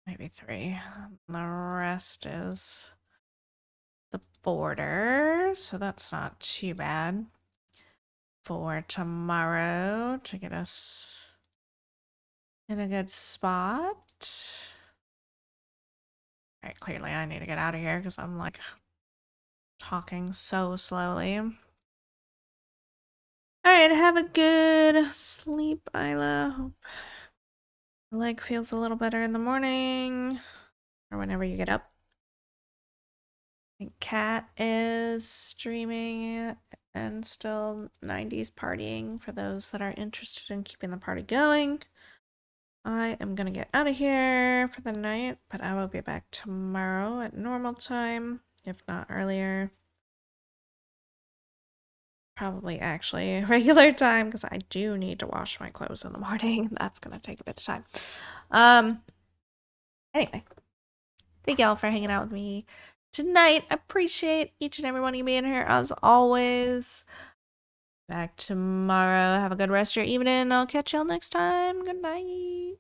A: maybe 3. The rest is the border, so that's not too bad for tomorrow to get us in a good spot. All right, clearly I need to get out of here because I'm like talking so slowly. All right, have a good sleep, Isla. Hope your leg feels a little better in the morning or whenever you get up. I think Kat is streaming and still 90s partying for those that are interested in keeping the party going. I am gonna get out of here for the night, but I will be back tomorrow at normal time, if not earlier. Probably actually regular time because I do need to wash my clothes in the morning. That's gonna take a bit of time. Anyway, thank y'all for hanging out with me tonight. Appreciate each and every one of you being here as always. Back tomorrow. Have a good rest of your evening. I'll catch y'all next time. Good night.